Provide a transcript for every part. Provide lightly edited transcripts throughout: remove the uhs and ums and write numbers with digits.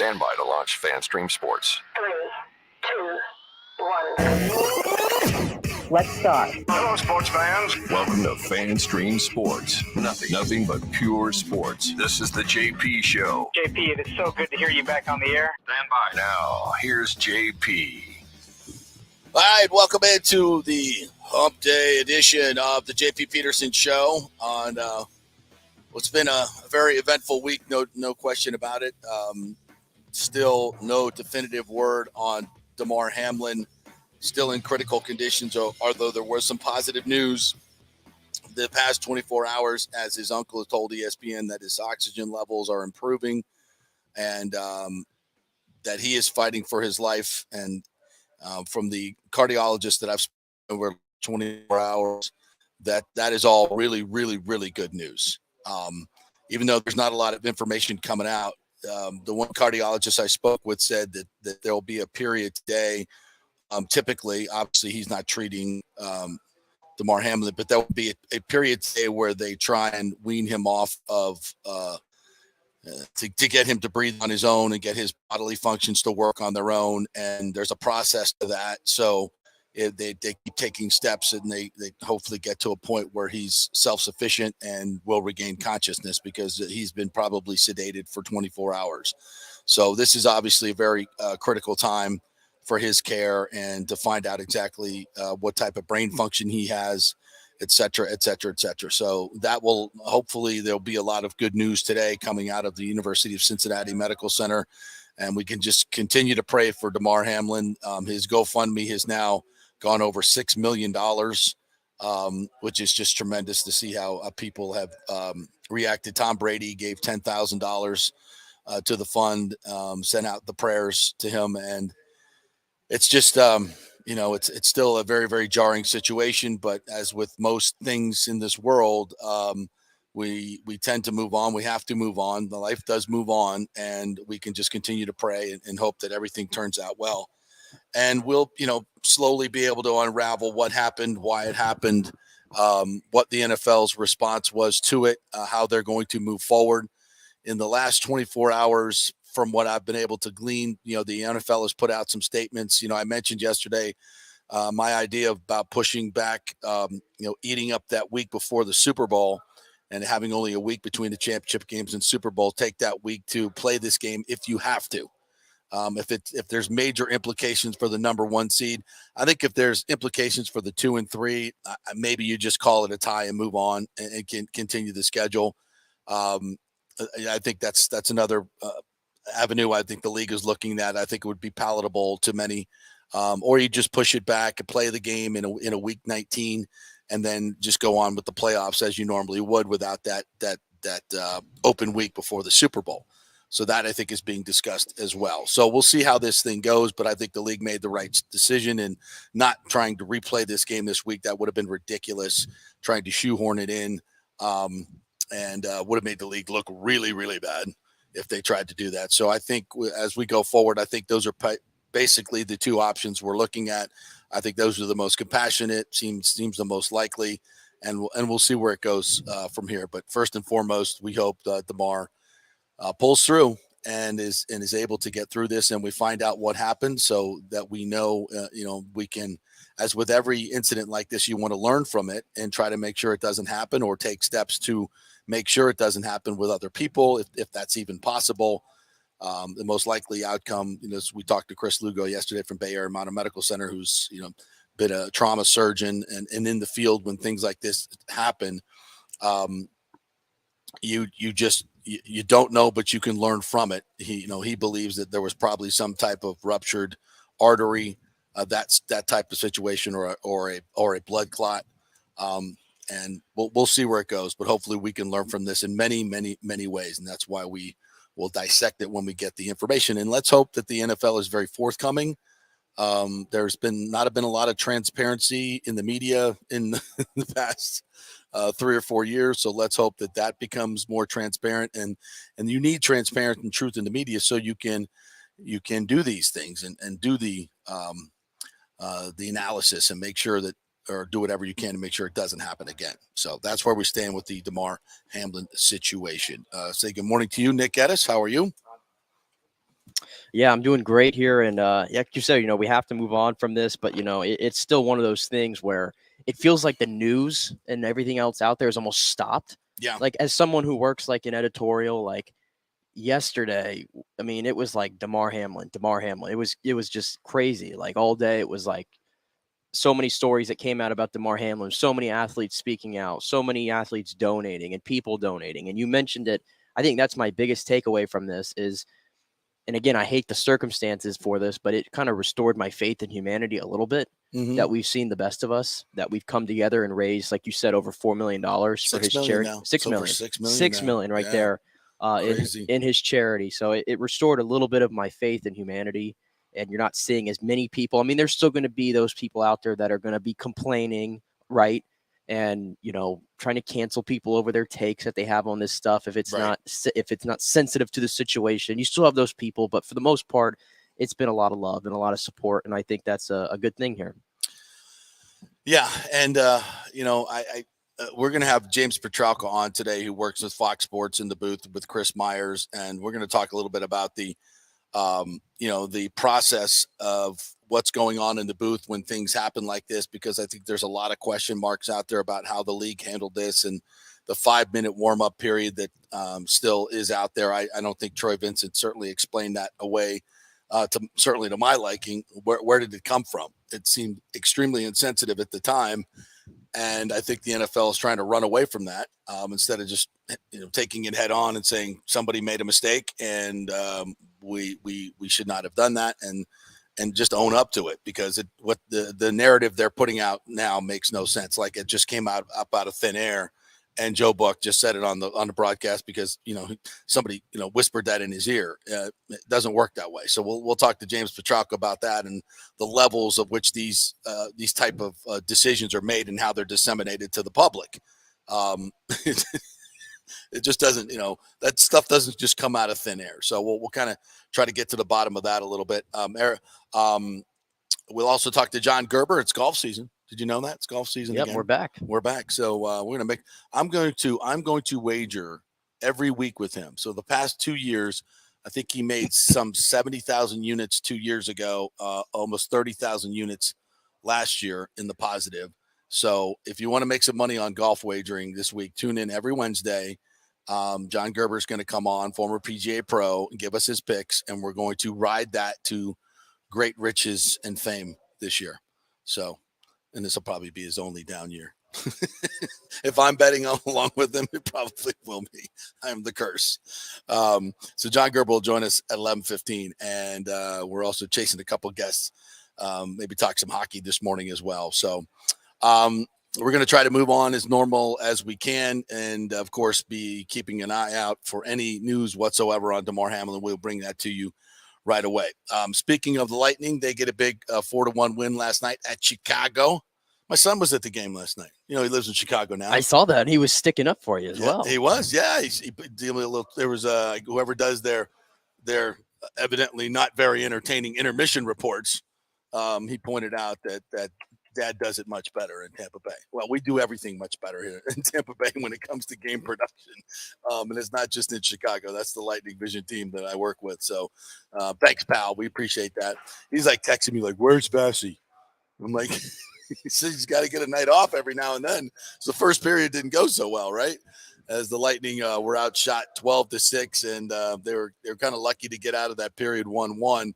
Stand by to launch FanStream Sports. 3, 2, 1. Let's start. Hello, sports fans. Welcome to FanStream Sports. Nothing but pure sports. This is the JP Show. JP, it is so good to hear you back on the air. Stand by. Now, here's JP. All right, welcome into the Hump Day edition of the JP Peterson Show on what's been a very eventful week, no question about it. Still no definitive word on Damar Hamlin, still in critical conditions, although there was some positive news the past 24 hours as his uncle has told ESPN that his oxygen levels are improving and that he is fighting for his life. And from the cardiologist that I've spoken over 24 hours, that is all really, really, really good news. Even though there's not a lot of information coming out, the one cardiologist I spoke with said that there will be a period today. Typically, obviously, he's not treating Damar Hamlin, but there will be a period today where they try and wean him off of to get him to breathe on his own and get his bodily functions to work on their own. And there's a process to that. So they keep taking steps, and they hopefully get to a point where he's self-sufficient and will regain consciousness, because he's been probably sedated for 24 hours. So this is obviously a very critical time for his care and to find out exactly what type of brain function he has, et cetera, et cetera, et cetera. So that will hopefully there'll be a lot of good news today coming out of the University of Cincinnati Medical Center. And we can just continue to pray for Damar Hamlin. His GoFundMe has now gone over $6 million, which is just tremendous to see how people have reacted. Tom Brady gave $10,000 to the fund, sent out the prayers to him. And it's just, it's still a very, very jarring situation. But as with most things in this world, we tend to move on. We have to move on. The life does move on, and we can just continue to pray and hope that everything turns out well. And we'll, slowly be able to unravel what happened, why it happened, what the NFL's response was to it, how they're going to move forward. In the last 24 hours, from what I've been able to glean, the NFL has put out some statements. I mentioned yesterday my idea about pushing back, eating up that week before the Super Bowl and having only a week between the championship games and Super Bowl. Take that week to play this game if you have to. If there's major implications for the number 1 seed, I think if there's implications for the 2 and 3, maybe you just call it a tie and move on and can continue the schedule. I think that's another avenue I think the league is looking at. I think it would be palatable to many, or you just push it back and play the game in a week 19, and then just go on with the playoffs as you normally would without that open week before the Super Bowl. So that, I think, is being discussed as well. So we'll see how this thing goes, but I think the league made the right decision in not trying to replay this game this week. That would have been ridiculous, trying to shoehorn it in, and would have made the league look really, really bad if they tried to do that. So I think as we go forward, I think those are basically the two options we're looking at. I think those are the most compassionate, seems the most likely, and we'll see where it goes from here. But first and foremost, we hope Damar pulls through and is able to get through this, and we find out what happened so that we know, we can, as with every incident like this, you want to learn from it and try to make sure it doesn't happen, or take steps to make sure it doesn't happen with other people, if that's even possible. The most likely outcome, we talked to Chris Lugo yesterday from Bay Area Medical Center, who's, been a trauma surgeon and in the field when things like this happen. You don't know, but you can learn from it. He believes that there was probably some type of ruptured artery, that's that type of situation, or a blood clot. And we'll see where it goes, but hopefully we can learn from this in many, many, many ways. And that's why we will dissect it when we get the information. And let's hope that the NFL is very forthcoming. There's not been a lot of transparency in the media in the past 3 or 4 years. So let's hope that becomes more transparent, and you need transparency and truth in the media so you can do these things and do the analysis and make sure that, or do whatever you can to make sure it doesn't happen again. So that's where we stand with the Damar Hamlin situation. Say good morning to you, Nick Geddes. How are you? Yeah, I'm doing great here. And like you said, we have to move on from this, but, it's still one of those things where it feels like the news and everything else out there is almost stopped. Yeah. Like, as someone who works like in editorial, like yesterday, I mean, it was like Damar Hamlin. It was just crazy. Like all day, it was like so many stories that came out about Damar Hamlin, so many athletes speaking out, so many athletes donating and people donating. And you mentioned it. I think that's my biggest takeaway from this is, and again, I hate the circumstances for this, but it kind of restored my faith in humanity a little bit. That we've seen the best of us, that we've come together and raised, like you said, over $4 million for his charity. Now. 6 million. 6 million. 6 million right there in his charity. So it restored a little bit of my faith in humanity. And you're not seeing as many people. I mean, there's still going to be those people out there that are going to be complaining, right? And trying to cancel people over their takes that they have on this stuff if it's not sensitive to the situation. You still have those people, but for the most part, it's been a lot of love and a lot of support, and I think that's a good thing here. Yeah, and we're going to have James Petralka on today, who works with Fox Sports in the booth with Chris Myers, and we're going to talk a little bit about the process of what's going on in the booth when things happen like this, because I think there's a lot of question marks out there about how the league handled this and the 5-minute warm-up period that still is out there. I don't think Troy Vincent certainly explained that away certainly to my liking. Where did it come from? It seemed extremely insensitive at the time. And I think the NFL is trying to run away from that instead of just taking it head on and saying somebody made a mistake and we should not have done that and just own up to it, because what the narrative they're putting out now makes no sense. Like it just came up out of thin air, and Joe Buck just said it on the broadcast because somebody whispered that in his ear. It doesn't work that way. So we'll talk to James Petralka about that and the levels of which these type of decisions are made and how they're disseminated to the public. It just doesn't, that stuff doesn't just come out of thin air. So we'll kind of try to get to the bottom of that a little bit. We'll also talk to John Gerber. It's golf season. Did you know that it's golf season? Yep, again? We're back. So we're gonna I'm going to wager every week with him. So the past 2 years, I think he made some 70,000 units 2 years ago, almost 30,000 units last year in the positive. So if you want to make some money on golf wagering this week, tune in every Wednesday. John Gerber is going to come on, former PGA pro, and give us his picks, and we're going to ride that to great riches and fame this year. So, and this will probably be his only down year. If I'm betting along with him, it probably will be. I'm the curse. So John Gerber will join us at 11:15, and we're also chasing a couple guests. Maybe talk some hockey this morning as well. So we're going to try to move on as normal as we can, and of course be keeping an eye out for any news whatsoever on Damar Hamlin. We'll bring that to you right away. Speaking of the Lightning, they get a big 4-1 win last night at Chicago. My son was at the game last night. He lives in Chicago now. I saw that. He was sticking up for you as well. He was. Yeah. There was whoever does their evidently not very entertaining intermission reports. He pointed out that Dad does it much better in Tampa Bay. Well, we do everything much better here in Tampa Bay when it comes to game production. And it's not just in Chicago. That's the Lightning Vision team that I work with. So thanks, pal. We appreciate that. He's like texting me like, "Where's Vassy?" I'm like, he says he's got to get a night off every now and then. So the first period didn't go so well, right? As the Lightning were outshot 12-6, and they were kind of lucky to get out of that period 1-1.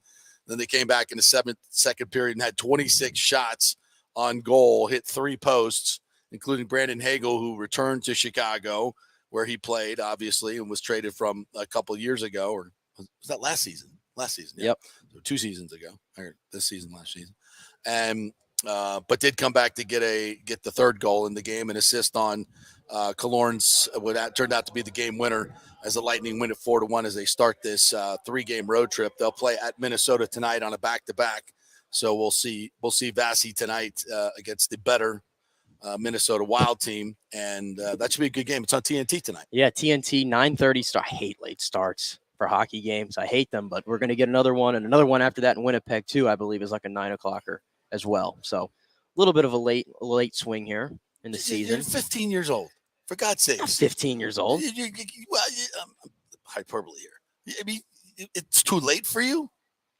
Then they came back in the second period and had 26 shots on goal, hit 3 posts, including Brandon Hagel, who returned to Chicago, where he played, obviously, and was traded from a couple of years ago. Or was that last season? Last season, yeah. Yep. So 2 seasons ago, or this season, last season. And but did come back to get the third goal in the game, and assist on Killorn's what turned out to be the game winner, as the Lightning win it 4-1 as they start this 3-game road trip. They'll play at Minnesota tonight on a back-to-back. So we'll see Vassy tonight against the better Minnesota Wild team, and that should be a good game. It's on TNT tonight. Yeah, TNT 9:30 start. I hate late starts for hockey games. I hate them, but we're going to get another one, and another one after that in Winnipeg too. I believe is like a 9:00 as well. So a little bit of a late swing here in the season. You're 15 years old, for God's sake. I'm 15 years old. Hyperbole here. I mean, it's too late for you?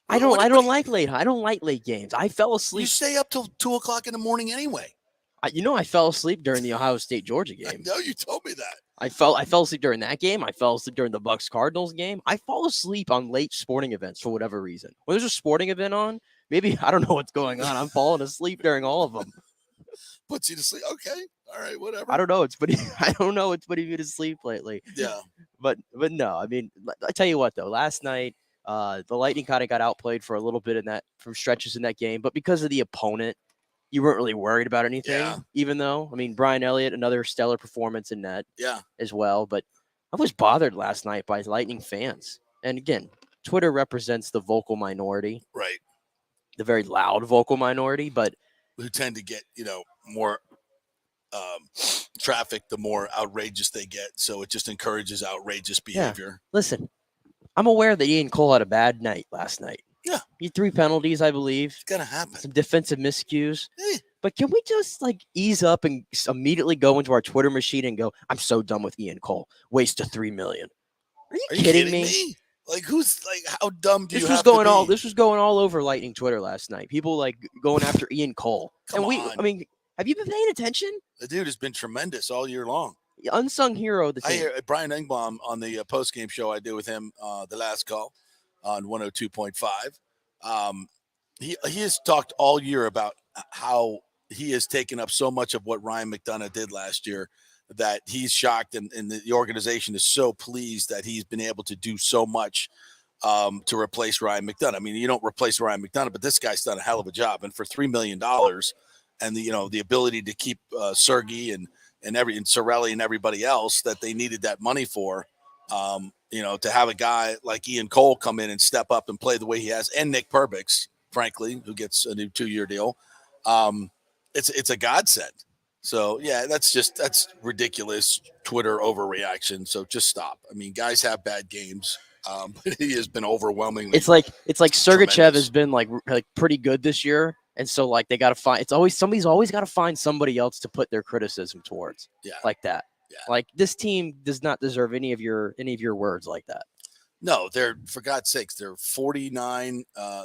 I don't like late games. I fell asleep. You stay up till 2:00 in the morning anyway. I fell asleep during the Ohio State Georgia game. I know you told me that. I fell asleep during that game. I fell asleep during the Bucs Cardinals game. I fall asleep on late sporting events for whatever reason. When there's a sporting event on, maybe I don't know what's going on. I'm falling asleep during all of them. Puts you to sleep. Okay. All right, whatever. I don't know what's putting me to sleep lately. Yeah. But no, I mean, I tell you what though, last night the Lightning kind of got outplayed for a little bit from stretches in that game, but because of the opponent, you weren't really worried about anything, even though, I mean, Brian Elliott, another stellar performance in net as well. But I was bothered last night by Lightning fans. And again, Twitter represents the vocal minority. Right. The very loud vocal minority, but who tend to get, more traffic the more outrageous they get. So it just encourages outrageous behavior. Yeah. Listen, I'm aware that Ian Cole had a bad night last night. Yeah. He had 3 penalties, I believe. It's going to happen. Some defensive miscues. But can we just ease up and immediately go into our Twitter machine and go, I'm so done with Ian Cole. Waste of $3 million. Are you kidding me? How dumb do you have to be? This was going all over Lightning Twitter last night. People going after Ian Cole. Come on. I mean, have you been paying attention? The dude has been tremendous all year long. The unsung hero of the team. I hear Brian Engbaum on the post-game show I did with him, the last call on 102.5. He has talked all year about how he has taken up so much of what Ryan McDonough did last year that he's shocked, and the organization is so pleased that he's been able to do so much to replace Ryan McDonough. I mean, you don't replace Ryan McDonough, but this guy's done a hell of a job. And for $3 million and the ability to keep Sergei and Cirelli and everybody else that they needed that money for, to have a guy like Ian Cole come in and step up and play the way he has, and Nick Perbix, frankly, who gets a new 2-year deal. It's a godsend. So yeah, that's ridiculous Twitter overreaction. So just stop. I mean, guys have bad games. But he has been overwhelmingly. It's like Sergachev has been like pretty good this year, and so they got to find. Somebody's always got to find somebody else to put their criticism towards. Yeah, like that. Yeah. This team does not deserve any of your words like that. No, for God's sakes, they're 49.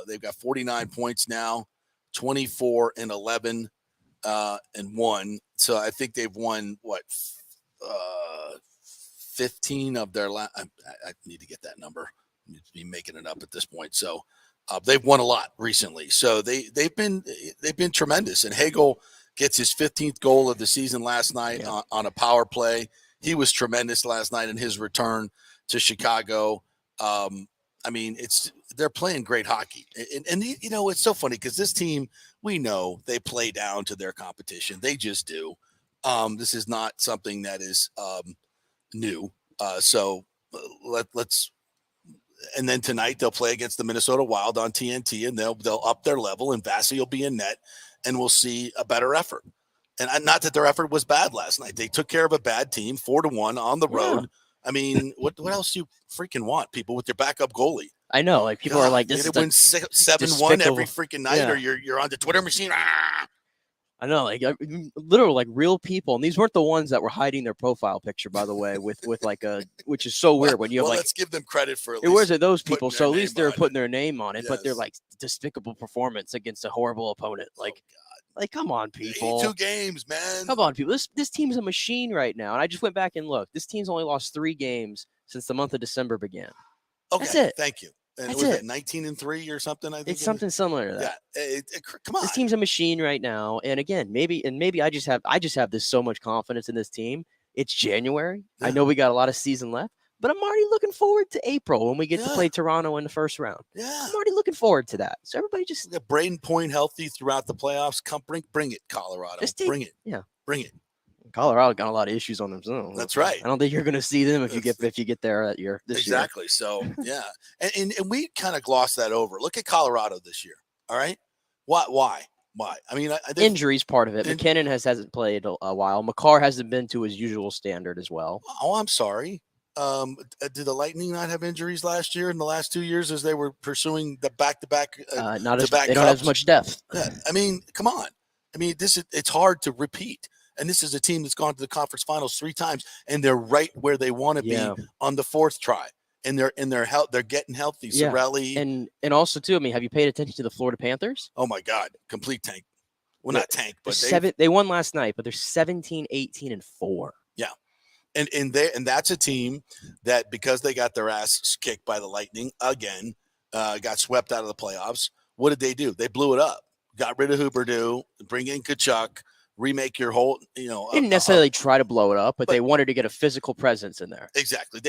They've got 49 points now, 24-11. And 1. So I think they've won 15 of their last. I need to get that number. I need to be making it up at this point. So they've won a lot recently. So they've been tremendous. And Hagel gets his 15th goal of the season last night on a power play. He was tremendous last night in his return to Chicago. I mean, they're playing great hockey. And it's so funny because this team, we know they play down to their competition. They just do. This is not something that is new. So let's – and then tonight they'll play against the Minnesota Wild on TNT, and they'll up their level, and Vassy will be in net, and we'll see a better effort. And not that their effort was bad last night. They took care of a bad team, 4-1 on the road. Yeah. I mean, what else do you freaking want, people, with your backup goalie? I know, people are like, this is win 7-1 every freaking night, or you're on the Twitter machine. I know, literal, real people, and these weren't the ones that were hiding their profile picture, by the way, with which is so weird when you have let's give them credit for it wasn't those people, so at least they're putting their name on it, but they're despicable performance against a horrible opponent, come on, people. 82 games, man. Come on, people. This team's a machine right now. And I just went back and looked. This team's only lost 3 games since the month of December began. Okay, that's it. Thank you. And that's was it. it 19-3 or something? I think it's something similar to that. Yeah, come on. This team's a machine right now. And again, maybe I just have this so much confidence in this team. It's January. Yeah. I know we got a lot of season left. But I'm already looking forward to April when we get to play Toronto in the first round. Yeah. I'm already looking forward to that. So everybody just get Braden Point healthy throughout the playoffs. Come bring it, Colorado. Bring it. Yeah. Bring it. Colorado got a lot of issues on themselves. That's right. I don't think you're going to see them if you get there this year. Exactly. So yeah, and we kind of glossed that over. Look at Colorado this year. All right. Why? I mean, I think injuries part of it. McKinnon hasn't played a while. McCarr hasn't been to his usual standard as well. Oh, I'm sorry. Did the Lightning not have injuries last year in the last 2 years as they were pursuing the back-to-back? They don't have as much depth. Yeah. I mean, come on. I mean, it's hard to repeat. And this is a team that's gone to the conference finals 3 times, and they're right where they want to be on the 4th try. and they're getting healthy. Yeah. Sorelli, And also too, I mean, have you paid attention to the Florida Panthers? oh my God, complete tank. Well, not tank, but they won last night, but they're 17, 18, and 4. Yeah. And that's a team that, because they got their ass kicked by the Lightning again, got swept out of the playoffs. What did they do? They blew it up. Got rid of Huberdeau, bring in Kachuk, remake your whole, They didn't necessarily try to blow it up, but they wanted to get a physical presence in there. Exactly.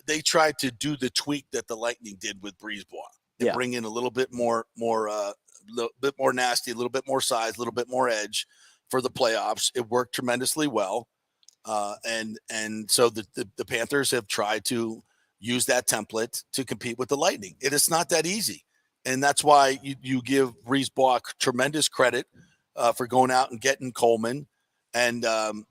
They tried to do the tweak that the Lightning did with Brisebois. They bring in a little bit more nasty, a little bit more size, a little bit more edge for the playoffs. It worked tremendously well. And so the Panthers have tried to use that template to compete with the Lightning. It is not that easy. And that's why you give Brisebois tremendous credit for going out and getting Coleman and the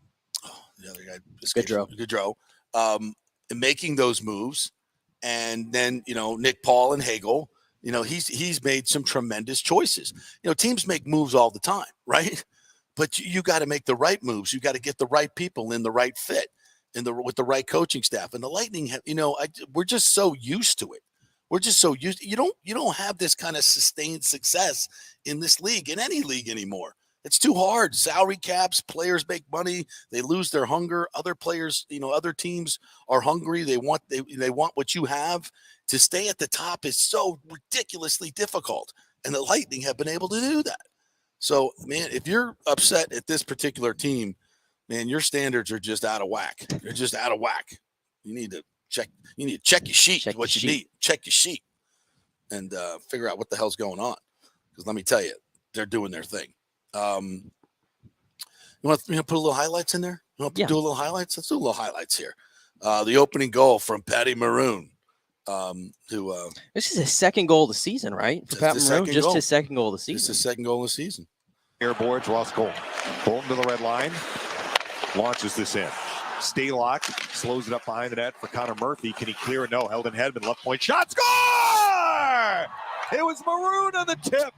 other guy, Gaudreau, and making those moves. And then, Nick Paul and Hagel, he's made some tremendous choices. Teams make moves all the time, right? But you got to make the right moves. You got to get the right people in the right fit with the right coaching staff. And the Lightning have, we're just so used to it. We're just so used. You don't have this kind of sustained success in this league, in any league anymore. It's too hard. Salary caps, players make money, they lose their hunger. Other players, other teams are hungry. They want what you have. To stay at the top is so ridiculously difficult, and the Lightning have been able to do that. So, man, if you're upset at this particular team, man, your standards are just out of whack. They're just out of whack. You need to check your sheet. Check your sheet and figure out what the hell's going on. Because let me tell you, they're doing their thing. You want to put a little highlights in there? You want to do a little highlights? Let's do a little highlights here. The opening goal from Patty Maroon. This is his second goal of the season, right? For Pat Maroon, just his second goal of the season. Just his second goal of the season. Airboards, lost goal. Bolton to the red line. Launches this in. Staylock slows it up behind the net for Connor Murphy. Can he clear it? No. Held in Hedman. Left point shot. Score! It was Maroon on the tip.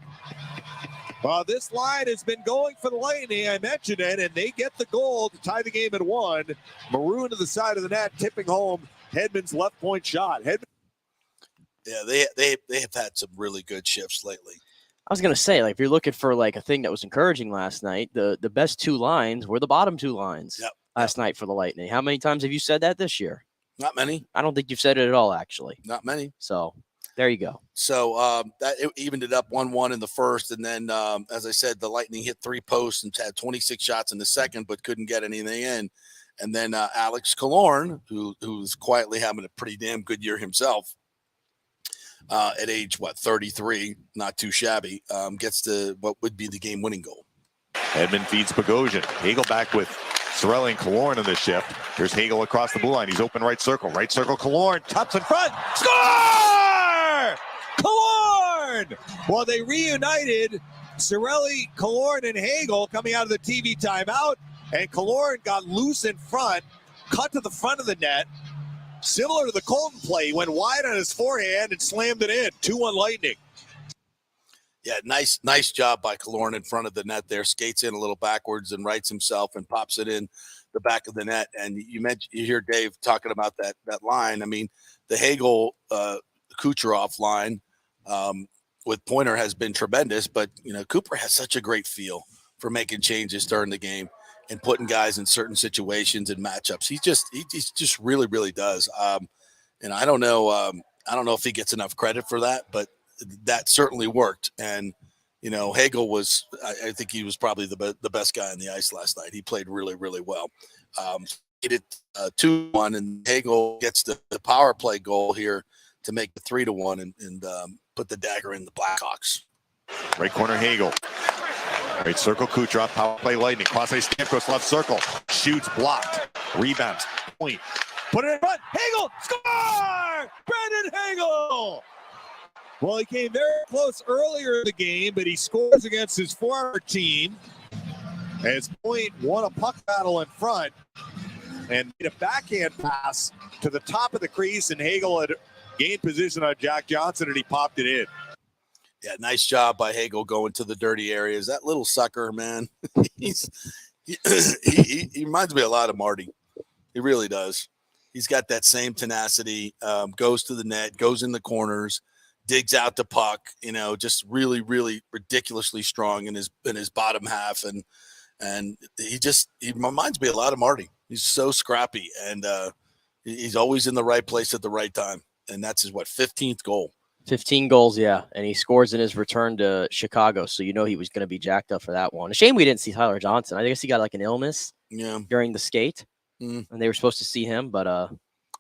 Well, this line has been going for the Lightning. I mentioned it, and they get the goal to tie the game at 1. Maroon to the side of the net, tipping home Hedman's left point shot. Yeah, they have had some really good shifts lately. I was gonna say, if you're looking for a thing that was encouraging last night, the best two lines were the bottom two lines last night for the Lightning. How many times have you said that this year? Not many. I don't think you've said it at all, actually. Not many. So there you go. So that evened it up 1-1 in the first, and then as I said, the Lightning hit 3 posts and had 26 shots in the second, but couldn't get anything in. And then Alex Killorn, who's quietly having a pretty damn good year himself, at age 33, not too shabby, gets to what would be the game-winning goal. Hedman feeds Bogosian. Hagel back with Sorelli and Killorn in the shift. Here's Hagel across the blue line. He's open right circle. Right circle, Killorn. Tops in front. Score! Killorn! Well, they reunited Sorelli, Killorn, and Hagel coming out of the TV timeout. And Killorn got loose in front, cut to the front of the net. Similar to the Colton play, he went wide on his forehand and slammed it in. 2-1 Lightning. Yeah, nice job by Killorn in front of the net there. Skates in a little backwards and rights himself and pops it in the back of the net. And you hear Dave talking about that line. I mean, the Hagel Kucherov line with Pointer has been tremendous, but Cooper has such a great feel for making changes during the game and putting guys in certain situations and matchups. He just really, really does. And I don't know if he gets enough credit for that, but that certainly worked. And, Hagel I think he was probably the best guy on the ice last night. He played really, really well. He did 2-1, and Hagel gets the power play goal here to make the 3-1 and put the dagger in the Blackhawks. Right corner, Hagel. Right circle, Kucherov, power play Lightning. Cross-ice Stamkos, left circle. Shoots, blocked. Rebounds, point. Put it in front. Hagel, score! Brandon Hagel! Well, he came very close earlier in the game, but he scores against his former team. As Point won a puck battle in front and made a backhand pass to the top of the crease, and Hagel had gained position on Jack Johnson, and he popped it in. Yeah, nice job by Hagel going to the dirty areas. That little sucker, man, he reminds me a lot of Marty. He really does. He's got that same tenacity, goes to the net, goes in the corners, digs out the puck, just really, really ridiculously strong in his bottom half. And he reminds me a lot of Marty. He's so scrappy, and he's always in the right place at the right time. And that's his 15th goal. 15 goals, yeah. And he scores in his return to Chicago. So he was going to be jacked up for that one. A shame we didn't see Tyler Johnson. I guess he got like an illness during the skate. And they were supposed to see him, but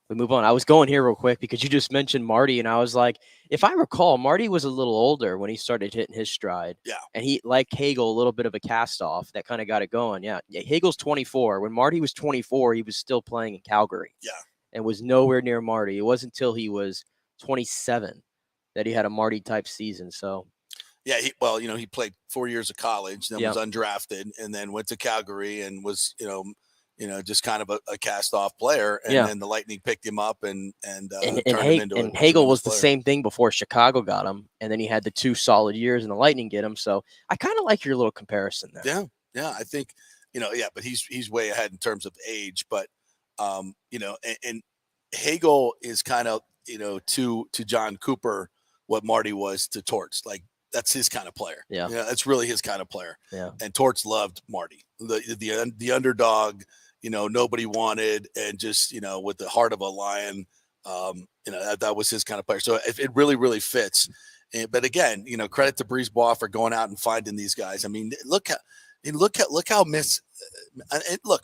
we move on. I was going here real quick because you just mentioned Marty, and I was like, if I recall, Marty was a little older when he started hitting his stride. Yeah. And he, like Hagel, a little bit of a cast-off that kind of got it going. Yeah. Hagel's 24. When Marty was 24, he was still playing in Calgary. Yeah. And was nowhere near Marty. It wasn't until he was 27 that he had a Marty-type season. So, yeah, he played 4 years of college, then was undrafted, and then went to Calgary and was, just kind of a cast-off player. And then the Lightning picked him up and turned him into and Hagel was the same thing before Chicago got him, and then he had the 2 solid years and the Lightning get him. So I kind of like your little comparison there. Yeah, I think, but he's way ahead in terms of age, but and Hagel is kind of, to John Cooper what Marty was to Torts. Like, that's his kind of player. Yeah. That's really his kind of player. Yeah. And Torts loved Marty, the underdog, nobody wanted, and just, with the heart of a lion, that was his kind of player. So it really, really fits. But again, credit to Brisebois for going out and finding these guys. I mean, look how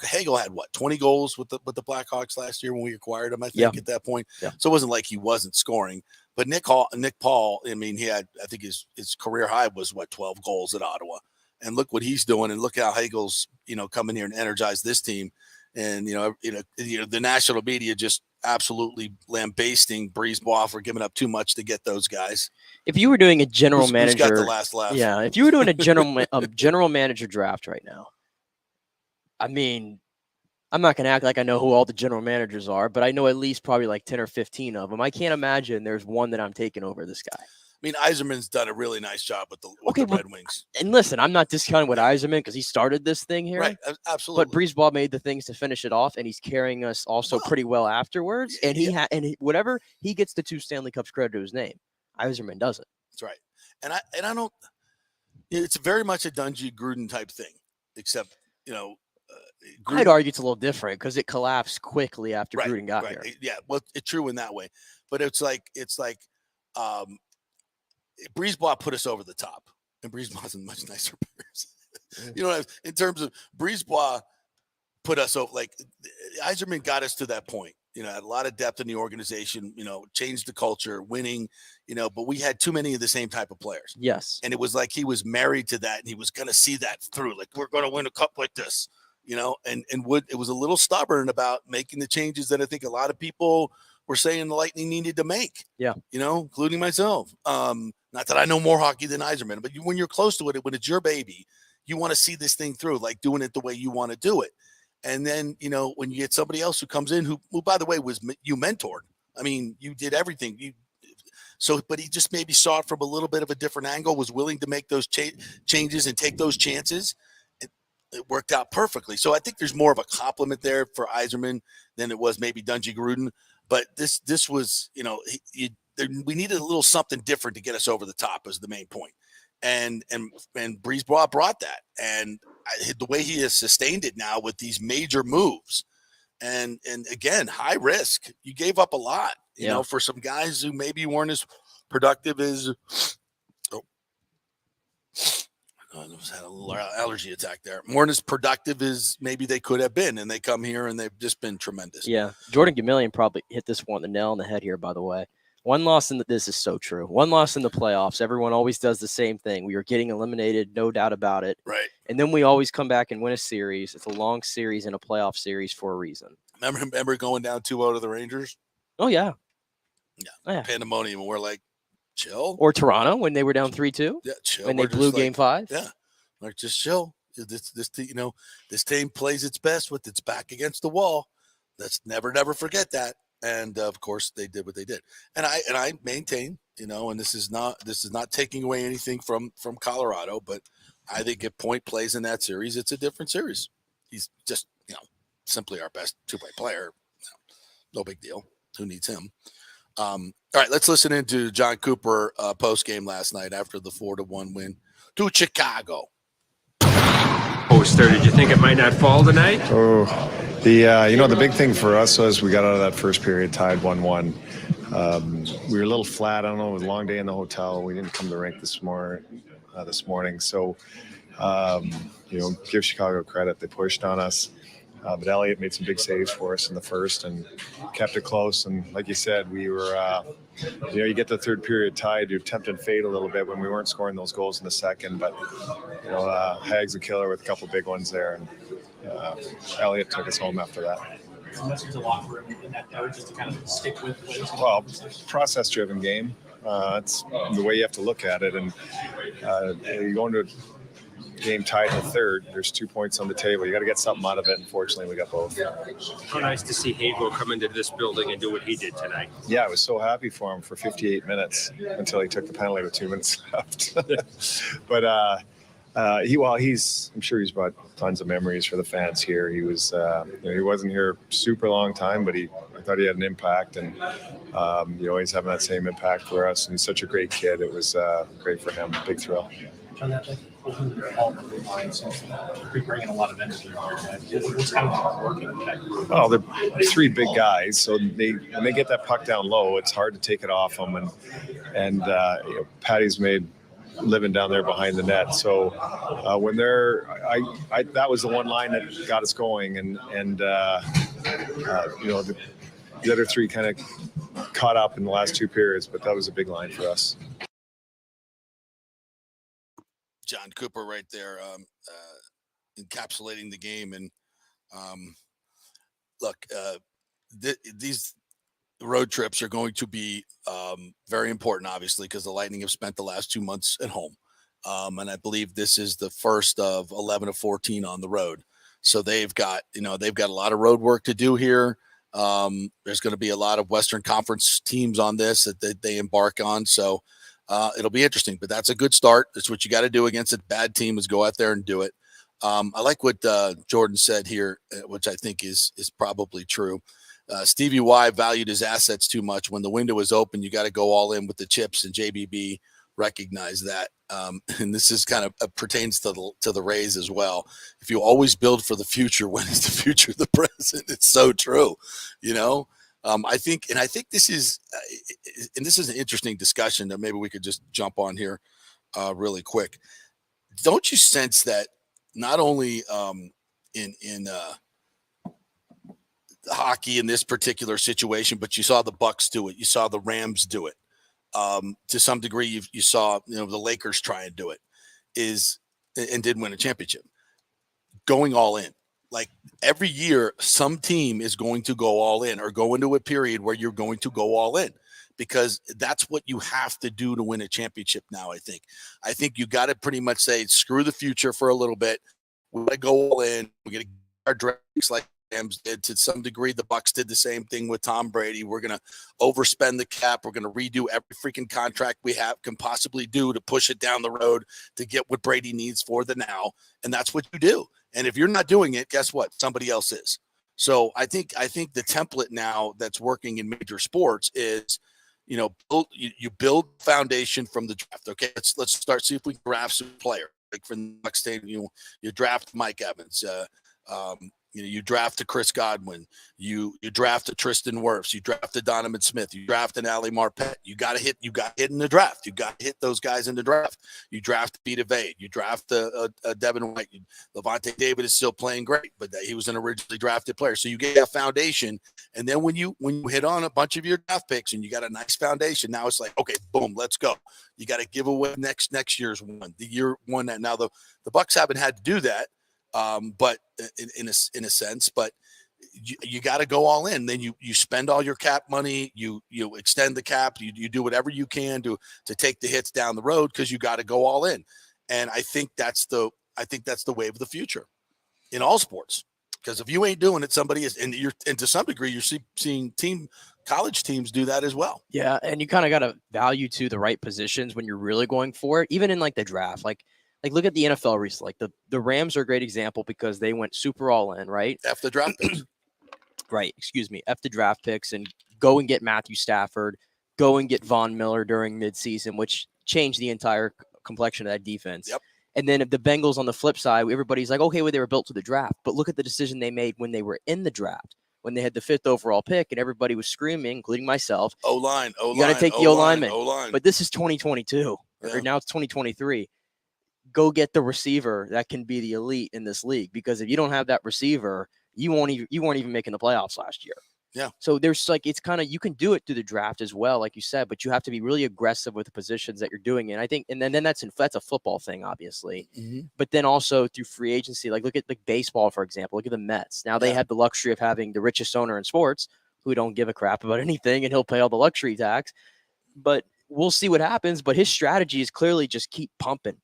Hagel had 20 goals with the Blackhawks last year when we acquired him, I think, at that point. Yeah. So it wasn't like he wasn't scoring. But Nick Paul, I mean, he had, I think his career high was 12 goals at Ottawa. And look what he's doing, and look how Hagel's, coming here and energize this team. And the national media just absolutely lambasting Brisebois for giving up too much to get those guys. If you were doing a general manager, who's got the last laugh? Yeah, if you were doing a general manager draft right now, I mean, I'm not going to act like I know who all the general managers are, but I know at least probably like 10 or 15 of them. I can't imagine there's one that I'm taking over this guy. I mean, Yzerman's done a really nice job with the Red Wings. And listen, I'm not discounting with Yzerman because he started this thing here. Right, absolutely. But Brisebois made the things to finish it off, and he's carrying us also pretty well afterwards. And whatever, he gets the 2 Stanley Cups credit to his name. Yzerman doesn't. That's right. And I don't. It's very much a Dungy Gruden type thing, except I'd argue it's a little different because it collapsed quickly after Gruden got here. Yeah, well, it's true in that way, but it's like Brisebois put us over the top, and Brisebois a much nicer person. In terms of Brisebois put us over, like Yzerman got us to that point. Had a lot of depth in the organization. Changed the culture, winning. But we had too many of the same type of players. Yes, and it was like he was married to that, and he was going to see that through. Like, we're going to win a cup like this. And Wood, it was a little stubborn about making the changes that I think a lot of people were saying the Lightning needed to make. Yeah. Including myself. Not that I know more hockey than Yzerman, but when you're close to it, when it's your baby, you want to see this thing through, like doing it the way you want to do it. And then, when you get somebody else who comes in, who by the way, was you mentored. I mean, you did everything. But he just maybe saw it from a little bit of a different angle, was willing to make those changes and take those chances. It worked out perfectly. So I think there's more of a compliment there for Yzerman than it was maybe Dungy Gruden. But this was, we needed a little something different to get us over the top is the main point. And Brisebois brought that. And the way he has sustained it now with these major moves. And again, high risk. You gave up a lot, you know, for some guys who maybe weren't as productive as I had a little allergy attack there. Weren't as productive as maybe they could have been, and they come here and they've just been tremendous. Yeah, Jordan Gamillion probably hit this one the nail on the head here. By the way, one loss in this is so true. One loss in the playoffs. Everyone always does the same thing. We are getting eliminated, no doubt about it. Right. And then we always come back and win a series. It's a long series and a playoff series for a reason. Remember going down 2-0 to the Rangers? Oh yeah. Yeah. Pandemonium. And we're like, chill. Or Toronto when they were down 3-2. Yeah, chill. When they blew Game 5. Yeah, like just chill. This team plays its best with its back against the wall. Let's never forget that. And of course, they did what they did. And I maintain, and this is not taking away anything from Colorado, but I think if Point plays in that series, it's a different series. He's just simply our best two-way player. no big deal. Who needs him? All right, let's listen into John Cooper post game last night after the 4-1 win to Chicago. Poster, did you think it might not fall tonight? Oh, the big thing for us was we got out of that first period tied 1-1. We were a little flat. I don't know. It was a long day in the hotel. We didn't come to rink this morning. So, give Chicago credit. They pushed on us. But Elliott made some big saves for us in the first and kept it close. And like you said, we were, you get the third period tied, you're tempting fate a little bit when we weren't scoring those goals in the second. But, Hag's a killer with a couple big ones there. And Elliott took us home after that. Message to locker room in that note, just to kind of stick with it. Well, process-driven game. It's the way you have to look at it. And you go into a game tied in the third, there's 2 points on the table. You got to get something out of it. Unfortunately, we got both. How nice to see Hagel come into this building and do what he did tonight. Yeah, I was so happy for him for 58 minutes until he took the penalty with 2 minutes left. But I'm sure he's brought tons of memories for the fans here. He was, he wasn't here super long time, but I thought he had an impact, and he's having that same impact for us. And he's such a great kid. It was great for him. Big thrill. Bringing a lot of energy. What's kind of working with that group? Oh, they're three big guys, so when they get that puck down low, it's hard to take it off them. And Patty's made living down there behind the net. So when that was the one line that got us going, and the other three kind of caught up in the last two periods, but that was a big line for us. John Cooper right there, encapsulating the game. And these road trips are going to be very important, obviously, because the Lightning have spent the last 2 months at home. And I believe this is the first of 11 of 14 on the road. So they've got a lot of road work to do here. There's going to be a lot of Western Conference teams on this that they embark on. So it'll be interesting, but that's a good start. That's what you got to do against a bad team, is go out there and do it. I like what Jordan said here, which I think is probably true. Stevie Y valued his assets too much. When the window is open, you got to go all in with the chips, and JBB recognized that. And this is kind of pertains to the Rays as well. If you always build for the future, when is the future the present? It's so true, I think this is an interesting discussion that maybe we could just jump on here really quick. Don't you sense that not only in hockey in this particular situation, but you saw the Bucs do it, you saw the Rams do it, to some degree you saw the Lakers try and do it, and did win a championship, going all in. Like every year, some team is going to go all in or go into a period where you're going to go all in, because that's what you have to do to win a championship now, I think you got to pretty much say, screw the future for a little bit. We got to go all in. We got to get our drafts like Rams did. To some degree, the Bucs did the same thing with Tom Brady. We're going to overspend the cap. We're going to redo every freaking contract we can possibly do to push it down the road to get what Brady needs for the now. And that's what you do. And if you're not doing it, guess what? Somebody else is. So I think the template now that's working in major sports is, you build foundation from the draft. Okay, let's start. See if we can draft some player. Like for the next day, you draft Mike Evans. You draft a Chris Godwin. You draft a Tristan Wirfs. You draft a Donovan Smith. You draft an Ali Marpet. You got hit in the draft. You got to hit those guys in the draft. You draft Vita Vade. You draft a Devin White. Levante David is still playing great, but he was an originally drafted player. So you get a foundation, and then when you hit on a bunch of your draft picks and you got a nice foundation, now it's like, okay, boom, let's go. You got to give away next year's one, the year one. That now the Bucs haven't had to do that. But in a sense, but you got to go all in. Then you spend all your cap money, you extend the cap, you do whatever you can to take the hits down the road, because you got to go all in. And I think that's the way of the future in all sports. Because if you ain't doing it, somebody is, and to some degree you're seeing college teams do that as well. Yeah, and you kind of got to value to the right positions when you're really going for it, even in like the draft. Like look at the NFL recently. Like the Rams are a great example because they went super all in, right? After the draft picks. Right. Excuse me. F the draft picks and go and get Matthew Stafford, go and get Von Miller during midseason, which changed the entire complexion of that defense. Yep. And then if the Bengals on the flip side, everybody's like, okay, well, they were built to the draft. But look at the decision they made when they were in the draft, when they had the 5th overall pick, and everybody was screaming, including myself. O-line. You got to take the O-lineman. O-line. But this is 2022, or now it's 2023. Go get the receiver that can be the elite in this league, because if you don't have that receiver, you weren't even making the playoffs last year. Yeah. So there's like, it's kind of, you can do it through the draft as well, like you said, but you have to be really aggressive with the positions that you're doing. And I think, and then that's a football thing, obviously, but then also through free agency, like look at like baseball, for example, look at the Mets. Now they have the luxury of having the richest owner in sports who don't give a crap about anything, and he'll pay all the luxury tax, but we'll see what happens. But his strategy is clearly just keep pumping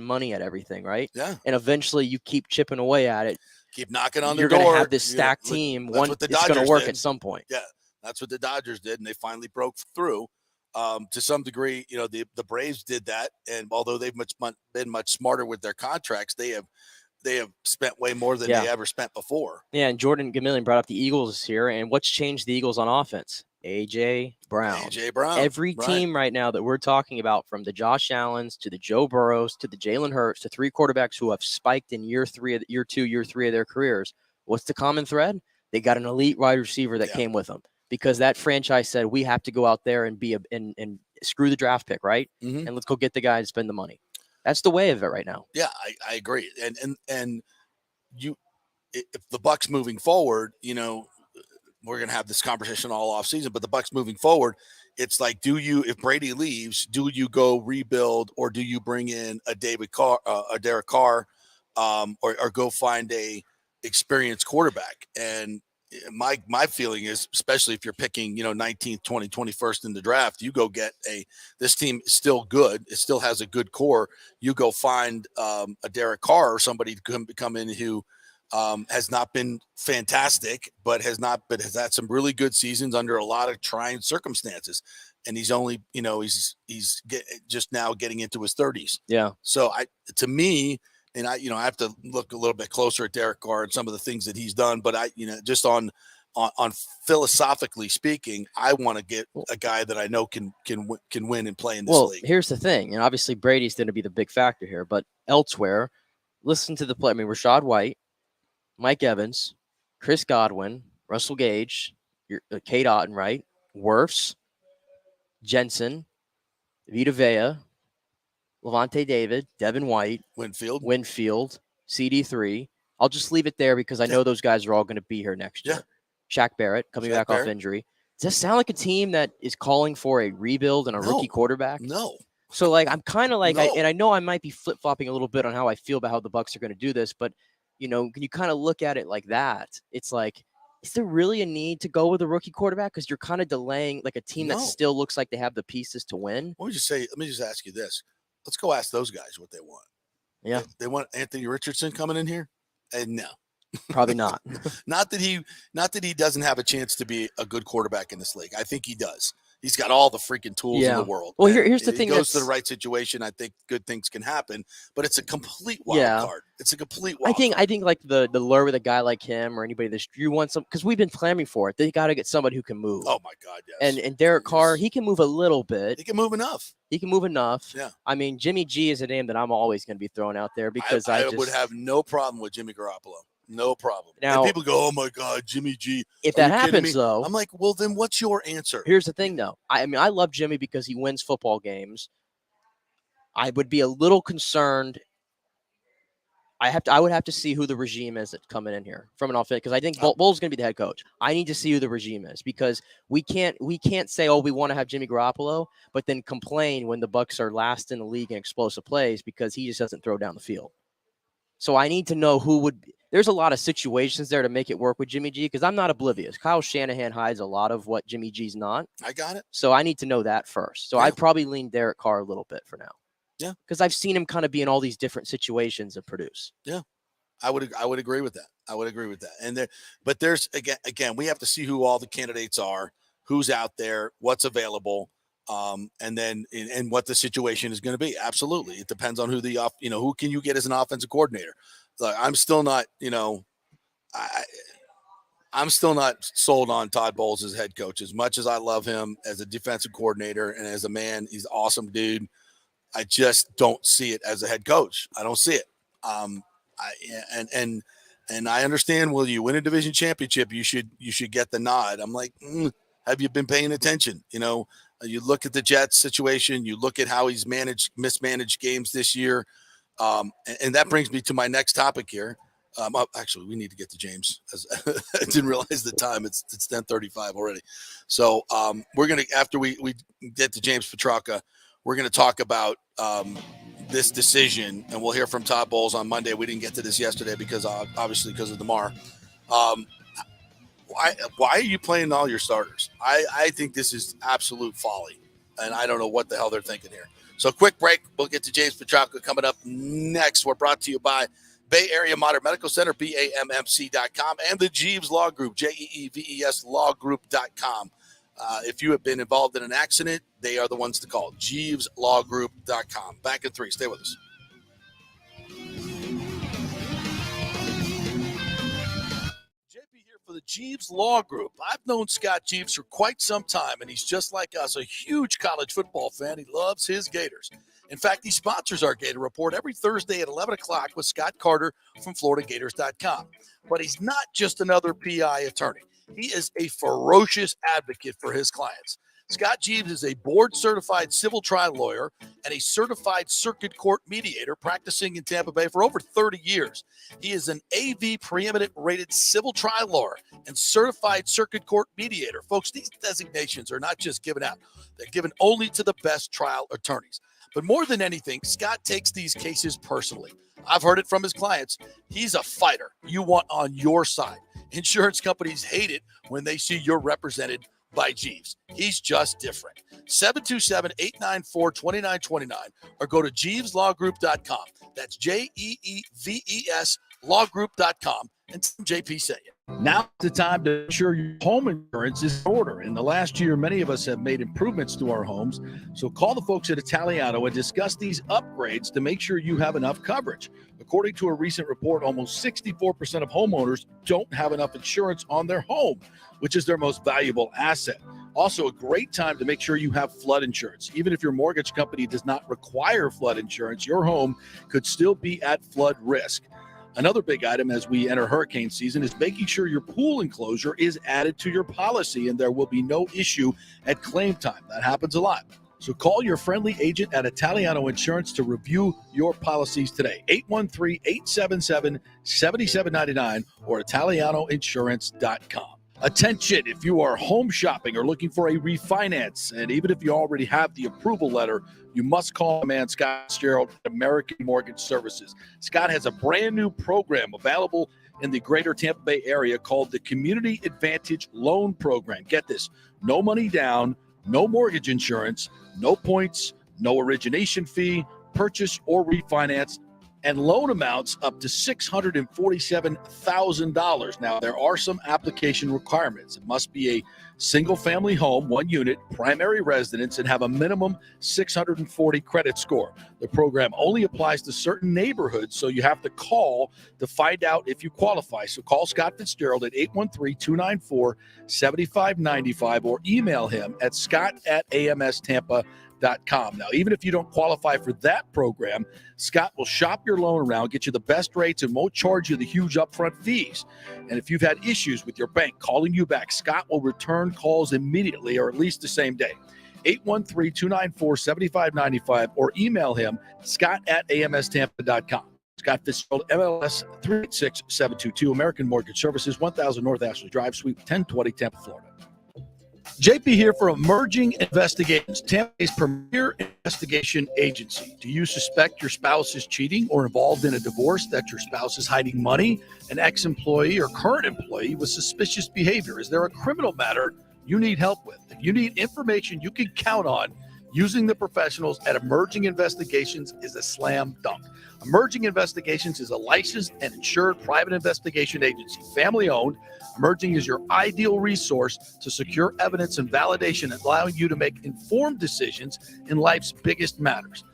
money at everything. Right. Yeah. And eventually you keep chipping away at it. Keep knocking on the You're door. going to have this stacked team. It's going to work at some point. Yeah, that's what the Dodgers did, and they finally broke through. To some degree, the Braves did that, and although they've been much smarter with their contracts, they have spent way more than they ever spent before. Yeah, and Jordan Gamillion brought up the Eagles here, and what's changed the Eagles on offense? A.J. Brown. Every team right now that we're talking about, from the Josh Allens to the Joe Burrows to the Jalen Hurts to 3 quarterbacks who have spiked in year 2, year 3 of their careers, what's the common thread? They got an elite wide receiver that came with them, because that franchise said, we have to go out there and and screw the draft pick, right? And let's go get the guy and spend the money. That's the way of it right now. Yeah, I agree. And if the Bucs moving forward, we're going to have this conversation all off season, but the Bucs moving forward, it's like, if Brady leaves, do you go rebuild, or do you bring in a Derek Carr, or go find a experienced quarterback? And my feeling is, especially if you're picking, 19th, 20, 21st in the draft, you go get this team is still good. It still has a good core. You go find a Derek Carr or somebody to come in who has not been fantastic, but has had some really good seasons under a lot of trying circumstances. And he's only, he's just now getting into his 30s. Yeah. So to me, and I have to look a little bit closer at Derek Carr and some of the things that he's done, but just on philosophically speaking, I want to get a guy that I know can win and play in this league. Here's the thing, and obviously Brady's going to be the big factor here, but elsewhere, listen to the play. I mean, Rashad White, Mike Evans, Chris Godwin, Russell Gage, Kate Otten, right? Wirfs, Jensen, Vita Vea, Levante David, Devin White, Winfield, CD3. I'll just leave it there because I know those guys are all going to be here next year. Shaq Barrett coming back off injury. Does that sound like a team that is calling for a rebuild and a rookie quarterback? No. So, like, I'm kind of like, and I know I might be flip-flopping a little bit on how I feel about how the Bucs are going to do this, but, can you kind of look at it like that? It's like, is there really a need to go with a rookie quarterback? Because you're kind of delaying like a team that still looks like they have the pieces to win. Let me just ask you this. Let's go ask those guys what they want. Yeah. They want Anthony Richardson coming in here? And no. Probably not. Not that he doesn't have a chance to be a good quarterback in this league. I think he does. He's got all the freaking tools in the world. Well, here's the thing. He goes to the right situation. I think good things can happen, but it's a complete wild card. It's a complete wild card. I think like the lure with a guy like him or anybody you want some, because we've been clamoring for it. They got to get somebody who can move. Oh my God, yes. And Derek Carr, he can move a little bit. He can move enough. Yeah. I mean, Jimmy G is a name that I'm always going to be throwing out there because I would have no problem with Jimmy Garoppolo. No problem. Now, and people go, "Oh my God, Jimmy G." If that happens, though, I'm like, well, then what's your answer? Here's the thing, though. I mean, I love Jimmy because he wins football games. I would be a little concerned. I would have to see who the regime is that's coming in here from an offense, because I think Bull's going to be the head coach. I need to see who the regime is, because we can't say, oh, we want to have Jimmy Garoppolo, but then complain when the Bucs are last in the league in explosive plays because he just doesn't throw down the field. So I need to know who would be. There's a lot of situations there to make it work with Jimmy G, because I'm not oblivious. Kyle Shanahan hides a lot of what Jimmy G's not. I got it. So I need to know that first. So I'd probably lean Derek Carr a little bit for now. Yeah. Because I've seen him kind of be in all these different situations and produce. Yeah. I would agree with that. And but there's again, we have to see who all the candidates are, who's out there, what's available. And then and what the situation is going to be. Absolutely. It depends on who who can you get as an offensive coordinator. Like, I'm still not, I'm still not sold on Todd Bowles as head coach. As much as I love him as a defensive coordinator and as a man, he's an awesome dude. I just don't see it as a head coach. I don't see it. And I understand. Will you win a division championship? You should get the nod. I'm like, have you been paying attention? You know, you look at the Jets situation. You look at how he's mismanaged games this year, and that brings me to my next topic here. Actually, we need to get to James. I didn't realize the time. It's 10:35 already. So we're gonna, after we get to James Petrarca, we're gonna talk about this decision, and we'll hear from Todd Bowles on Monday. We didn't get to this yesterday because obviously because of Damar. Why are you playing all your starters? I think this is absolute folly, and I don't know what the hell they're thinking here. So quick break. We'll get to James Petrarca coming up next. We're brought to you by Bay Area Modern Medical Center, BAMMC.com, and the Jeeves Law Group, JEEVES lawgroup.com. If you have been involved in an accident, they are the ones to call, JeevesLawGroup.com. Back in 3. Stay with us. JP here for the Jeeves Law Group. I've known Scott Jeeves for quite some time, and he's just like us, a huge college football fan. He loves his Gators. In fact, he sponsors our Gator Report every Thursday at 11 o'clock with Scott Carter from FloridaGators.com. But he's not just another PI attorney. He is a ferocious advocate for his clients. Scott Jeeves is a board-certified civil trial lawyer and a certified circuit court mediator practicing in Tampa Bay for over 30 years. He is an AV preeminent rated civil trial lawyer and certified circuit court mediator. Folks, these designations are not just given out. They're given only to the best trial attorneys. But more than anything, Scott takes these cases personally. I've heard it from his clients. He's a fighter you want on your side. Insurance companies hate it when they see you're represented by Jeeves. He's just different. 727-894-2929 or go to JeevesLawGroup.com. That's JEEVES lawgroup.com. And JP say it. Now's the time to ensure your home insurance is in order. In the last year, many of us have made improvements to our homes. So call the folks at Italiano and discuss these upgrades to make sure you have enough coverage. According to a recent report, almost 64% of homeowners don't have enough insurance on their home, which is their most valuable asset. Also, a great time to make sure you have flood insurance. Even if your mortgage company does not require flood insurance, your home could still be at flood risk. Another big item as we enter hurricane season is making sure your pool enclosure is added to your policy and there will be no issue at claim time. That happens a lot. So call your friendly agent at Italiano Insurance to review your policies today. 813-877-7799 or ItalianoInsurance.com. Attention, if you are home shopping or looking for a refinance, and even if you already have the approval letter, you must call my man Scott Fitzgerald at American Mortgage Services. Scott has a brand new program available in the greater Tampa Bay area called the Community Advantage Loan Program. Get this, no money down, no mortgage insurance, no points, no origination fee, purchase or refinance, and loan amounts up to $647,000. Now, there are some application requirements. It must be a single-family home, 1 unit, primary residence, and have a minimum 640 credit score. The program only applies to certain neighborhoods, so you have to call to find out if you qualify. So call Scott Fitzgerald at 813-294-7595 or email him at scott@amstampa.com. Now, even if you don't qualify for that program, Scott will shop your loan around, get you the best rates, and won't charge you the huge upfront fees. And if you've had issues with your bank calling you back, Scott will return calls immediately or at least the same day. 813-294-7595 or email him, scott@amstampa.com. Scott Fitzgerald, MLS 386722, American Mortgage Services, 1000 North Ashley Drive, Suite 1020, Tampa, Florida. JP here for Emerging Investigations, Tampa Bay's premier investigation agency. Do you suspect your spouse is cheating or involved in a divorce, that your spouse is hiding money, an ex-employee or current employee with suspicious behavior? Is there a criminal matter you need help with? If you need information you can count on, using the professionals at Emerging Investigations is a slam dunk. Emerging Investigations is a licensed and insured private investigation agency, family-owned. Emerging is your ideal resource to secure evidence and validation, allowing you to make informed decisions in life's biggest matters.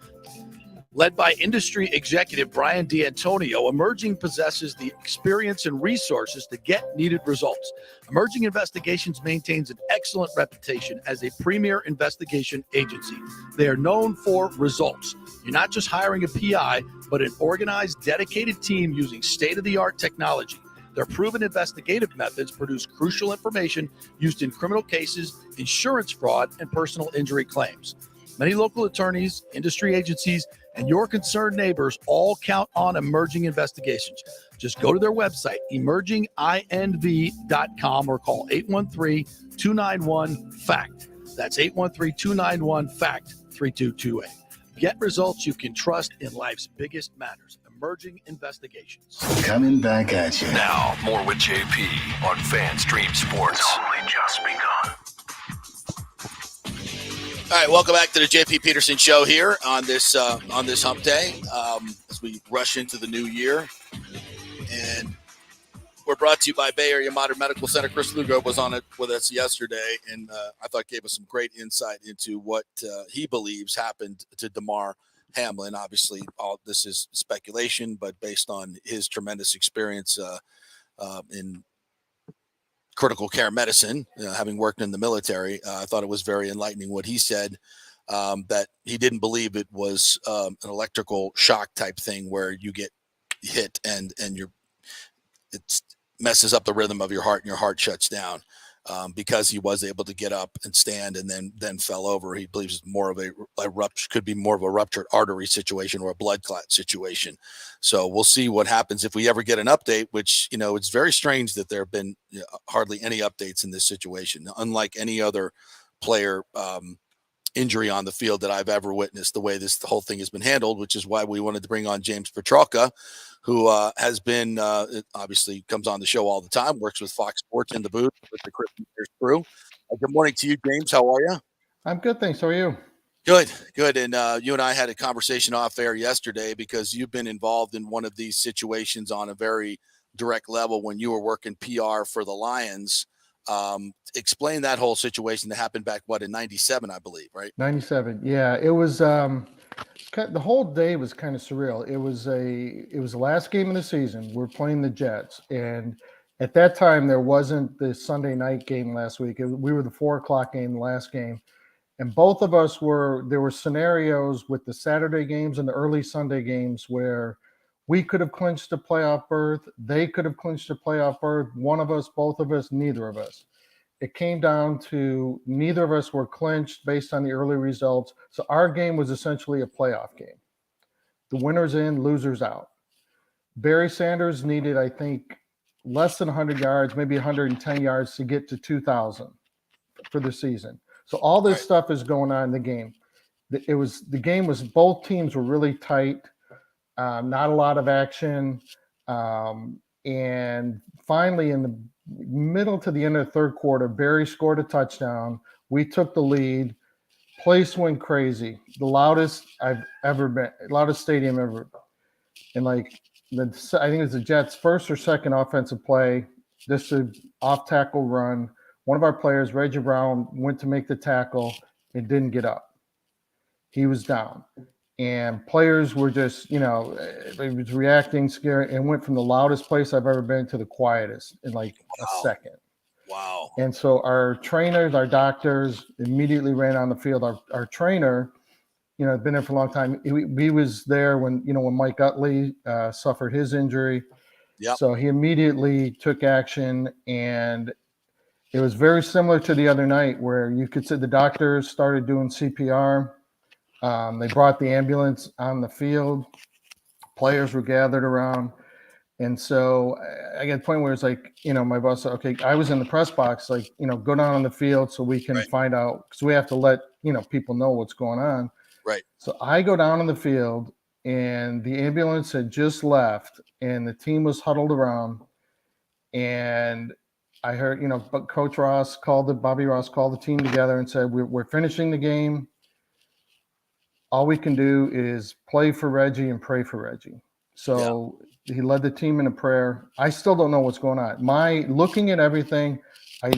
Led by industry executive Brian D'Antonio, Emerging possesses the experience and resources to get needed results. Emerging Investigations maintains an excellent reputation as a premier investigation agency. They are known for results. You're not just hiring a PI, but an organized, dedicated team using state-of-the-art technology. Their proven investigative methods produce crucial information used in criminal cases, insurance fraud, and personal injury claims. Many local attorneys, industry agencies, and your concerned neighbors all count on Emerging Investigations. Just go to their website, emerginginv.com, or call 813-291-FACT. That's 813-291-FACT-3228. Get results you can trust in life's biggest matters. Emerging Investigations. Coming back at you. Now, more with JP on FanStream Sports. It's only just begun. All right, welcome back to the JP Peterson Show here on this hump day as we rush into the new year. And we're brought to you by Bay Area Modern Medical Center. Chris Lugo was on it with us yesterday, and I thought gave us some great insight into what he believes happened to Damar Hamlin. Obviously, all this is speculation, but based on his tremendous experience in critical care medicine, having worked in the military, I thought it was very enlightening what he said, that he didn't believe it was an electrical shock type thing where you get hit and it messes up the rhythm of your heart and your heart shuts down, because he was able to get up and stand and then fell over. He believes it's more of a could be more of a ruptured artery situation or a blood clot situation. So we'll see what happens if we ever get an update, which, it's very strange that there have been hardly any updates in this situation, unlike any other player injury on the field that I've ever witnessed, the way the whole thing has been handled, which is why we wanted to bring on James Petralka, who has been, obviously comes on the show all the time, works with Fox Sports in the booth with the Chris Peters crew. Good morning to you, James. How are you? I'm good, thanks. How are you? Good. And you and I had a conversation off air yesterday because you've been involved in one of these situations on a very direct level when you were working PR for the Lions. Explain that whole situation that happened back, in 97, I believe, right? 97. Yeah, it was, the whole day was kind of surreal. It was the last game of the season. We're playing the Jets. And at that time, there wasn't the Sunday night game last week. We were the 4:00 game, the last game. And both of us there were scenarios with the Saturday games and the early Sunday games where we could have clinched a playoff berth. They could have clinched a playoff berth. One of us, both of us, neither of us. It came down to neither of us were clinched based on the early results. So our game was essentially a playoff game. The winners in, losers out. Barry Sanders needed, I think, less than 100 yards, maybe 110 yards to get to 2,000 for the season. So all this stuff is going on in the game. The game was, both teams were really tight, not a lot of action. And finally, in the middle to the end of the third quarter, Barry scored a touchdown. We took the lead. Place went crazy. The loudest I've ever been, loudest stadium ever. And I think it was the Jets' first or second offensive play. This is an off-tackle run. One of our players, Reggie Brown, went to make the tackle and didn't get up. He was down. And players were just, they was reacting, scared, and went from the loudest place I've ever been to the quietest in a second. Wow. And so our trainers, our doctors immediately ran on the field. Our trainer, had been there for a long time. He was there when Mike Utley suffered his injury. Yep. So he immediately took action, and it was very similar to the other night where you could see the doctors started doing CPR. They brought the ambulance on the field. Players were gathered around. And so I got a point where it's my boss said, okay, I was in the press box, go down on the field so we can find out, because we have to let, people know what's going on. Right. So I go down on the field, and the ambulance had just left, and the team was huddled around. And I heard, but Coach Bobby Ross called the team together and said, we're finishing the game. All we can do is play for Reggie and pray for Reggie. So he led the team in a prayer. I still don't know what's going on. Looking at everything, I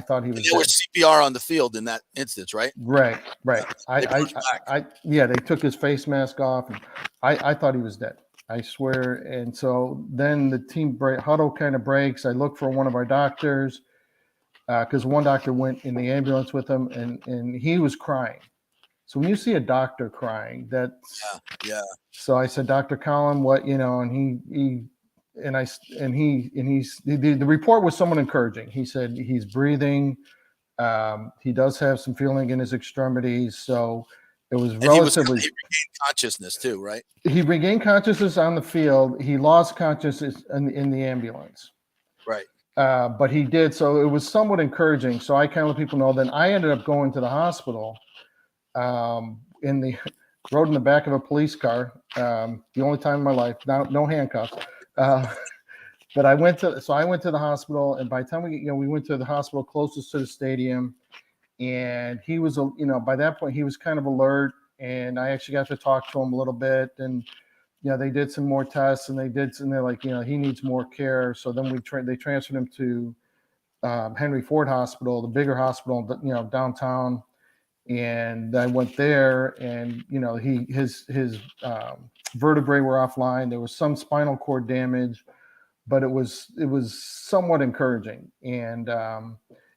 thought he was. And there was CPR on the field in that instance, right? Right. Yeah, they took his face mask off. And I thought he was dead. I swear. And so then the team huddle kind of breaks. I look for one of our doctors because one doctor went in the ambulance with him, and he was crying. So when you see a doctor crying, that's yeah. So I said, Dr. Collin, what, and the report was somewhat encouraging. He said he's breathing. He does have some feeling in his extremities. So it was relatively. He regained consciousness too, right? He regained consciousness on the field. He lost consciousness in the ambulance. Right. But he did. So it was somewhat encouraging. So I kind of let people know. Then I ended up going to the hospital. Rode in the back of a police car. The only time in my life, no handcuffs. But I went to the hospital, and by the time we went to the hospital closest to the stadium, and he was, by that point he was kind of alert, and I actually got to talk to him a little bit, and they did some more tests, and they're like, he needs more care. So then they transferred him to Henry Ford Hospital, the bigger hospital, downtown. And I went there, and his vertebrae were offline. There was some spinal cord damage, but it was somewhat encouraging. And I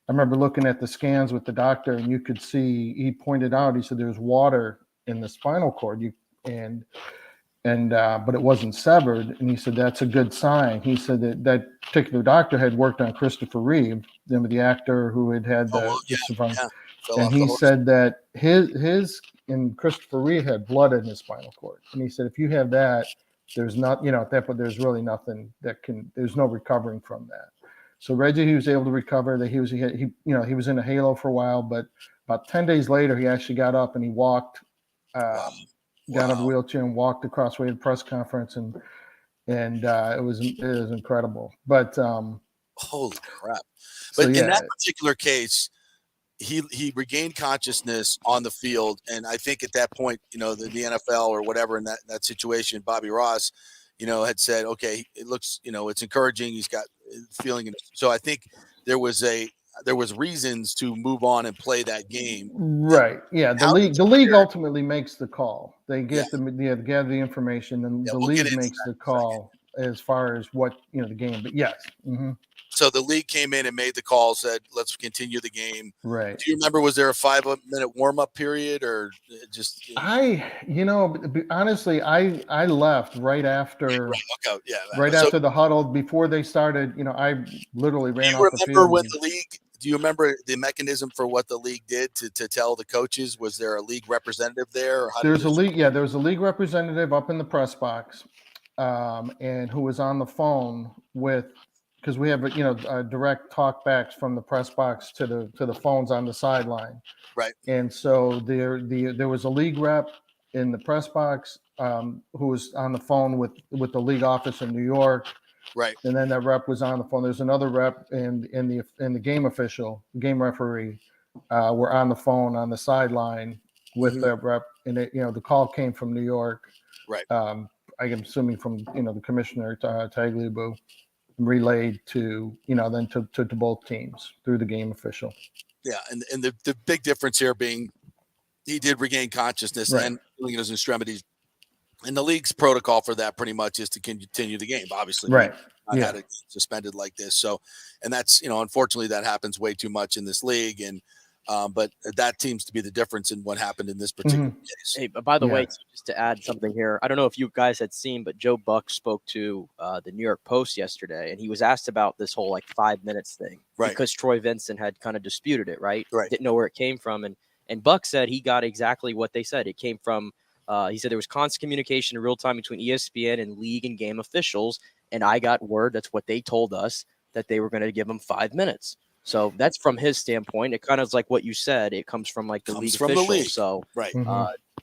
remember looking at the scans with the doctor, and you could see, he pointed out, he said there's water in the spinal cord, but it wasn't severed. And he said that's a good sign. He said that particular doctor had worked on Christopher Reeve, the actor who had and he said that his and Christopher Reeve had blood in his spinal cord. And he said, if you have that, there's not, at that point, there's really nothing there's no recovering from that. So Reggie, he was able to recover. That he was in a halo for a while, but about 10 days later, he actually got up and he walked, got out of a wheelchair and walked across the way to the press conference. And it was incredible. But holy crap. But in that particular case, he regained consciousness on the field, and I think at that point, the NFL or whatever in that situation, Bobby Ross, had said, okay, it looks, it's encouraging. He's got feeling, so I think there was reasons to move on and play that game. Right. Yeah. The league ultimately makes the call. They get gather the information, and the league makes the call as far as what the game. But yes. Mm-hmm. So the league came in and made the call, said, let's continue the game. Right. Do you remember, was there a 5-minute warm-up period or just? Honestly, I left right after. Right after the huddle, before they started, I literally ran off the field. Do you remember the mechanism for what the league did to tell the coaches? Was there a league representative there? Or there was a league representative up in the press box, and who was on the phone with. Because we have direct talkbacks from the press box to the phones on the sideline, right? And so there was a league rep in the press box who was on the phone with the league office in New York, right? And then that rep was on the phone. There's another rep and the game official, the game referee, were on the phone on the sideline with that rep, and the call came from New York, right? I'm assuming from the commissioner Tagliabue. Relayed to then to both teams through the game official. Yeah, and the big difference here being he did regain consciousness and feeling in his extremities, and the league's protocol for that pretty much is to continue the game. Obviously, right? Not had it suspended like this, so and that's unfortunately that happens way too much in this league, and but that seems to be the difference in what happened in this particular case. Hey, but by the way, just to add something here, I don't know if you guys had seen, but Joe Buck spoke to the New York Post yesterday, and he was asked about this whole 5 minutes thing, right? Because Troy Vincent had kind of disputed it, right? Right. Didn't know where it came from, and Buck said he got exactly what they said. It came from. He said there was constant communication in real time between ESPN and league and game officials, and I got word that's what they told us that they were going to give him 5 minutes. So that's from his standpoint. It kind of is like what you said. It comes from the league officials. The league. So right.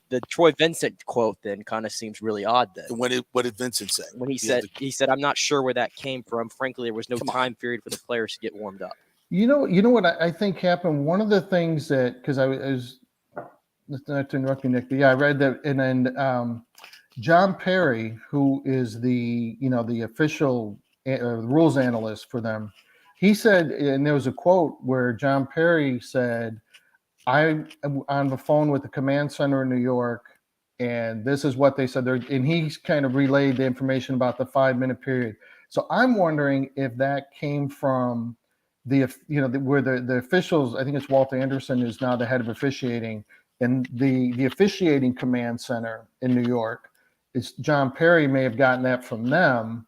The Troy Vincent quote then kind of seems really odd. Then what did Vincent say? When he said I'm not sure where that came from. Frankly, there was no time period for the players to get warmed up. You know what I think happened. One of the things that because I was not to interrupt you, Nick, but I read that, and then John Perry, who is the official rules analyst for them. he said, and there was a quote where John Perry said, "I'm on the phone with the command center in New York, and this is what they said." And he kind of relayed the information about the 5-minute period. So I'm wondering if that came from where the officials. I think it's Walter Anderson who's now the head of officiating, and the officiating command center in New York. It's John Perry may have gotten that from them,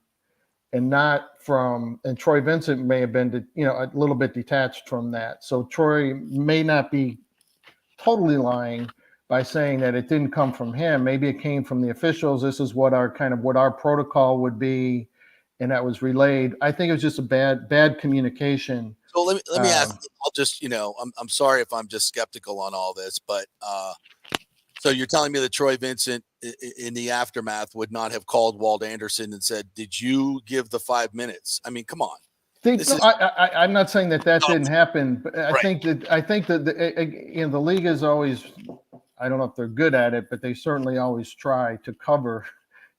and not from. And Troy Vincent may have been, a little bit detached from that. So Troy may not be totally lying by saying that it didn't come from him. Maybe it came from the officials. This is what our protocol would be, and that was relayed. I think it was just a bad communication. So let me ask. I'll just I'm sorry if I'm just skeptical on all this, but so you're telling me that Troy Vincent in the aftermath would not have called Walt Anderson and said, "Did you give the 5 minutes?" I mean, come on. I'm not saying that didn't happen, but I think that the league is always, I don't know if they're good at it, but they certainly always try to cover.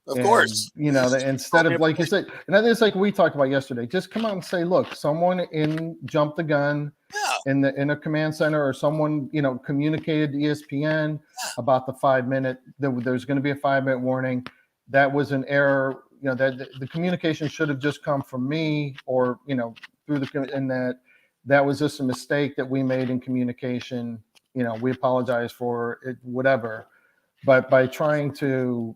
Of course, instead of, like you said, and I think it's like we talked about yesterday, just come out and say, look, someone jumped the gun in a command center, or someone, communicated to ESPN about the 5-minute, there's going to be a 5-minute warning. That was an error. That the communication should have just come from me, or through that was just a mistake that we made in communication. We apologize for it, whatever. But by trying to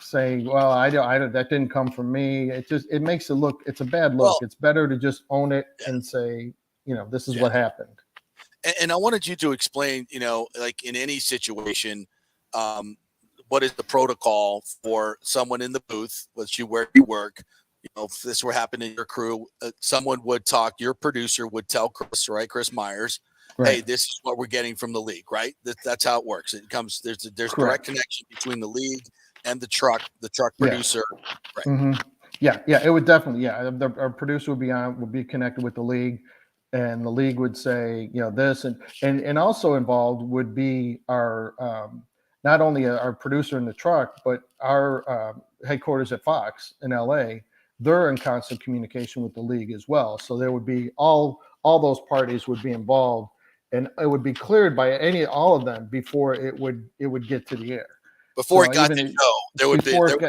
say, well, I that didn't come from me, it makes it look, it's a bad look. Well, it's better to just own it and say, this is what happened. And I wanted you to explain, like in any situation, what is the protocol for someone in the booth, where you work? If this were happening in your crew, someone would talk. Your producer would tell Chris Myers, right, "Hey, this is what we're getting from the league." Right? That's how it works. It comes. There's direct connection between the league and the truck producer. Right. Mm-hmm. Yeah. It would definitely. Yeah, our producer would be connected with the league, and the league would say, this, and also involved would be our. Not only our producer in the truck, but our headquarters at Fox in LA, they're in constant communication with the league as well. So there would be all those parties would be involved, and it would be cleared by all of them before it would get to the air. Before it got to go, there would be about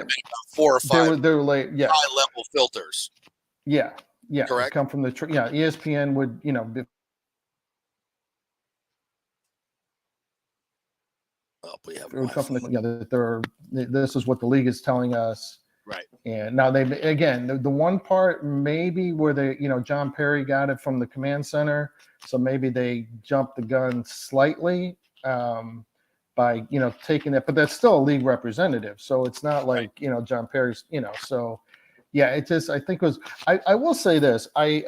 4 or 5 high-level filters. Yeah. Correct. Come from the ESPN would this is what the league is telling us. Right. And now the one part maybe where John Perry got it from the command center. So maybe they jumped the gun slightly by, taking it, but that's still a league representative. So it's not like, John Perry's, so yeah, it just, I think it was, I will say this, I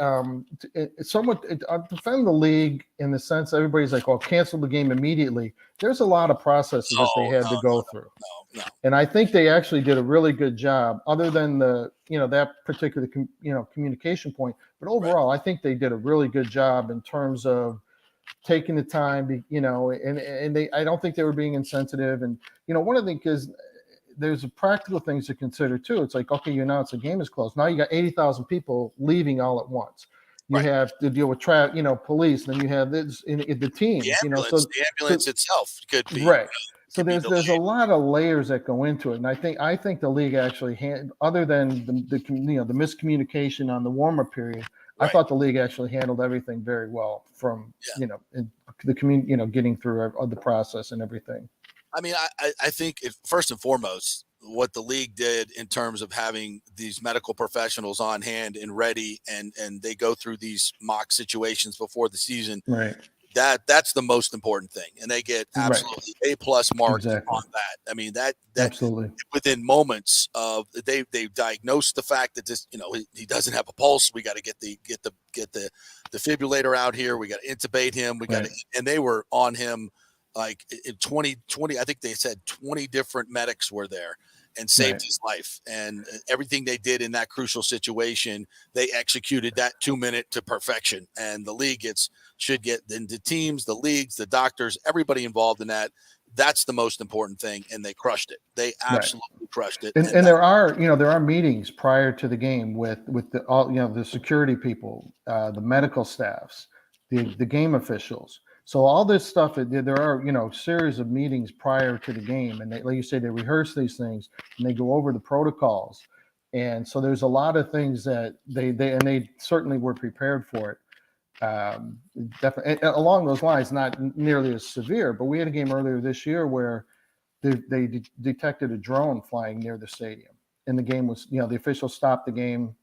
defend the league in the sense everybody's like, cancel the game immediately. There's a lot of processes that they had to go through. No. And I think they actually did a really good job, other than that particular, communication point. But overall, I think they did a really good job in terms of taking the time, and I don't think they were being insensitive. And, one of the things is, there's practical things to consider too. It's like, okay, you announce the game is closed. Now you got 80,000 people leaving all at once. You have to deal with police. Then you have this in the team. The ambulance itself could be right. So there's a lot of layers that go into it, and I think the league actually other than the miscommunication on the warm-up period, I thought the league actually handled everything very well from the community, getting through the process and everything. I mean, I think first and foremost, what the league did in terms of having these medical professionals on hand and ready, and they go through these mock situations before the season. Right. That's the most important thing, and they get absolutely A+ marks on that. I mean, that absolutely within moments of they diagnosed the fact that this, he doesn't have a pulse. We got to get the defibrillator out here. We got to intubate him. And they were on him. Like in 20, I think they said 20 different medics were there and saved his life. And everything they did in that crucial situation, they executed that 2-minute to perfection. And the league should get the teams, the leagues, the doctors, everybody involved in that That's the most important thing, and they crushed it. They absolutely crushed it. And there are meetings prior to the game with the security people, the medical staffs, the game officials. So all this stuff, there are series of meetings prior to the game, and like you say, they rehearse these things and they go over the protocols. And so there's a lot of things that they certainly were prepared for it. Definitely along those lines, not nearly as severe, but we had a game earlier this year where they detected a drone flying near the stadium, and the game was, the officials stopped the game.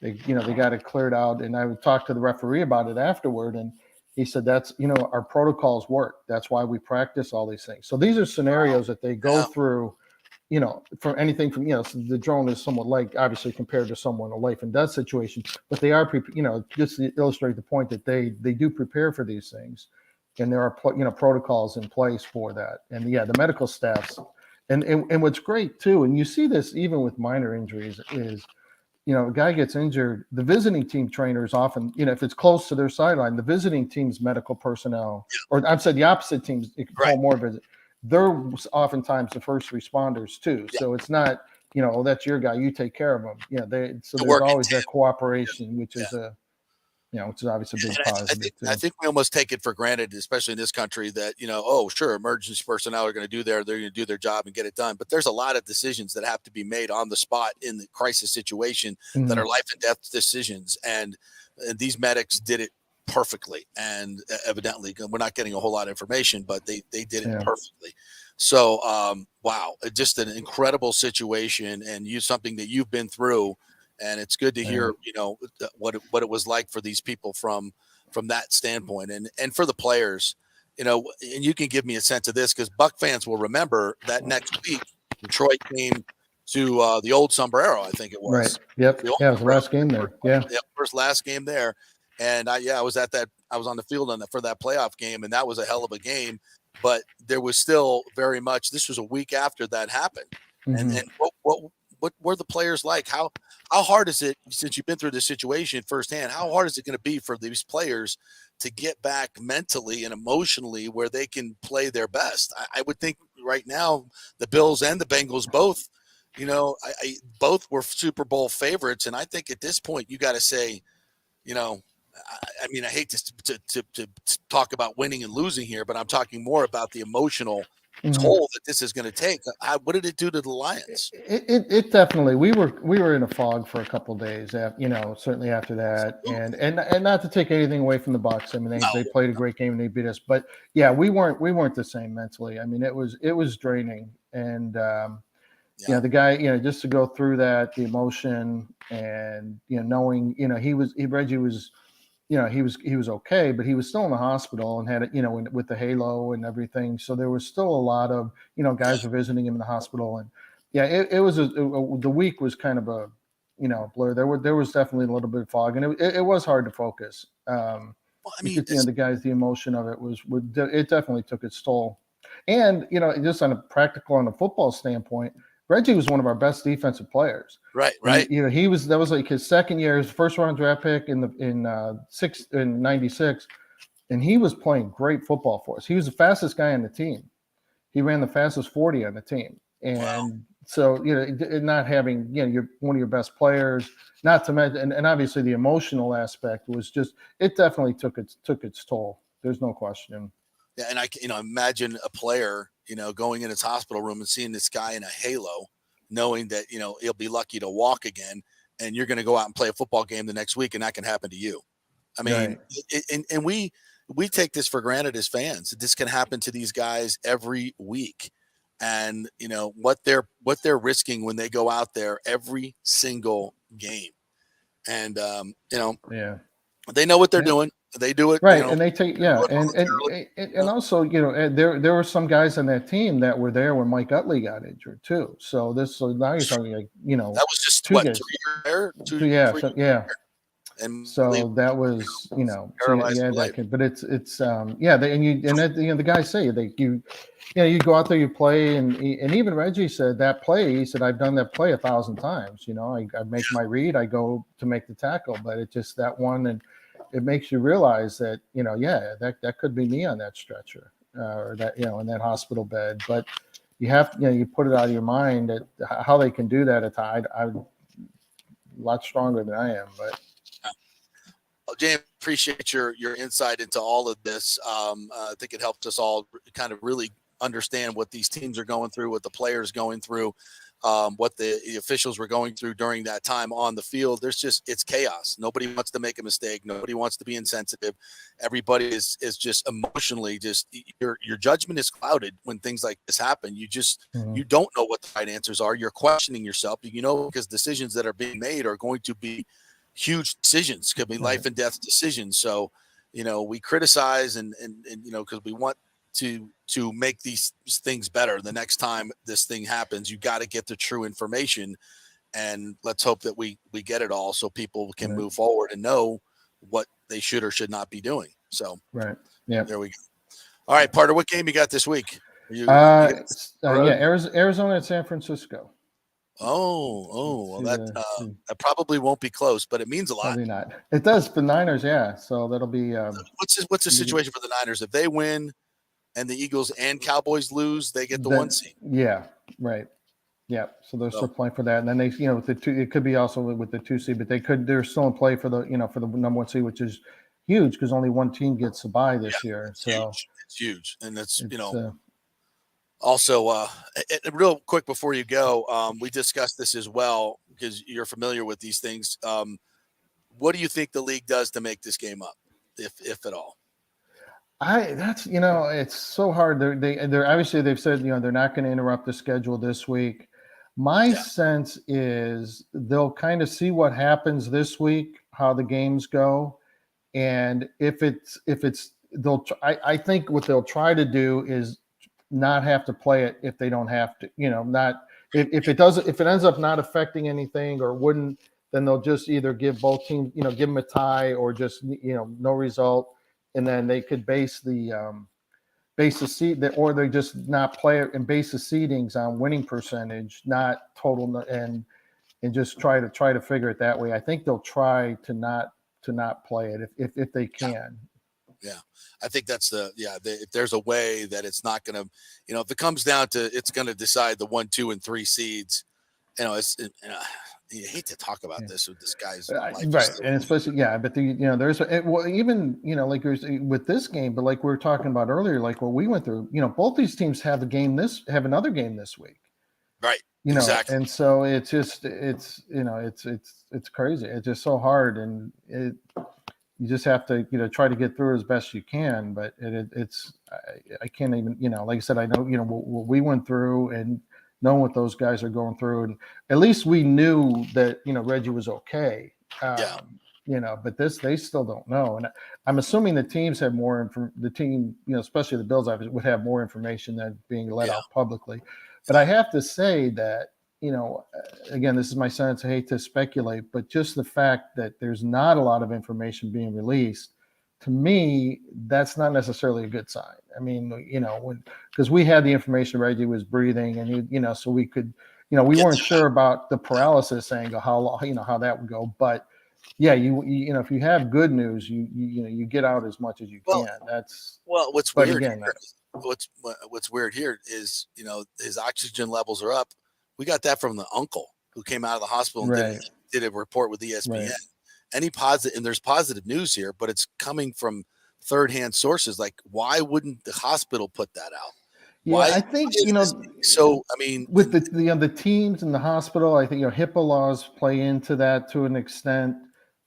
They got it cleared out, and I talked to the referee about it afterward, and he said that's our protocols work. That's why we practice all these things. So these are scenarios that they go through. For anything from, the drone is somewhat like, obviously compared to someone, a life and death situation, but they are, just to illustrate the point that they do prepare for these things. And there are, protocols in place for that. And the medical staffs. And what's great too, and you see this even with minor injuries, is, a guy gets injured, the visiting team trainers often, if it's close to their sideline, the visiting team's medical personnel, or I've said the opposite teams, it can call more visit. They're oftentimes the first responders too. So it's not, that's your guy, you take care of them. So there's always that cooperation, which is which is obviously a big positive. I think we almost take it for granted, especially in this country, that, oh, sure, emergency personnel are going to they're going to do their job and get it done. But there's a lot of decisions that have to be made on the spot in the crisis situation that are life and death decisions. And these medics did it perfectly, and evidently we're not getting a whole lot of information, but they did it perfectly. So wow, just an incredible situation, and something that you've been through, and it's good to hear what it was like for these people from that standpoint, and for the players, and you can give me a sense of this, because Buck fans will remember that next week Detroit came to the old Sombrero, I think it was. Right. Yep. It was the last game there. Yeah. Last game there. And I was at that. I was on the field for that playoff game, and that was a hell of a game. But there was still very much. This was a week after that happened, and what were the players like? How hard is it, since you've been through this situation firsthand? How hard is it going to be for these players to get back mentally and emotionally where they can play their best? I would think right now the Bills and the Bengals both, both were Super Bowl favorites, and I think at this point you got to say, I mean, I hate to talk about winning and losing here, but I'm talking more about the emotional toll that this is going to take. What did it do to the Lions? It definitely. We were in a fog for a couple of days. Certainly after that, and not to take anything away from the Bucs. I mean, they played a great game and they beat us, but yeah, we weren't the same mentally. I mean, it was draining, and the guy, just to go through that, the emotion, and knowing, Reggie was. He was okay, but he was still in the hospital and had it, with the halo and everything. So there was still a lot of, guys were visiting him in the hospital, and it was the week was kind of a, blur. There was definitely a little bit of fog, and it was hard to focus. The guys, the emotion of it it definitely took its toll, and just on a football standpoint, Reggie was one of our best defensive players. Right. And, that was like his second year, his first round draft pick in 96, and he was playing great football for us. He was the fastest guy on the team. He ran the fastest 40 on the team. And so, not having, you're one of your best players, not to mention, and obviously the emotional aspect was just, it definitely took its toll. There's no question. Yeah, and I imagine a player, going in his hospital room and seeing this guy in a halo, knowing that, he'll be lucky to walk again, and you're going to go out and play a football game the next week, and that can happen to you. I mean, and we take this for granted as fans. This can happen to these guys every week, and what they're risking when they go out there every single game, and they know what they're doing. They do it right, and they take and also there were some guys on that team that were there when Mike Utley got injured too. So now you're talking like that was just 2 years there. And so that was but it's the guys say you go out there, you play, and even Reggie said that play. He said, I've done that play 1,000 times. I make my read, I go to make the tackle, but it's just that one, and it makes you realize that that could be me on that stretcher. or that, in that hospital bed. But you have, you put it out of your mind that how they can do that at times. I'm a lot stronger than I am, but. Well, James, appreciate your insight into all of this. I think it helps us all kind of really understand what these teams are going through, what the players going through, what the officials were going through during that time on the field. It's chaos. Nobody wants to make a mistake. Nobody wants to be insensitive. Everybody is just emotionally your judgment is clouded when things like this happen. You you don't know what the right answers are. You're questioning yourself, because decisions that are being made are going to be huge decisions, could be life and death decisions. So, we criticize and because we want to make these things better. The next time this thing happens, you got to get the true information, and let's hope that we get it all so people can move forward and know what they should or should not be doing. So, yeah, there we go. All right, Parter, what game you got this week? Arizona and San Francisco. Well, that probably won't be close, but it means a lot. Probably not. It does for Niners, yeah. So that'll be. What's the situation for the Niners if they win, and the Eagles and Cowboys lose? They get the 1 seed. Yeah, right. Yeah, so they're still playing for that, and then they, with the 2, it could be also with the 2 seed, but they're still in play for the, for the number 1 seed, which is huge because only one team gets a bye this year. It's huge, and it's Also, real quick before you go, we discussed this as well because you're familiar with these things. What do you think the league does to make this game up, if at all? It's so hard. They're obviously they've said they're not going to interrupt the schedule this week. My sense is they'll kind of see what happens this week, how the games go, and if it's I think what they'll try to do is not have to play it if they don't have to, if it ends up not affecting anything or wouldn't, then they'll just either give both teams, give them a tie or just, no result. And then they could base the seed or they just not play it and base the seedings on winning percentage, not total, and just try to figure it that way. I think they'll try to not play it if they can. Yeah, I think that's if there's a way that it's not going to, if it comes down to it's going to decide the 1, 2, and 3 seeds, you hate to talk about this with this guy's life. Right. And especially, but there's even, like with this game, but like we were talking about earlier, like what we went through, both these teams have another game this week. Right. Exactly. And so it's just, it's crazy. It's just so hard. And you just have to, try to get through it as best you can. But I can't even, like I said, I know, what we went through and knowing what those guys are going through. And at least we knew that, Reggie was okay. But they still don't know. And I'm assuming the teams have more especially the Bills would have more information than being let out publicly. But I have to say that, again, this is my sense. I hate to speculate, but just the fact that there's not a lot of information being released, to me, that's not necessarily a good sign. I mean, because we had the information Reggie was breathing, and so we could, we weren't sure about the paralysis angle, how that would go. But yeah, if you have good news, you get out as much as you can. What's weird here is his oxygen levels are up. We got that from the uncle who came out of the hospital and did a report with ESPN. Right. And there's positive news here, but it's coming from third-hand sources. Like, why wouldn't the hospital put that out? Yeah, I think so. I mean, with the teams and the hospital, I think HIPAA laws play into that to an extent.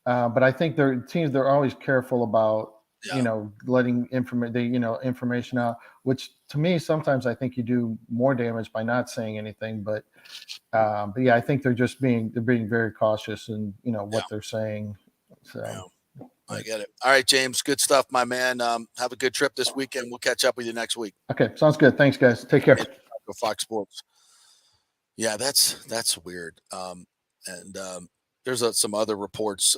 But I think they're always careful about letting information out, which to me sometimes I think you do more damage by not saying anything. But I think they're being very cautious in what they're saying. So I get it. All right, James, good stuff, my man. Have a good trip this weekend. We'll catch up with you next week. Okay, sounds good. Thanks, guys. Take care. Go Fox Sports. Yeah, that's weird. There's some other reports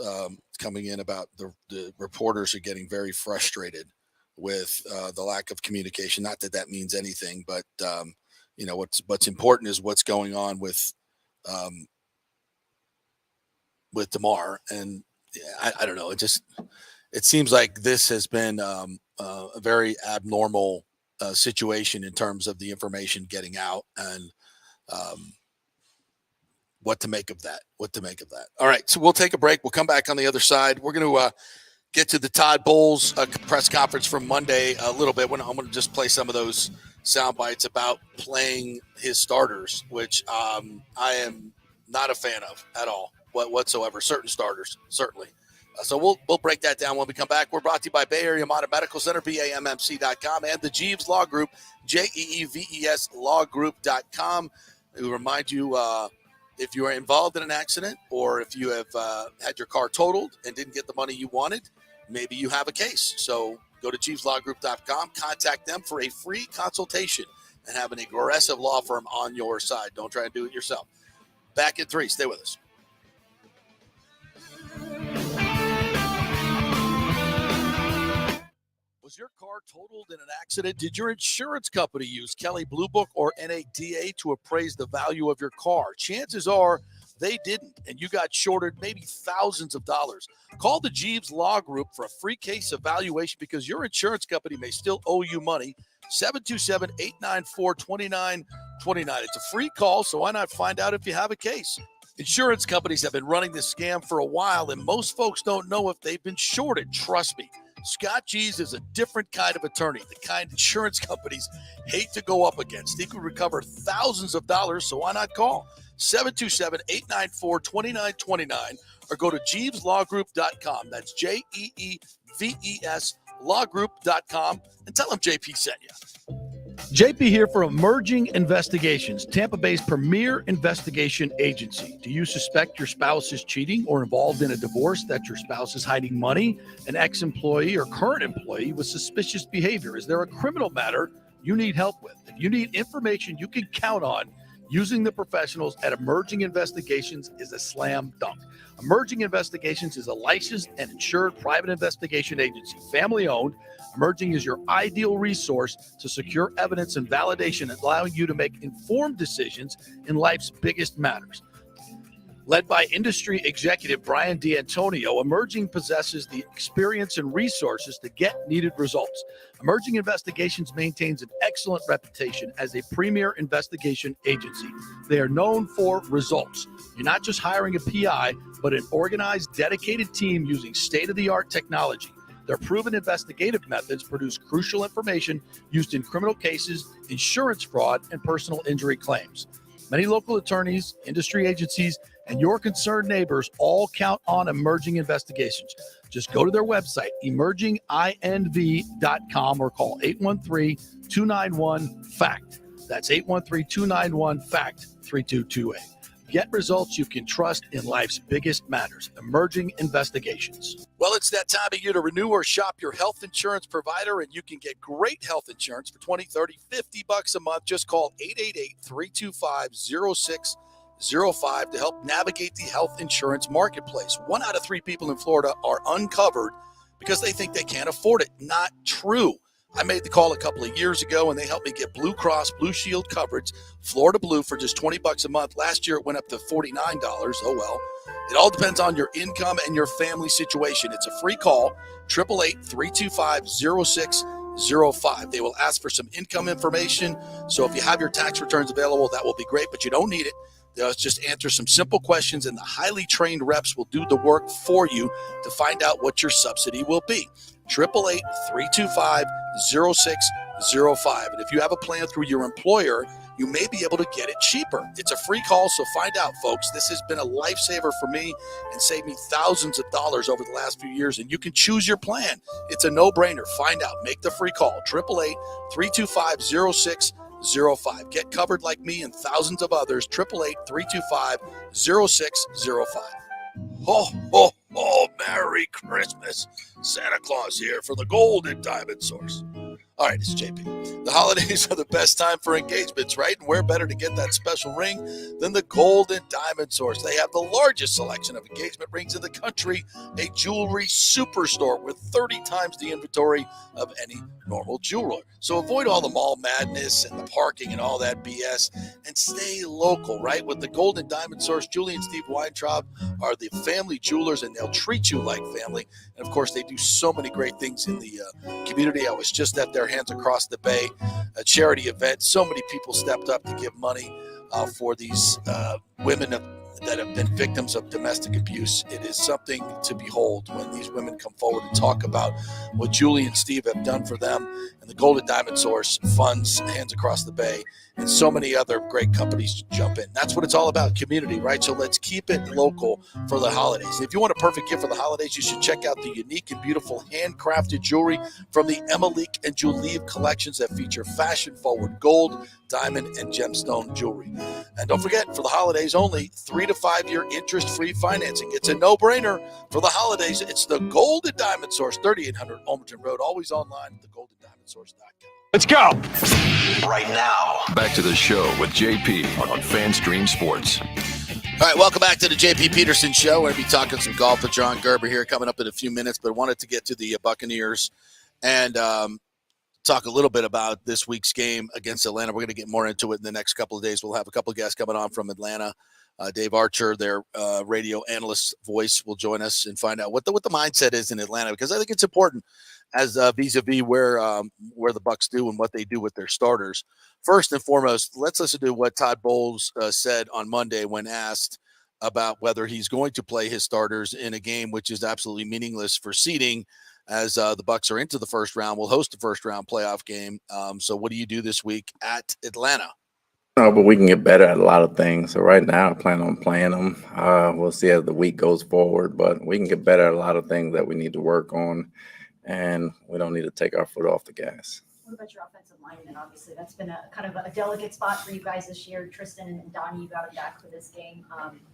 coming in about the reporters are getting very frustrated with the lack of communication. Not that means anything, but what's important is what's going on with DeMar. And I don't know. It seems like this has been a very abnormal situation in terms of the information getting out and what to make of that. All right, so we'll take a break. We'll come back on the other side. We're going to get to the Todd Bowles press conference from Monday a little bit. I'm going to just play some of those sound bites about playing his starters, which I am not a fan of at all whatsoever. Certain starters, certainly. So we'll break that down when we come back. We're brought to you by Bay Area Modern Medical Center, BAMMC.com, and the Jeeves Law Group, JEEVES Lawgroup.com. We remind you, if you are involved in an accident or if you have had your car totaled and didn't get the money you wanted, maybe you have a case. So go to JeevesLawGroup.com, contact them for a free consultation and have an aggressive law firm on your side. Don't try and do it yourself. Back in 3. Stay with us. Was your car totaled in an accident? Did your insurance company use Kelley Blue Book or NADA to appraise the value of your car? Chances are they didn't, and you got shorted maybe thousands of dollars. Call the Jeeves Law Group for a free case evaluation because your insurance company may still owe you money. 727-894-2929. It's a free call, so why not find out if you have a case? Insurance companies have been running this scam for a while, and most folks don't know if they've been shorted. Trust me. Scott Jeeves is a different kind of attorney, the kind insurance companies hate to go up against. He could recover thousands of dollars, so why not call 727-894-2929 or go to JeevesLawGroup.com. That's JEEVES Lawgroup.com and tell them JP sent you. JP here for Emerging Investigations, Tampa Bay's premier investigation agency. Do you suspect your spouse is cheating or involved in a divorce, that your spouse is hiding money, an ex-employee or current employee with suspicious behavior? Is there a criminal matter you need help with? If you need information you can count on, using the professionals at Emerging Investigations is a slam dunk. Emerging Investigations is a licensed and insured private investigation agency, family-owned. Emerging is your ideal resource to secure evidence and validation, allowing you to make informed decisions in life's biggest matters. Led by industry executive Brian D'Antonio, Emerging possesses the experience and resources to get needed results. Emerging Investigations maintains an excellent reputation as a premier investigation agency. They are known for results. You're not just hiring a PI, but an organized, dedicated team using state-of-the-art technology. Their proven investigative methods produce crucial information used in criminal cases, insurance fraud, and personal injury claims. Many local attorneys, industry agencies, and your concerned neighbors all count on Emerging Investigations. Just go to their website, emerginginv.com, or call 813-291-FACT. That's 813-291-FACT-3228. Get results you can trust in life's biggest matters. Emerging Investigations. Well, it's that time of year to renew or shop your health insurance provider, and you can get great health insurance for $20, $30, $50 a month. Just call 888-325-0605 to help navigate the health insurance marketplace. 1 out of 3 people in Florida are uncovered because they think they can't afford it. Not true. I made the call a couple of years ago, and they helped me get Blue Cross Blue Shield coverage, Florida Blue, for just $20 a month. Last year, it went up to $49. Oh, well. It all depends on your income and your family situation. It's a free call, 888-325-0605. They will ask for some income information. So if you have your tax returns available, that will be great, but you don't need it. They'll just answer some simple questions, and the highly trained reps will do the work for you to find out what your subsidy will be. 888-325-0605. And if you have a plan through your employer, you may be able to get it cheaper. It's a free call, so find out, folks. This has been a lifesaver for me and saved me thousands of dollars over the last few years, and you can choose your plan. It's a no-brainer. Find out. Make the free call. 888-325-0605. Get covered like me and thousands of others. 888-325-0605. Oh, oh, oh, Merry Christmas. Santa Claus here for the Golden Diamond Source. All right, it's JP. The holidays are the best time for engagements, right? And where better to get that special ring than the Golden Diamond Source? They have the largest selection of engagement rings in the country, a jewelry superstore with 30 times the inventory of any normal jeweler. So avoid all the mall madness and the parking and all that BS and stay local, right? With the Golden Diamond Source, Julie and Steve Weintraub are the family jewelers, and they'll treat you like family. And, of course, they do so many great things in the community. I was just at their there, Hands Across the Bay, a charity event. So many people stepped up to give money for these women that have been victims of domestic abuse. It is something to behold when these women come forward and talk about what Julie and Steve have done for them. And the Golden Diamond Source funds Hands Across the Bay, and so many other great companies jump in. That's what it's all about, community, right? So let's keep it local for the holidays. If you want a perfect gift for the holidays, you should check out the unique and beautiful handcrafted jewelry from the Emilique and Julieve collections that feature fashion-forward gold, diamond, and gemstone jewelry. And don't forget, for the holidays only, 3 to 5 year interest-free financing. It's a no-brainer for the holidays. It's the Golden Diamond Source, 3800 Almerton Road, always online at thegoldendiamondsource.com. Let's go. Right now. Back to the show with JP on FanStream Sports. All right, welcome back to the JP Peterson Show. We're going to be talking some golf with John Gerber here coming up in a few minutes, but wanted to get to the Buccaneers and talk a little bit about this week's game against Atlanta. We're going to get more into it in the next couple of days. We'll have a couple of guests coming on from Atlanta. Dave Archer, their radio analyst voice, will join us and find out what the mindset is in Atlanta, because I think it's important as vis-a-vis where the Bucs do and what they do with their starters. First and foremost, let's listen to what Todd Bowles said on Monday when asked about whether he's going to play his starters in a game which is absolutely meaningless for seeding, as the Bucs are into the first round. We'll host the first round playoff game. So what do you do this week at Atlanta? No, but we can get better at a lot of things. So right now I plan on playing them. We'll see as the week goes forward, but we can get better at a lot of things that we need to work on, and we don't need to take our foot off the gas. What about your offensive linemen? Obviously, that's been a kind of a delicate spot for you guys this year. Tristan and Donnie, you got them back for this game.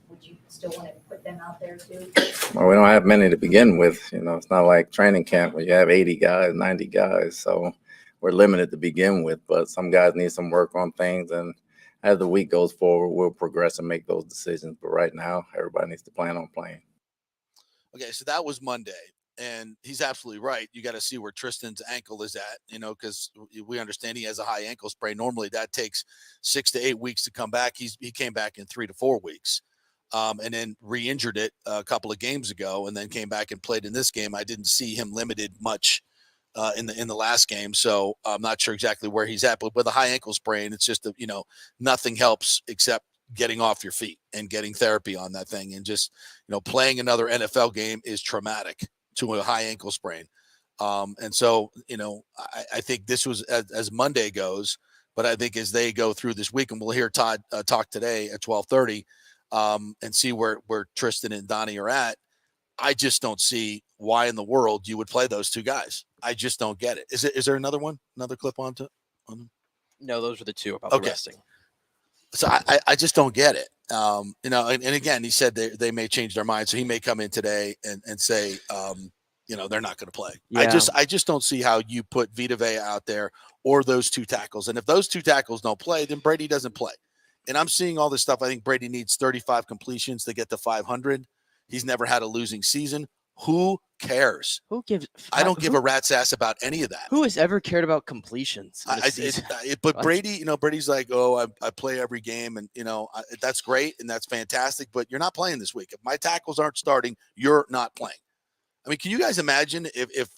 Would you still want to put them out there too? Well, we don't have many to begin with. It's not like training camp where you have 80 guys, 90 guys. So we're limited to begin with, but some guys need some work on things, and as the week goes forward, we'll progress and make those decisions. But right now, everybody needs to plan on playing. Okay, so that was Monday, and he's absolutely right. You got to see where Tristan's ankle is at, because we understand he has a high ankle sprain. Normally, that takes 6 to 8 weeks to come back. He came back in 3 to 4 weeks, and then re-injured it a couple of games ago, and then came back and played in this game. I didn't see him limited much in the last game, so I'm not sure exactly where he's at. But with a high ankle sprain, it's just nothing helps except getting off your feet and getting therapy on that thing. And just playing another NFL game is traumatic to a high ankle sprain. And so I think this was as Monday goes, but I think as they go through this week, and we'll hear Todd talk today at 12:30 and see where Tristan and Donnie are at. I just don't see why in the world you would play those two guys. I just don't get it. Is there another clip on them? No, those are the two about the resting. So I just don't get it. And again, he said they may change their mind. So he may come in today and say, they're not going to play. Yeah. I just don't see how you put Vita Vea out there or those two tackles. And if those two tackles don't play, then Brady doesn't play. And I'm seeing all this stuff. I think Brady needs 35 completions to get to 500. He's never had a losing season. Who cares? I don't give a rat's ass about any of that. Who has ever cared about completions? But Brady, Brady's like, I play every game, and that's great and that's fantastic. But you're not playing this week. If my tackles aren't starting, you're not playing. I mean, can you guys imagine if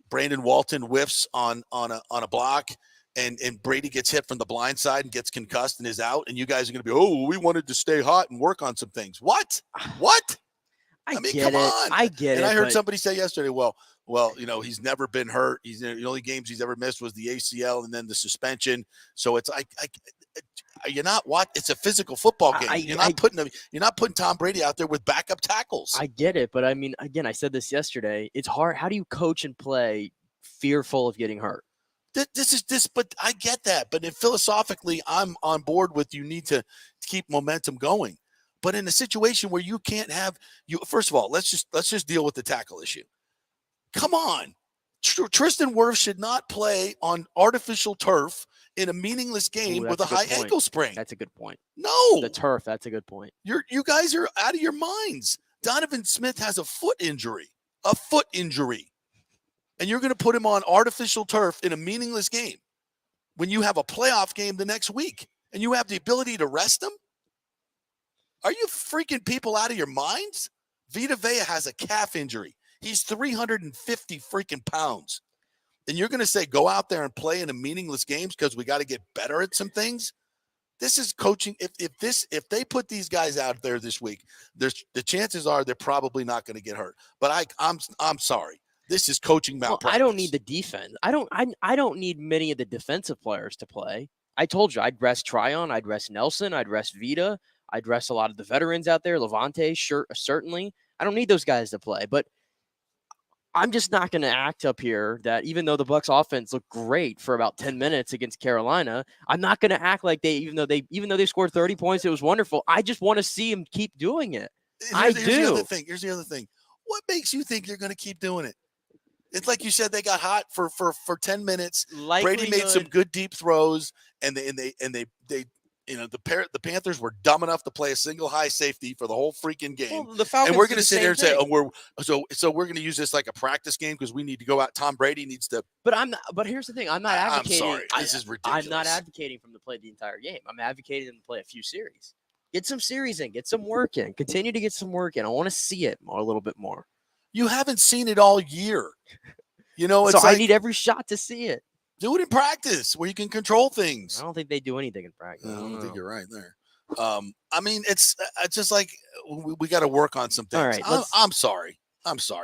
Brandon Walton whiffs on a block? And Brady gets hit from the blind side and gets concussed and is out, and you guys are going to be, we wanted to stay hot and work on some things. What? I mean, come on. I get it. And I heard somebody say yesterday, well, he's never been hurt. The only games he's ever missed was the ACL and then the suspension. So it's you're not what? It's a physical football game. You're not putting Tom Brady out there with backup tackles. I get it, but I mean, again, I said this yesterday. It's hard. How do you coach and play fearful of getting hurt? But I get that. But then philosophically, I'm on board with you need to keep momentum going. But in a situation where you can't have first of all, let's just deal with the tackle issue. Come on, Tristan Wirfs should not play on artificial turf in a meaningless game with a high ankle sprain. That's a good point. No, the turf. That's a good point. You guys are out of your minds. Donovan Smith has a foot injury. And you're going to put him on artificial turf in a meaningless game when you have a playoff game the next week and you have the ability to rest him? Are you freaking people out of your minds? Vita Vea has a calf injury. He's 350 freaking pounds. and you're going to say go out there and play in a meaningless games because we got to get better at some things. This is coaching. If they put these guys out there this week, the chances are they're probably not going to get hurt. But I'm sorry. This is coaching malpractice. Well, I don't need the defense. I don't need many of the defensive players to play. I told you I'd rest Tryon, I'd rest Nelson, I'd rest Vita, I'd rest a lot of the veterans out there. Levante, sure, certainly. I don't need those guys to play, but I'm just not going to act up here that even though the Bucs offense looked great for about 10 minutes against Carolina, I'm not going to act like even though they scored 30 points, it was wonderful. I just want to see them keep doing it. Here's the other thing. What makes you think they're going to keep doing it? It's like you said, they got hot for 10 minutes. Brady made some good deep throws, and they the Panthers were dumb enough to play a single high safety for the whole freaking game. Well, the Falcons and we're going to sit there and say, so we're going to use this like a practice game because we need to go out. Tom Brady needs to. But here's the thing. I'm not advocating. I'm sorry. This is ridiculous. I'm not advocating for them to play the entire game. I'm advocating them to play a few series. Get some series in. Get some work in. Continue to get some work in. I want to see it a little bit more. You haven't seen it all year. It's so like, I need every shot to see it. Do it in practice where you can control things. I don't think they do anything in practice. I don't think you're right there. I mean, it's just like we got to work on some things. All right, I'm sorry.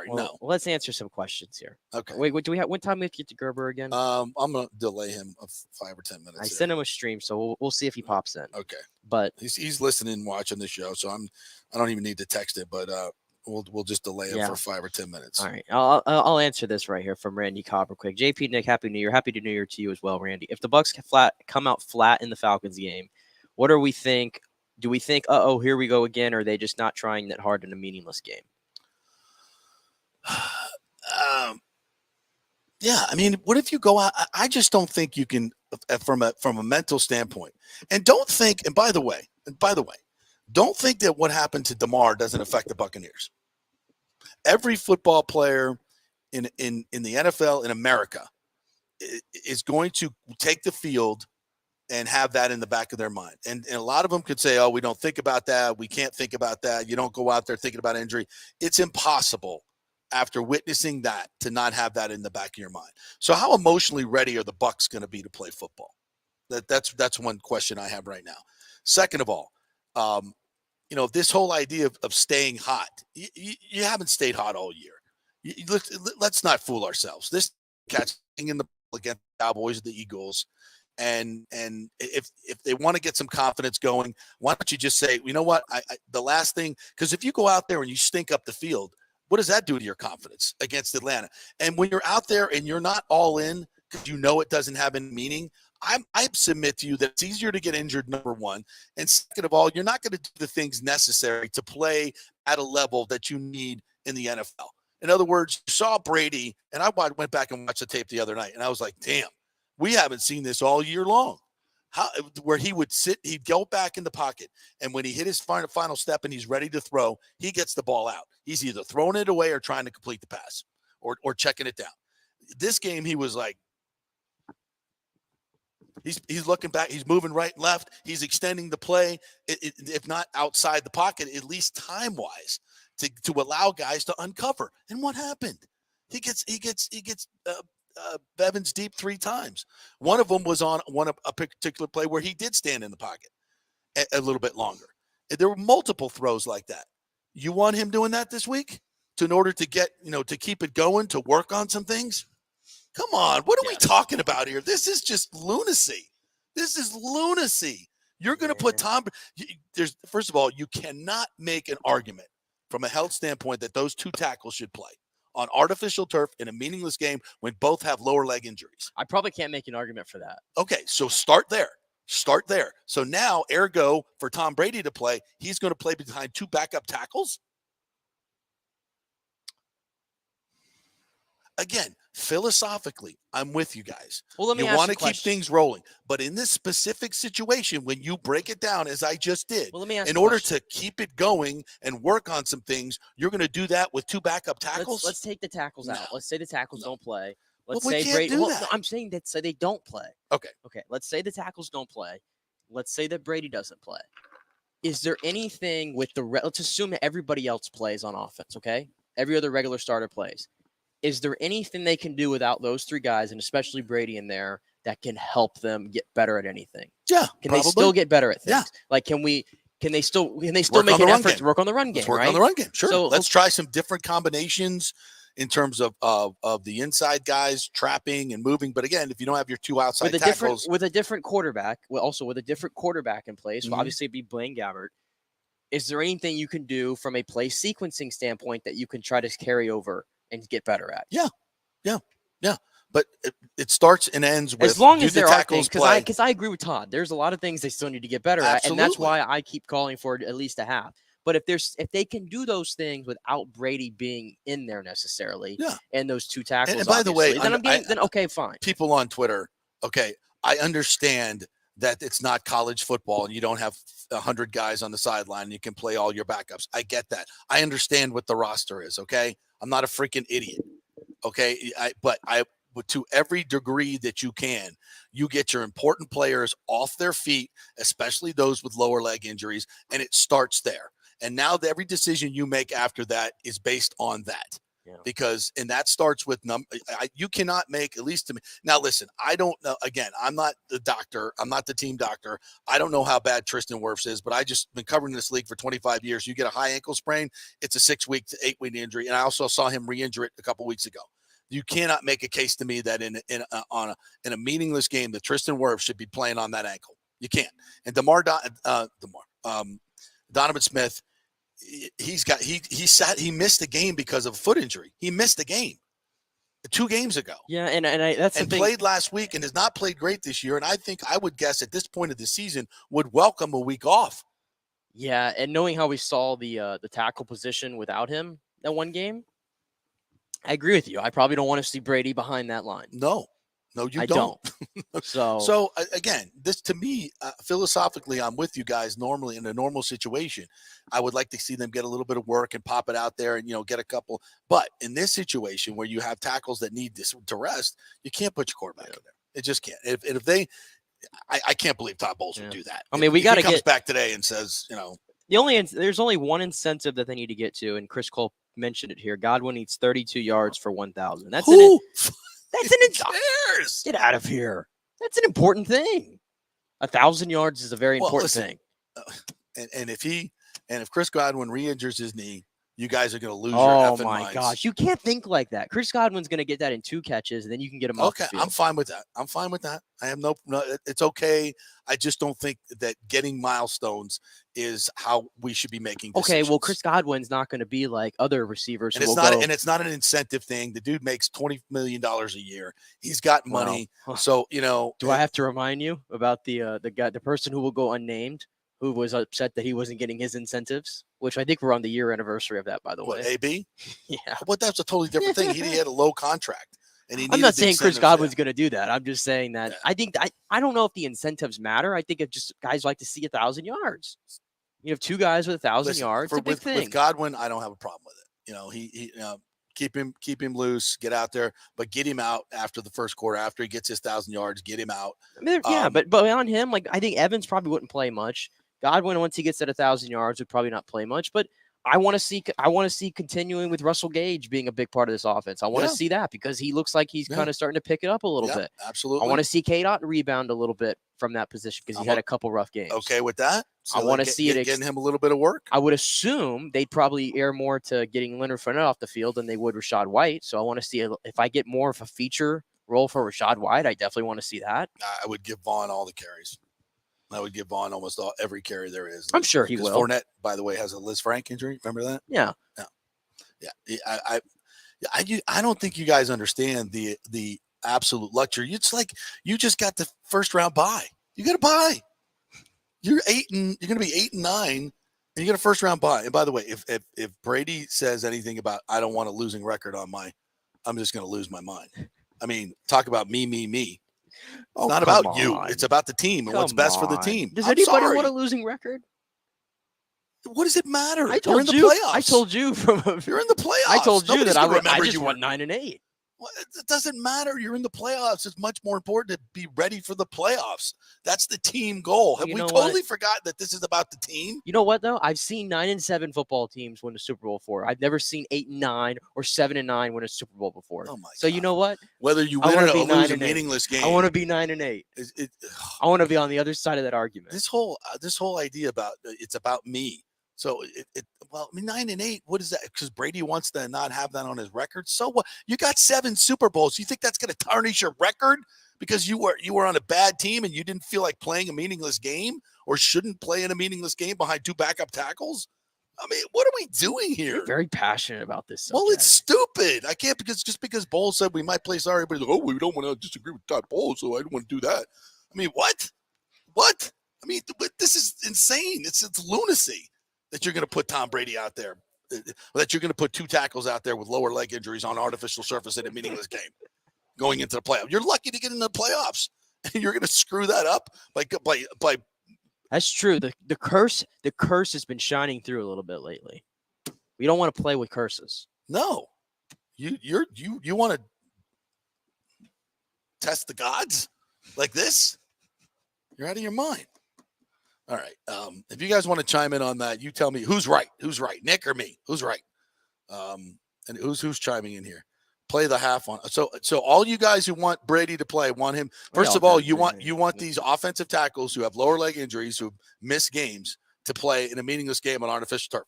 Well, no. Let's answer some questions here. Okay. Wait, what do we have? What time do we have to get to Gerber again? I'm gonna delay him 5 or 10 minutes. I sent him a stream, so we'll see if he pops in. Okay. But he's listening and watching the show, so I don't even need to text it, but we'll just delay him for 5 or 10 minutes. All right. I'll answer this right here from Randy Copper quick. JP, Nick, Happy New Year. Happy New Year to you as well, Randy. If the Bucs come out flat in the Falcons game, what do we think? Do we think, here we go again, or are they just not trying that hard in a meaningless game? Yeah, I mean, what if you go out? I just don't think you can, from a mental standpoint, and don't think. And by the way, don't think that what happened to DeMar doesn't affect the Buccaneers. Every football player in the NFL in America is going to take the field and have that in the back of their mind. And a lot of them could say, we don't think about that. We can't think about that. You don't go out there thinking about injury. It's impossible after witnessing that to not have that in the back of your mind. So how emotionally ready are the Bucs going to be to play football? That's one question I have right now. Second of all, this whole idea of staying hot, you haven't stayed hot all year. Let's not fool ourselves. This catching in the against the Cowboys and the Eagles, and if they want to get some confidence going, why don't you just say, you know what, the last thing, because if you go out there and you stink up the field, what does that do to your confidence against Atlanta? And when you're out there and you're not all in because it doesn't have any meaning, I submit to you that it's easier to get injured, number one. And second of all, you're not going to do the things necessary to play at a level that you need in the NFL. In other words, you saw Brady, and I went back and watched the tape the other night, and I was like, damn, we haven't seen this all year long. Where he would sit, he'd go back in the pocket, and when he hit his final step and he's ready to throw, he gets the ball out. He's either throwing it away or trying to complete the pass or checking it down. This game, he was like, he's looking back, he's moving right and left, he's extending the play, if not outside the pocket, at least time-wise, to allow guys to uncover. And what happened? He gets Bevins deep 3 times. One of them was on a particular play where he did stand in the pocket a little bit longer. There were multiple throws like that. You want him doing that this week in order to get, to keep it going, to work on some things? Come on. What are we talking about here? This is just lunacy. This is lunacy. You're going to put Tom. First of all, you cannot make an argument from a health standpoint that those 2 tackles should play on artificial turf in a meaningless game when both have lower leg injuries. I probably can't make an argument for that. Okay, so start there. So now, ergo, for Tom Brady to play, he's going to play behind 2 backup tackles? Again, philosophically, I'm with you guys. Well, let me you ask want you to keep things rolling. But in this specific situation, when you break it down, as I just did, in order to keep it going and work on some things, you're going to do that with 2 backup tackles? Let's take the tackles out. Let's say the tackles don't play. Let's we say can't Brady. do that. I'm saying that they don't play. Okay. Let's say the tackles don't play. Let's say that Brady doesn't play. Is there anything with let's assume that everybody else plays on offense, okay? Every other regular starter plays. Is there anything they can do without those three guys, and especially Brady in there, that can help them get better at anything? Yeah. Can they still get better at things? Yeah. Like, can they still Work make on an the run effort game. to work on the run game? Let's work right? on the run game. Sure. So Let's try some different combinations in terms of the inside guys trapping and moving. But again, if you don't have your two outside tackles, with a different quarterback, also with a different quarterback in place, well, obviously it'd be Blaine Gabbert. Is there anything you can do from a play sequencing standpoint that you can try to carry over and get better at? Yeah. But it starts and ends with as long as the there are tackles things, play. because I agree with Todd. There's a lot of things they still need to get better at, and that's why I keep calling for at least a half. But if they can do those things without Brady being in there necessarily, and those two tackles, And by the way, then okay, fine. People on Twitter, okay, I understand that it's not college football and you don't have 100 guys on the sideline and you can play all your backups. I get that. I understand what the roster is, okay? I'm not a freaking idiot, okay? But to every degree that you can, you get your important players off their feet, especially those with lower leg injuries, and it starts there. And now every decision you make after that is based on that. Because that starts with you cannot make, at least to me. Now, listen, I don't know. Again, I'm not the doctor. I'm not the team doctor. I don't know how bad Tristan Wirfs is, but I just been covering this league for 25 years. You get a high ankle sprain, it's a 6-week to 8-week injury. And I also saw him re-injure it a couple weeks ago. You cannot make a case to me that in a meaningless game that Tristan Wirfs should be playing on that ankle. You can't. And Donovan Smith, he missed a game because of a foot injury. He missed a game 2 games ago. Yeah, and that's the thing. Played last week and has not played great this year. And I would guess at this point of the season would welcome a week off. Yeah, and knowing how we saw the tackle position without him that one game, I agree with you. I probably don't want to see Brady behind that line. No, you I don't. So again, this to me, philosophically, I'm with you guys. Normally, in a normal situation, I would like to see them get a little bit of work and pop it out there and get a couple. But in this situation where you have tackles that need to rest, you can't put your quarterback in there. It just can't. If they, I can't believe Todd Bowles would do that. I mean, we got to get back today and says, there's only one incentive that they need to get to, and Chris Cole mentioned it here. Godwin needs 32 yards for 1,000. That's get out of here. That's an important thing. 1,000 yards is a very important thing. And if Chris Godwin re-injures his knee, you guys are going to lose your effing minds. Oh my gosh, you can't think like that. Chris Godwin's going to get that in 2 catches, and then you can get him off the field. I'm fine with that. I have no, it's okay. I just don't think that getting milestones is how we should be making decisions. Okay, well, Chris Godwin's not going to be like other receivers. And it's not an incentive thing. The dude makes $20 million a year. He's got money. Wow. So, do I have to remind you about the person who will go unnamed, who was upset that he wasn't getting his incentives, which I think we're on the year anniversary of that, by the way. What, AB? Yeah. Well, that's a totally different thing. He had a low contract. And I'm not saying Chris Godwin's going to do that. I'm just saying that I think I don't know if the incentives matter. I think if just guys like to see 1,000 yards. You have 2 guys with 1,000 yards. It's a big thing. With Godwin, I don't have a problem with it. He keep him loose, get out there, but get him out after the first quarter. After he gets his 1,000 yards, get him out. I mean, but on him, like I think Evans probably wouldn't play much. Godwin, once he gets at 1,000 yards, would probably not play much. But I want to see continuing with Russell Gage being a big part of this offense. I want to see that because he looks like he's kind of starting to pick it up a little bit. Absolutely. I want to see K-Dot rebound a little bit from that position because he's had a couple rough games. Okay with that? So I want to see it getting him a little bit of work. I would assume they'd probably err more to getting Leonard Fournette off the field than they would Rachaad White. So I want to see if I get more of a feature role for Rachaad White. I definitely want to see that. I would give Vaughn all the carries. I would give Vaughn almost every carry there is. I'm sure he will. Fournette, by the way, has a Liz Frank injury. Remember that? Yeah. I don't think you guys understand the absolute luxury. It's like you just got the first round bye. You got to buy. You're going to be 8-9, and you get a first round bye. And by the way, if Brady says anything about I don't want a losing record on I'm just going to lose my mind. I mean, talk about me. It's not about you. It's about the team and what's best for the team. Does anybody want a losing record? What does it matter? I told you're in you. the playoffs. I told you you're in the playoffs. I told you Nobody's that I remember just you went 9-8. Well, it doesn't matter. You're in the playoffs. It's much more important to be ready for the playoffs. That's the team goal. Have we totally forgotten that this is about the team? You know what, though? I've seen 9-7 football teams win the Super Bowl before. I've never seen 8-9 or 7-9 win a Super Bowl before. Oh my so God. You know what? Whether you win or lose a meaningless game. I want to be 9-8. I want to be on the other side of that argument. This whole idea about it's about me. So 9-8. What is that? Because Brady wants to not have that on his record. So what? You got 7 Super Bowls. You think that's going to tarnish your record because you were on a bad team and you didn't feel like playing a meaningless game or shouldn't play in a meaningless game behind 2 backup tackles? I mean, what are we doing here? You're very passionate about this subject. Well, it's stupid. I can't because Bowles said we might play sorry, but we don't want to disagree with Todd Bowles, so I don't want to do that. I mean, what? What? I mean, this is insane. It's lunacy that you're going to put Tom Brady out there, that you're going to put 2 tackles out there with lower leg injuries on artificial surface in a meaningless game going into the playoffs. You're lucky to get into the playoffs, and you're going to screw that up by. That's true. The curse has been shining through a little bit lately. We don't want to play with curses. No, you want to test the gods like this? You're out of your mind. All right. If you guys want to chime in on that, you tell me who's right. Who's right, Nick or me? Who's right? And who's chiming in here? Play the half on. So all you guys who want Brady to play want him. First of all, you want these offensive tackles who have lower leg injuries, who miss games, to play in a meaningless game on artificial turf.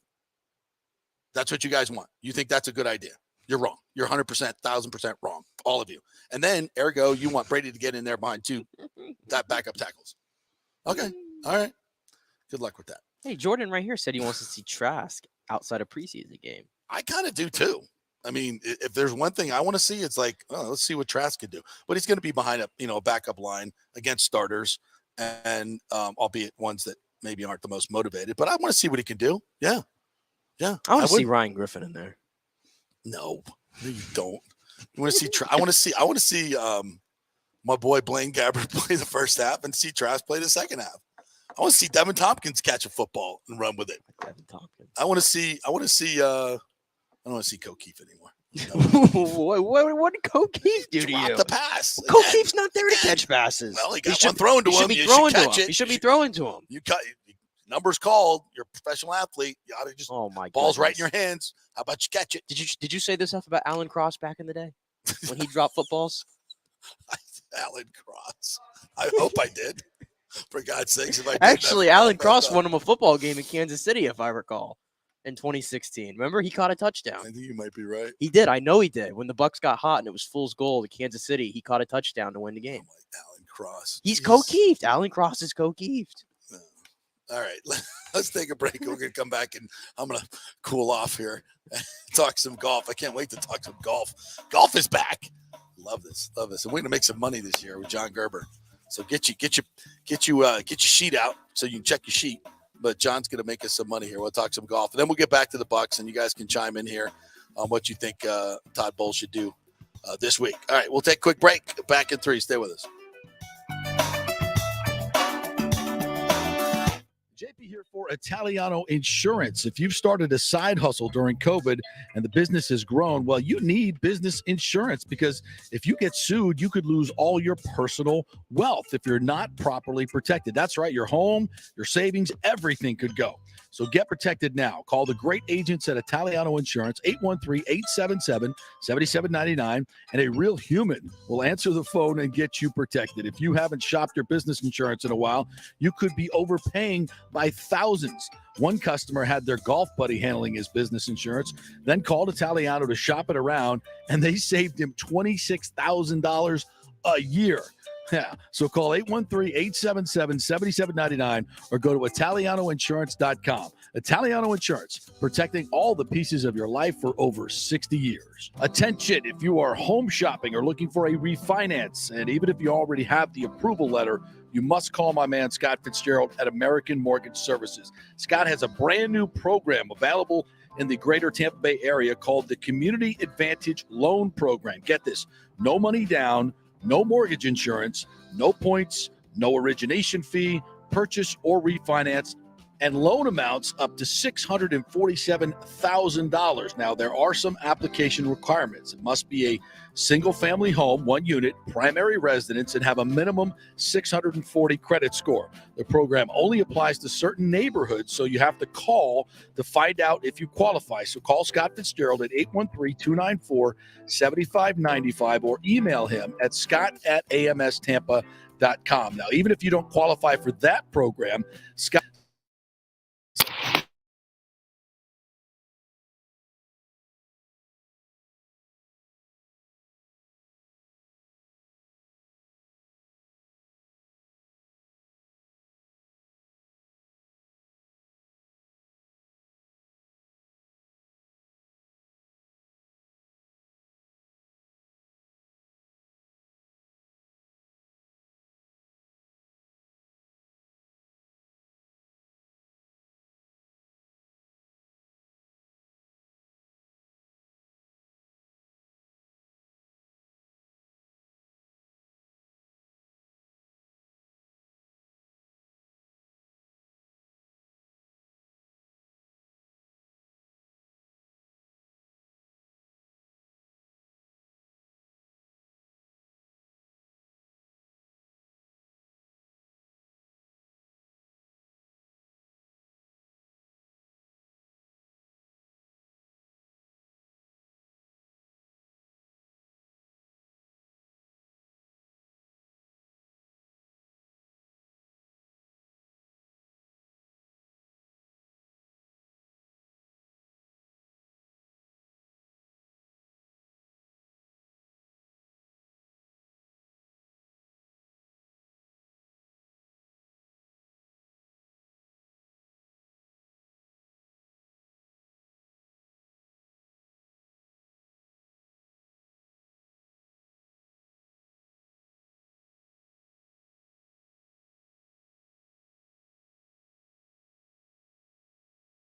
That's what you guys want. You think that's a good idea? You're wrong. You're 100%, 1,000% wrong. All of you. And then, ergo, you want Brady to get in there behind 2 backup tackles. Okay. All right. Good luck with that. Hey, Jordan right here said he wants to see Trask outside a preseason game. I kind of do too. I mean, if there's one thing I want to see, it's like, let's see what Trask can do. But he's going to be behind a backup line against starters, and albeit ones that maybe aren't the most motivated. But I want to see what he can do. Yeah. I want to see Ryan Griffin in there. No, you don't. You want to see? I want to see my boy Blaine Gabbert play the first half and see Trask play the second half. I want to see Devin Tompkins catch a football and run with it. Devin Tompkins. I don't want to see O'Keefe anymore. What did O'Keefe do to you? The pass. O'Keefe's not there to catch passes. Well, he got one thrown to him. He should be throwing to him. You cut. Numbers called. You're a professional athlete. You ought to just balls right in your hands. How about you catch it? Did you say this stuff about Alan Cross back in the day when he dropped footballs? Alan Cross. I hope I did. For God's sakes, if I did. Actually, Alan Cross won him a football game in Kansas City, if I recall, in 2016. Remember, he caught a touchdown. I think you might be right. He did. I know he did. When the Bucs got hot and it was fool's gold to Kansas City, he caught a touchdown to win the game. Oh my, Alan Cross. He's Cokeefed. Alan Cross is Cokeefed. All right, let's take a break. We're going to come back, and I'm going to cool off here and talk some golf. I can't wait to talk some golf. Golf is back. Love this. And we're going to make some money this year with John Gerber. So get your sheet out so you can check your sheet. But John's going to make us some money here. We'll talk some golf, and then we'll get back to the Bucs, and you guys can chime in here on what you think Todd Bowles should do this week. All right, we'll take a quick break. Back in 3. Stay with us. JP here for Italiano Insurance. If you've started a side hustle during COVID and the business has grown, well, you need business insurance, because if you get sued, you could lose all your personal wealth if you're not properly protected. That's right. Your home, your savings, everything could go. So get protected now. Call the great agents at Italiano Insurance, 813-877-7799, and a real human will answer the phone and get you protected. If you haven't shopped your business insurance in a while, you could be overpaying by thousands. One customer had their golf buddy handling his business insurance, then called Italiano to shop it around, and they saved him $26,000 a year. Yeah. So call 813-877-7799 or go to ItalianoInsurance.com. Italiano Insurance, protecting all the pieces of your life for over 60 years. Attention, if you are home shopping or looking for a refinance, and even if you already have the approval letter, you must call my man Scott Fitzgerald at American Mortgage Services. Scott has a brand new program available in the greater Tampa Bay area called the Community Advantage Loan Program. Get this, no money down, no mortgage insurance, no points, no origination fee, purchase or refinance, and loan amounts up to $647,000. Now, there are some application requirements. It must be a single-family home, 1 unit, primary residence, and have a minimum 640 credit score. The program only applies to certain neighborhoods, so you have to call to find out if you qualify. So call Scott Fitzgerald at 813-294-7595 or email him at scott@amstampa.com. Now, even if you don't qualify for that program, Scott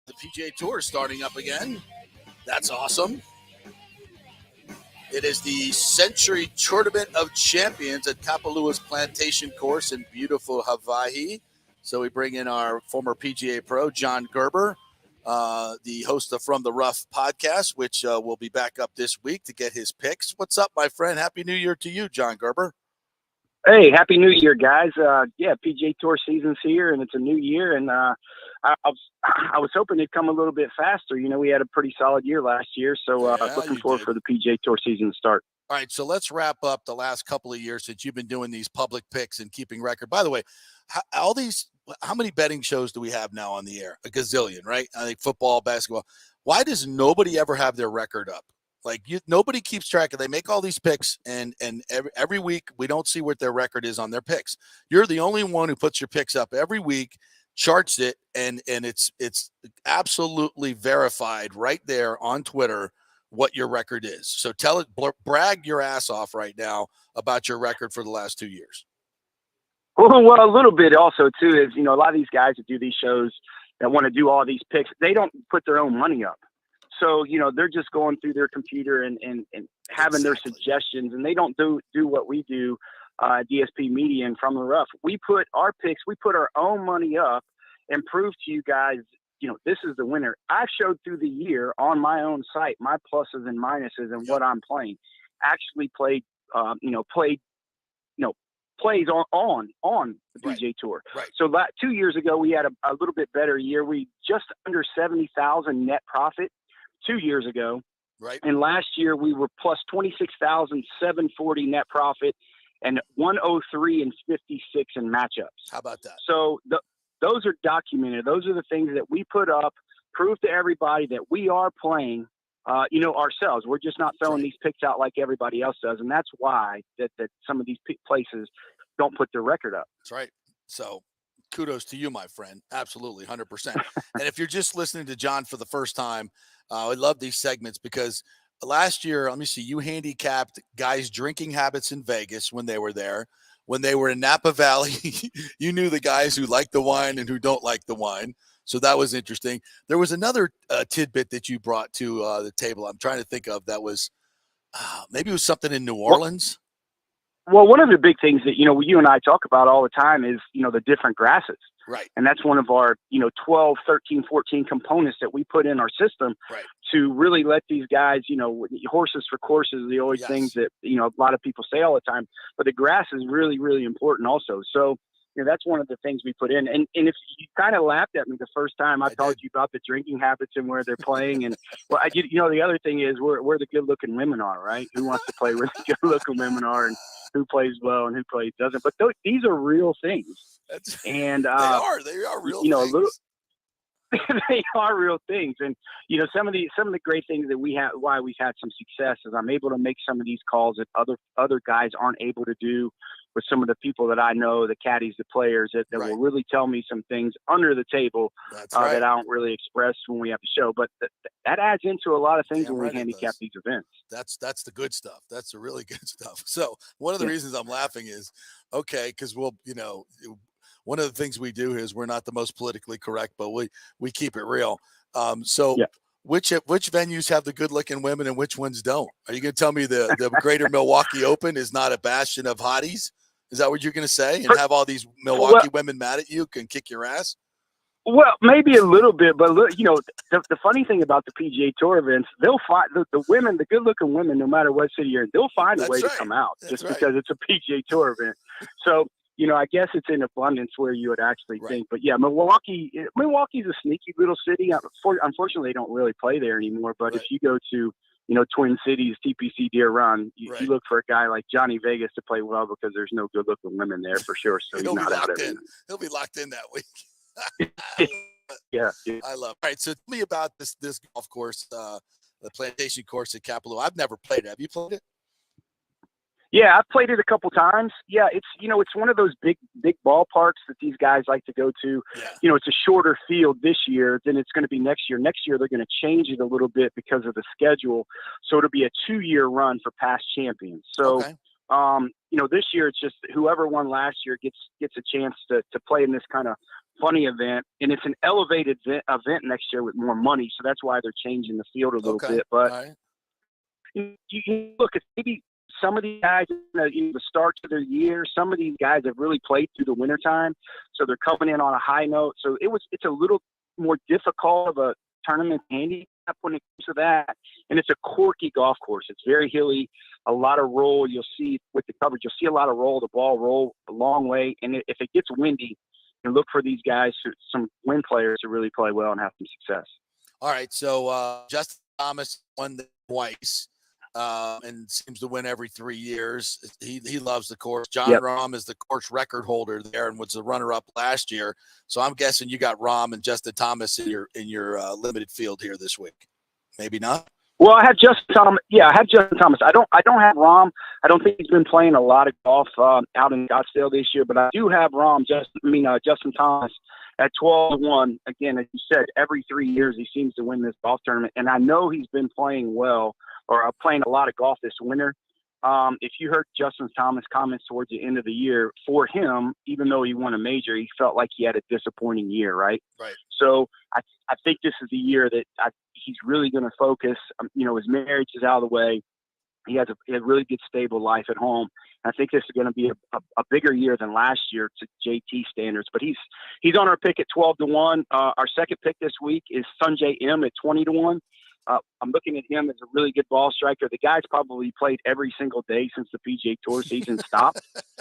The PGA Tour starting up again. That's awesome. It is the Century Tournament of Champions at Kapalua Plantation Course in beautiful Hawaii. So we bring in our former PGA pro, John Gerber, the host of From the Rough podcast, which will be back up this week to get his picks. What's up, my friend? Happy New Year to you, John Gerber. Hey, Happy New Year, guys. PGA Tour season's here, and it's a new year, and I was hoping it'd come a little bit faster. You know, we had a pretty solid year last year, so looking forward for the PGA Tour season to start. All right, so let's wrap up the last couple of years since you've been doing these public picks and keeping record. By the way, how many betting shows do we have now on the air? A gazillion, right? I think football, basketball. Why does nobody ever have their record up? Like nobody keeps track of. They make all these picks, and every week we don't see what their record is on their picks. You're the only one who puts your picks up every week, charts it, and it's absolutely verified right there on Twitter what your record is. So brag your ass off right now about your record for the last 2 years. Well, a little bit also too is, you know, a lot of these guys that do these shows that want to do all these picks, they don't put their own money up. So, you know, they're just going through their computer and having their suggestions, and they don't do what we do, DSP Media and From the Rough. We put our picks, we put our own money up and prove to you guys, you know, this is the winner. I've showed through the year on my own site, my pluses and minuses and what I'm playing. Actually plays on the PGA Tour. Right. So 2 years ago, we had a little bit better year. We just under 70,000 net profit 2 years ago. Right. And last year we were plus 26,740 net profit and 103 and 56 in matchups. How about that? So those are documented. Those are the things that we put up, prove to everybody that we are playing, ourselves. We're just not throwing these picks out like everybody else does. And that's why that some of these places don't put their record up. That's right. So kudos to you, my friend. Absolutely, 100%. And if you're just listening to John for the first time, I love these segments because last year, let me see, you handicapped guys' drinking habits in Vegas when they were there. When they were in Napa Valley, you knew the guys who like the wine and who don't like the wine. So that was interesting. There was another tidbit that you brought to the table. I'm trying to think of that was maybe it was something in New Orleans. Well, one of the big things that, you and I talk about all the time is, the different grasses. Right. And that's one of our, 12, 13, 14 components that we put in our system to really let these guys, horses for courses, the always things that, a lot of people say all the time. But the grass is really, really important also. So, that's one of the things we put in. And if you kind of laughed at me the first time I told you about the drinking habits and where they're playing. And, well, the other thing is where the good-looking women are, right? Who wants to play where the good-looking women are and who plays well and who plays doesn't. But these are real things. And they are real things. A little, they are real things. And, some of the great things that we have, why we've had some success is I'm able to make some of these calls that other guys aren't able to do with some of the people that I know, the caddies, the players that will really tell me some things under the table that I don't really express when we have the show. But that adds into a lot of things when we handicap these events. That's the good stuff. That's the really good stuff. So one of the reasons I'm laughing is, because one of the things we do is we're not the most politically correct, but we keep it real. Which venues have the good looking women and which ones don't? Are you going to tell me the Greater Milwaukee Open is not a bastion of hotties? Is that what you're going to say? And have all these Milwaukee women mad at you, can kick your ass? Well, maybe a little bit, but look, the funny thing about the PGA Tour events, they'll find the women, the good-looking women, no matter what city you're in, they'll find a way to come out because it's a PGA Tour event. So, I guess it's in abundance where you would actually think. But yeah, Milwaukee's a sneaky little city. Unfortunately, they don't really play there anymore. But if you go to Twin Cities, TPC Deer Run, you look for a guy like Johnny Vegas to play well because there's no good-looking women there for sure. So he's not out there. He'll be locked in that week. Yeah. I love it. All right, so tell me about this golf course, the Plantation course at Kapalua. I've never played it. Have you played it? Yeah, I've played it a couple times. Yeah, it's one of those big ballparks that these guys like to go to. Yeah. It's a shorter field this year than it's going to be next year. Next year they're going to change it a little bit because of the schedule. So it'll be a 2-year run for past champions. So this year it's just whoever won last year gets a chance to play in this kind of funny event, and it's an elevated event next year with more money. So that's why they're changing the field a little bit. But you look at maybe some of these guys, the start of their year, some of these guys have really played through the wintertime, so they're coming in on a high note. So it's a little more difficult of a tournament handicap when it comes to that. And it's a quirky golf course. It's very hilly, a lot of roll. You'll see with the coverage, you'll see a lot of roll. The ball roll a long way, and if it gets windy, you look for these guys, some wind players, to really play well and have some success. All right, so Justin Thomas won twice. And seems to win every 3 years. He loves the course. John Rahm is the course record holder there and was the runner-up last year. So I'm guessing you got Rahm and Justin Thomas in your limited field here this week. Maybe not. Well, I have Justin Thomas. Yeah, I have Justin Thomas. I don't have Rahm. I don't think he's been playing a lot of golf out in Scottsdale this year, but I do have Justin Thomas at 12-1. Again, as you said, every 3 years he seems to win this golf tournament, and I know he's been playing well or playing a lot of golf this winter. If you heard Justin Thomas' comments towards the end of the year, for him, even though he won a major, he felt like he had a disappointing year, right? Right. So I think this is the year that he's really going to focus. His marriage is out of the way. He has a really good, stable life at home. I think this is going to be a bigger year than last year to JT standards. But he's on our pick at 12-1. Our second pick this week is Sunjay M at 20-1. I'm looking at him as a really good ball striker. The guy's probably played every single day since the PGA Tour season stopped.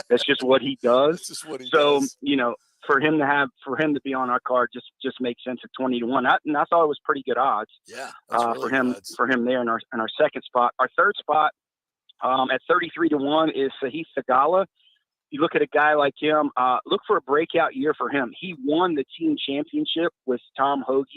That's just what he does. That's just what he does. So, for him to be on our card just makes sense at 20-1. I thought it was pretty good odds. Yeah. Really for him there in our second spot. Our third spot at 33-1 is Sahith Theegala. You look at a guy like him, look for a breakout year for him. He won the team championship with Tom Hoge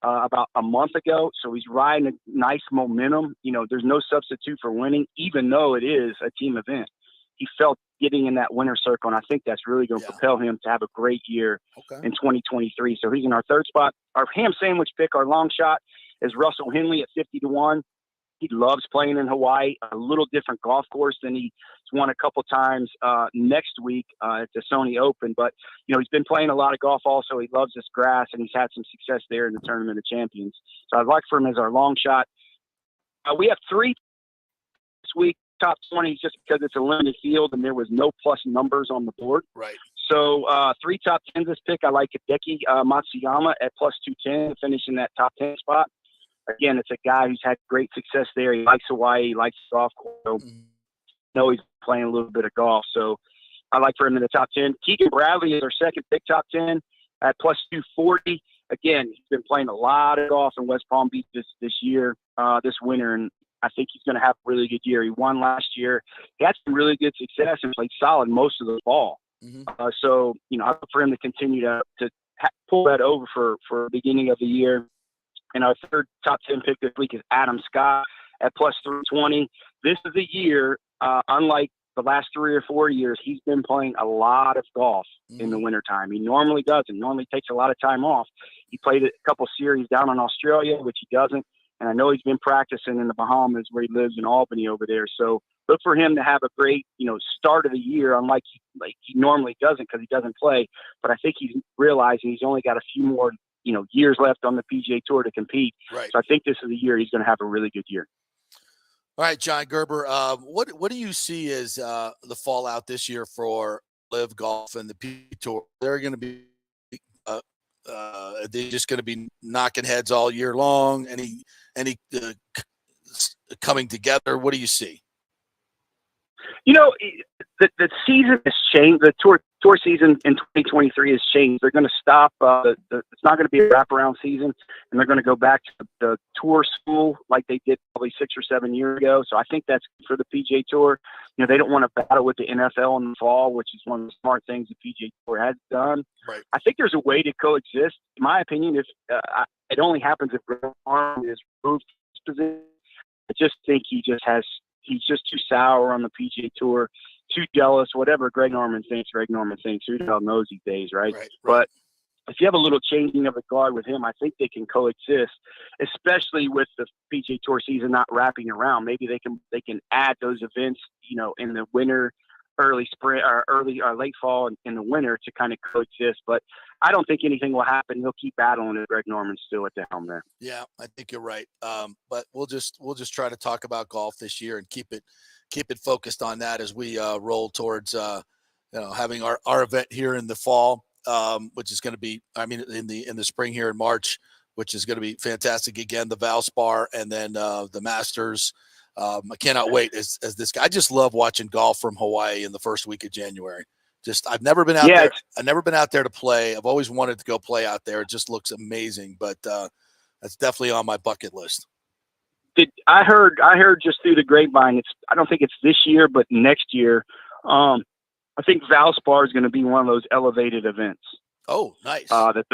about a month ago. So he's riding a nice momentum. There's no substitute for winning, even though it is a team event. He felt getting in that winner circle, and I think that's really going to propel him to have a great year in 2023. So he's in our third spot. Our ham sandwich pick, our long shot, is Russell Henley at 50-1. He loves playing in Hawaii, a little different golf course than he's won a couple times next week at the Sony Open. But, he's been playing a lot of golf also. He loves this grass, and he's had some success there in the Tournament of Champions. So I'd like for him as our long shot. We have 3 this week. top 20 just because it's a limited field and there was no plus numbers on the board. Right. So 3 top 10s this pick. I like Hideki Matsuyama at plus 210, finishing that top 10 spot. Again, it's a guy who's had great success there. He likes Hawaii. He likes golf. So know he's playing a little bit of golf. So I like for him in the top 10. Keegan Bradley is our second pick, top 10 at plus 240. Again, he's been playing a lot of golf in West Palm Beach this year, this winter, and I think he's going to have a really good year. He won last year. He had some really good success and played solid most of the fall. So, I look for him to continue to pull that over for the beginning of the year. And our third top 10 pick this week is Adam Scott at plus 320. This is a year, unlike the last 3 or 4 years, he's been playing a lot of golf in the wintertime. He normally doesn't. Normally takes a lot of time off. He played a couple series down in Australia, which he doesn't. And I know he's been practicing in the Bahamas where he lives in Albany over there. So look for him to have a great, start of the year, unlike he normally doesn't because he doesn't play. But I think he's realizing he's only got a few more, years left on the PGA Tour to compete. Right. So I think this is the year he's going to have a really good year. All right, John Gerber, what do you see as the fallout this year for Live Golf and the PGA Tour? They're going to be they're just going to be knocking heads all year long. Any coming together? What do you see? The season has changed. The tour season in 2023 has changed. They're going to stop. It's not going to be a wraparound season, and they're going to go back to the tour school like they did probably 6 or 7 years ago. So I think that's good for the PGA Tour. They don't want to battle with the NFL in the fall, which is one of the smart things the PGA Tour has done. Right. I think there's a way to coexist. In my opinion, if it only happens if Greg Norman is removed from his position. I just think he's just too sour on the PGA Tour, too jealous, whatever Greg Norman thinks. Who the hell knows these days, right? But if you have a little changing of the guard with him, I think they can coexist, especially with the PGA Tour season not wrapping around. Maybe they can add those events, in the winter, early spring or late fall in the winter to kind of coexist. But I don't think anything will happen. He'll keep battling if Greg Norman's still at the helm there. Yeah, I think you're right. But we'll just try to talk about golf this year and keep it focused on that as we roll towards having our event here in the fall, which is going to be in the spring here in March, which is going to be fantastic again. The Valspar and then the Masters. I cannot wait as this guy. I just love watching golf from Hawaii in the first week of January. I've never been out there. I've never been out there to play. I've always wanted to go play out there. It just looks amazing, but that's definitely on my bucket list. I heard just through the grapevine, I don't think it's this year, but next year. I think Valspar is going to be one of those elevated events. Oh, nice. That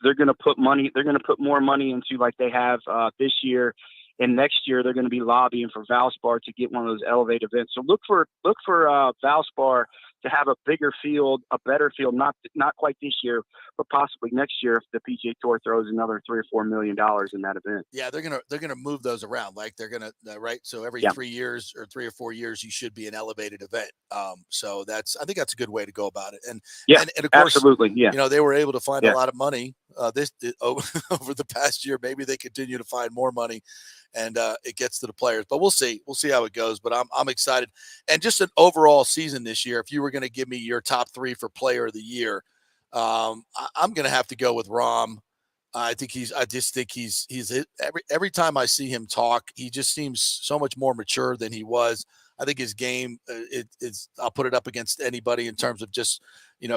they're going to put money. They're going to put more money into like they have this year. And next year they're going to be lobbying for Valspar to get one of those elevated events. So look for Valspar to have a bigger field, a better field, not quite this year, but possibly next year if the PGA Tour throws another $3 or $4 million in that event. Yeah, they're gonna move those around. Like they're gonna right. So every 3 years or 3 or 4 years, you should be an elevated event. So I think that's a good way to go about it. And of course, absolutely, yeah. They were able to find a lot of money over the past year. Maybe they continue to find more money, and it gets to the players. But we'll see how it goes. But I'm excited. And just an overall season this year. If you were going to give me your top 3 for Player of the Year, I'm going to have to go with Rahm. I just think he's every time I see him talk, he just seems so much more mature than he was. I think his game I'll put it up against anybody in terms of just,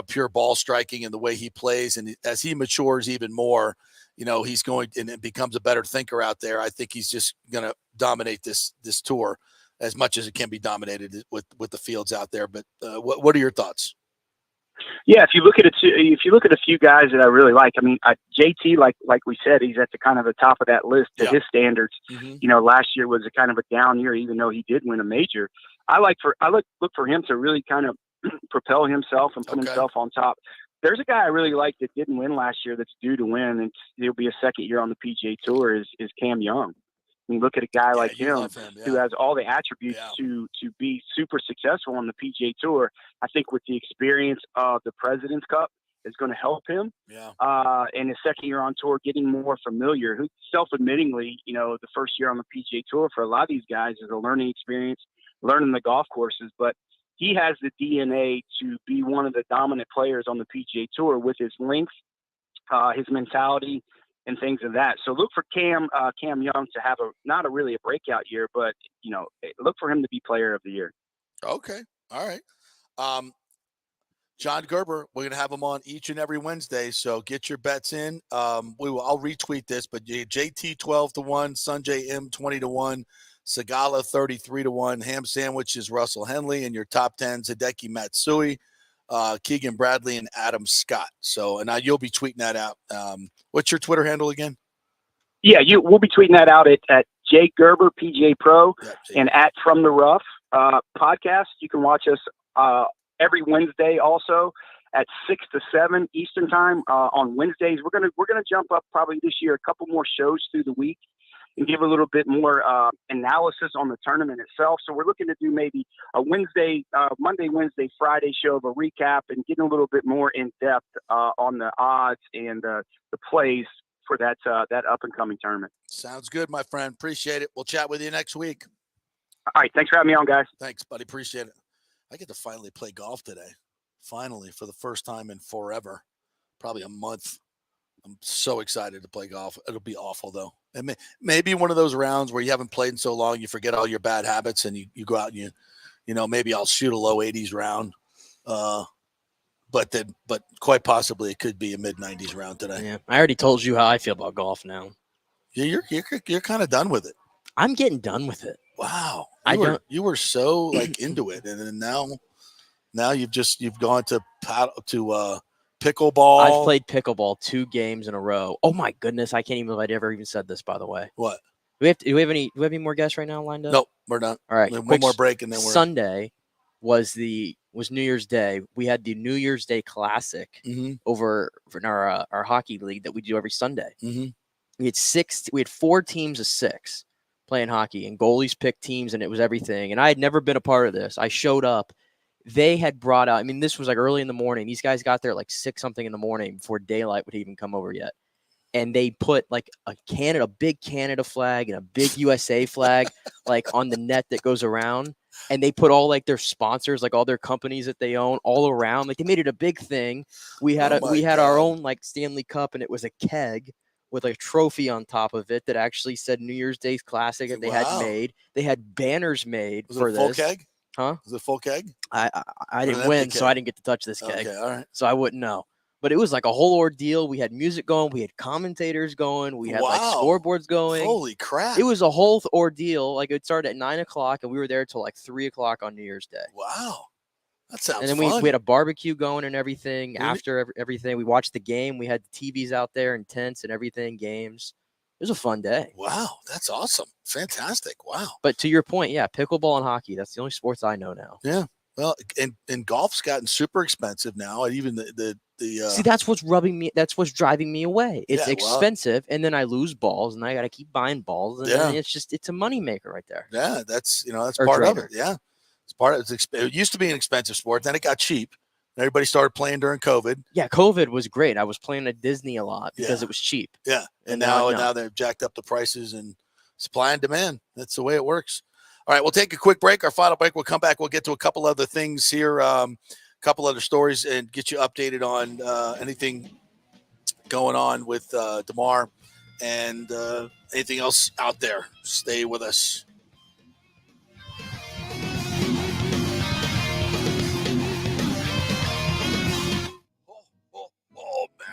pure ball striking and the way he plays. And as he matures even more, he's going and becomes a better thinker out there. I think he's just going to dominate this tour as much as it can be dominated with the fields out there. But what are your thoughts? Yeah, if you look at a few guys that I really like, JT, like we said, he's at the kind of the top of that list to his standards. Mm-hmm. Last year was a kind of a down year, even though he did win a major. I look for him to really kind of propel himself and put himself on top. There's a guy I really like that didn't win last year that's due to win, and he'll be a second year on the PGA Tour. Is Cam Young. Look at a guy like him who has all the attributes to be super successful on the PGA Tour. I think with the experience of the President's Cup is going to help him. And his second year on tour, getting more familiar. Who self-admittingly, the first year on the PGA Tour for a lot of these guys is a learning experience. learning the golf courses. But he has the DNA to be one of the dominant players on the PGA Tour with his length, his mentality, and things of that. So look for Cam Young to have not really a breakout year, but look for him to be Player of the Year. Okay, all right. John Gerber, we're going to have him on each and every Wednesday, so get your bets in. I'll retweet this, but JT 12-1, Sanjay M 20-1, Sagala 33-1, Ham Sandwich is Russell Henley, and your top 10, Hideki Matsui, Keegan Bradley, and Adam Scott. So, and now you'll be tweeting that out. What's your Twitter handle again? Yeah, we'll be tweeting that out at Jake Gerber, PGA Pro, and at From the Rough podcast. You can watch us every Wednesday also at 6 to 7 Eastern time on Wednesdays. We're gonna jump up probably this year a couple more shows through the week and give a little bit more analysis on the tournament itself. So we're looking to do maybe a Monday, Wednesday, Friday show of a recap and getting a little bit more in depth on the odds and the plays for that up and coming tournament. Sounds good, my friend. Appreciate it. We'll chat with you next week. All right. Thanks for having me on, guys. Thanks, buddy. Appreciate it. I get to finally play golf today. Finally, for the first time in forever, probably a month. I'm so excited to play golf. It'll be awful, though. And maybe one of those rounds where you haven't played in so long, you forget all your bad habits, and you go out and maybe I'll shoot a low 80s round. But quite possibly it could be a mid-90s round today. Yeah, I already told you how I feel about golf now. Yeah, you're kind of done with it. I'm getting done with it. Wow, you were so into it, and then now you've gone to pickleball. I've played pickleball 2 games in a row. Oh my goodness, I can't even believe I ever even said this. By the way, what? Do we have any more guests right now lined up? Nope, we're done. All right, one more break, and then we're Sunday was New Year's Day. We had the New Year's Day Classic over in our hockey league that we do every Sunday. Mm-hmm. We had 4 teams of 6 playing hockey, and goalies picked teams, and it was everything. And I had never been a part of this. I showed up. They had brought out, this was early in the morning. These guys got there 6 something in the morning before daylight would even come over yet. And they put a big Canada flag and a big USA flag on the net that goes around. And they put all their sponsors, all their companies that they own all around. They made it a big thing. We had our own Stanley Cup, and it was a keg with a trophy on top of it that actually said New Year's Day Classic that they had made. They had banners made for this. Was it a full keg? Huh? Was it a full keg? I didn't win, so I didn't get to touch this keg. Okay, all right. So I wouldn't know. But it was a whole ordeal. We had music going. We had commentators going. We had scoreboards going. Holy crap. It was a whole ordeal. It started at 9 o'clock, and we were there till 3 o'clock on New Year's Day. Wow. That sounds fun. And then we had a barbecue going and everything. After everything, we watched the game. We had the TVs out there and tents and everything, games. It was a fun day. Wow, that's awesome. Fantastic. Wow. But to your point, yeah, pickleball and hockey, that's the only sports I know now. Yeah. Well, and golf's gotten super expensive now. And even See, that's what's driving me away. It's expensive, and then I lose balls, and I got to keep buying balls, and then it's a moneymaker right there. Yeah, that's part of it. Yeah. It used to be an expensive sport, then it got cheap. Everybody started playing during COVID. Yeah, COVID was great. I was playing at Disney a lot because it was cheap. Yeah, and now they've jacked up the prices and supply and demand. That's the way it works. All right, we'll take a quick break. Our final break. We'll come back. We'll get to a couple other things here, a couple other stories, and get you updated on anything going on with DeMar and anything else out there. Stay with us.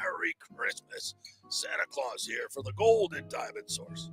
Merry Christmas. Santa Claus here for the Golden Diamond Source.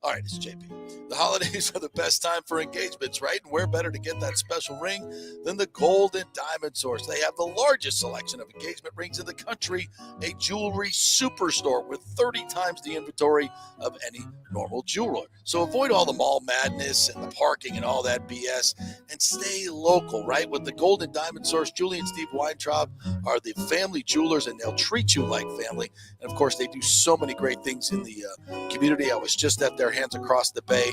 All right, it's JP. The holidays are the best time for engagements, right? And where better to get that special ring than the Golden Diamond Source? They have the largest selection of engagement rings in the country, a jewelry superstore with 30 times the inventory of any normal jeweler. So avoid all the mall madness and the parking and all that BS and stay local, right? With the Golden Diamond Source, Julie and Steve Weintraub are the family jewelers, and they'll treat you like family. And, of course, they do so many great things in the community. I was just at their Hands Across the Bay,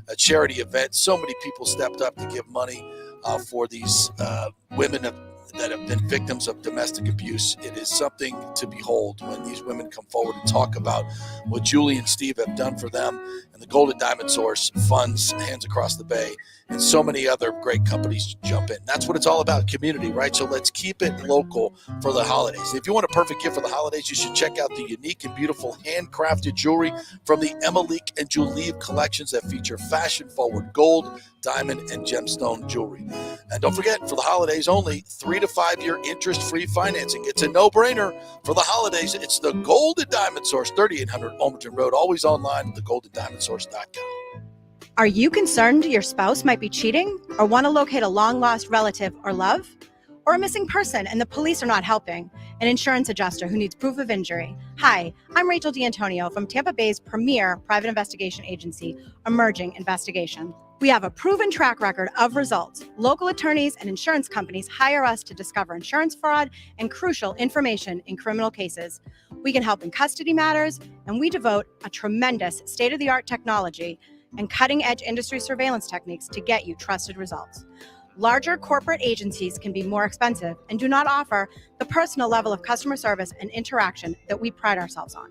a charity event. So many people stepped up to give money for these women that have been victims of domestic abuse. It is something to behold when these women come forward and talk about what Julie and Steve have done for them, and the Golden Diamond Source funds Hands Across the Bay, and so many other great companies jump in. That's what it's all about, community, right? So let's keep it local for the holidays. If you want a perfect gift for the holidays, you should check out the unique and beautiful handcrafted jewelry from the Emilique and Julie collections that feature fashion-forward gold, diamond, and gemstone jewelry. And don't forget, for the holidays only, 3 to 5 year interest-free financing. It's a no-brainer for the holidays. It's the Golden Diamond Source, 3800 Almerton Road, always online at thegoldendiamondsource.com. Are you concerned your spouse might be cheating, or want to locate a long-lost relative or love? Or a missing person and the police are not helping? An insurance adjuster who needs proof of injury. Hi, I'm Rachel D'Antonio from Tampa Bay's premier private investigation agency, Emerging Investigation. We have a proven track record of results. Local attorneys and insurance companies hire us to discover insurance fraud and crucial information in criminal cases. We can help in custody matters, and we devote a tremendous state-of-the-art technology and cutting-edge industry surveillance techniques to get you trusted results. Larger corporate agencies can be more expensive and do not offer the personal level of customer service and interaction that we pride ourselves on.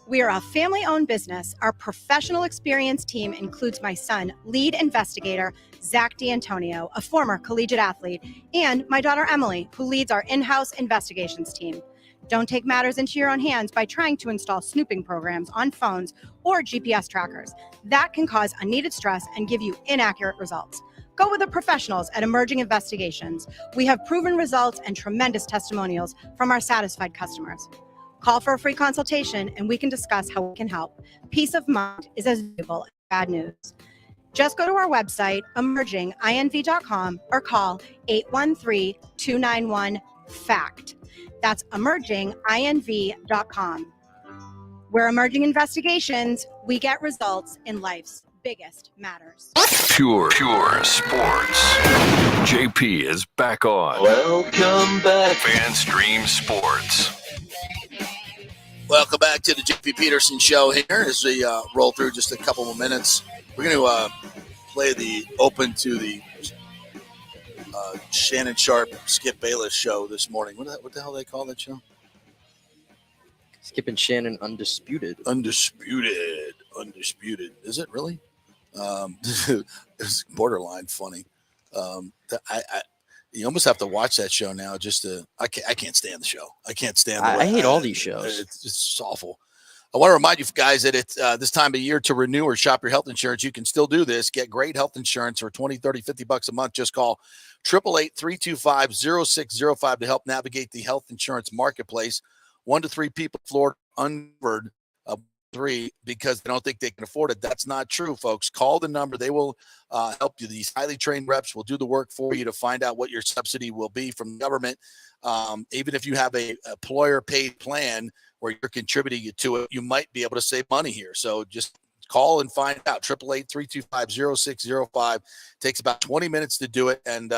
We are a family-owned business. Our professional experience team includes my son, lead investigator Zach D'Antonio, a former collegiate athlete, and my daughter Emily, who leads our in-house investigations team. Don't take matters into your own hands by trying to install snooping programs on phones or GPS trackers. That can cause unneeded stress and give you inaccurate results. Go with the professionals at Emerging Investigations. We have proven results and tremendous testimonials from our satisfied customers. Call for a free consultation and we can discuss how we can help. Peace of mind is as valuable as bad news. Just go to our website, emerginginv.com, or call 813-291-FACT. That's emerginginv.com. We're Emerging Investigations. We get results in life's biggest matters. Pure sports. JP is back on. Welcome back. FanStream Sports. Welcome back to the JP Peterson Show here as we roll through just a couple more minutes. We're going to play the open to the Shannon Sharp, Skip Bayless show this morning. What the hell do they call that show? Skip and Shannon Undisputed. Undisputed. Is it really? It's borderline funny. You almost have to watch that show now just to. I can't stand the show. I can't stand. I hate all these shows. It's just awful. I want to remind you guys that it's this time of year to renew or shop your health insurance. You can still do this. Get great health insurance for $20, $30, $50 a month. Just call 888-325-0605 to help navigate the health insurance marketplace. 1 to 3 people in Florida uncovered. 3 because they don't think they can afford it. That's not true, folks. Call the number. They will help you. These highly trained reps will do the work for you to find out what your subsidy will be from the government. Even if you have a employer-paid plan where you're contributing to it, you might be able to save money here. So just call and find out. 888-325-0605. Takes about 20 minutes to do it, and